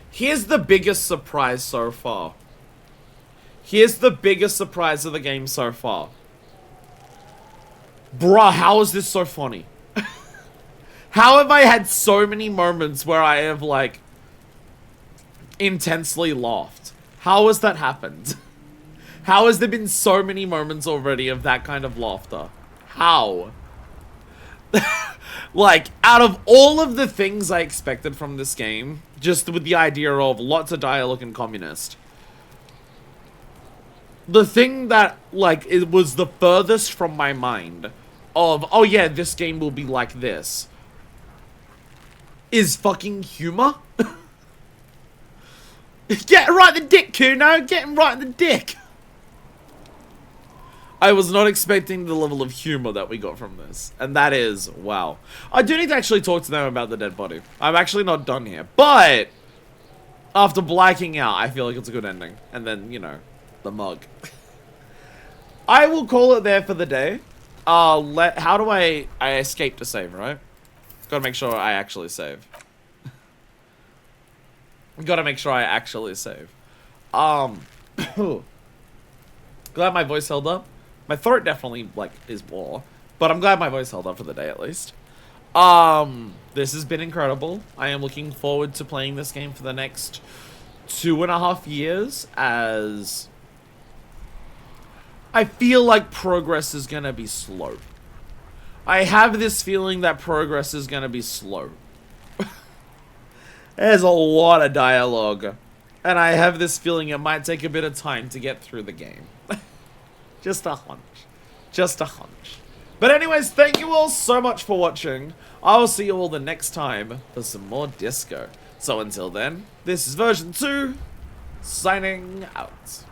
Here's the biggest surprise so far. Here's the biggest surprise of the game so far. Bruh, how is this so funny? How have I had so many moments where I have, like, intensely laughed? How has that happened? How has there been so many moments already of that kind of laughter? How? Like, out of all of the things I expected from this game, just with the idea of lots of dialogue and communist, the thing that, like, it was the furthest from my mind of, oh yeah, this game will be like this, is fucking humor. Get right in the dick, Kuno! Get him right in the dick! I was not expecting the level of humor that we got from this. And that is, wow. I do need to actually talk to them about the dead body. I'm actually not done here. But, after blacking out, I feel like it's a good ending. And then, you know, the mug. I will call it there for the day. How do I escape to save, right? Gotta make sure I actually save. Gotta make sure I actually save. Glad my voice held up. My throat definitely, like, is war. But I'm glad my voice held up for the day, at least. This has been incredible. I am looking forward to playing this game for the next 2.5 years, as I feel like progress is gonna be slow. I have this feeling that progress is gonna be slow. There's a lot of dialogue. And I have this feeling it might take a bit of time to get through the game. Just a hunch. Just a hunch. But anyways, thank you all so much for watching. I will see you all the next time for some more disco. So until then, this is version 2, signing out.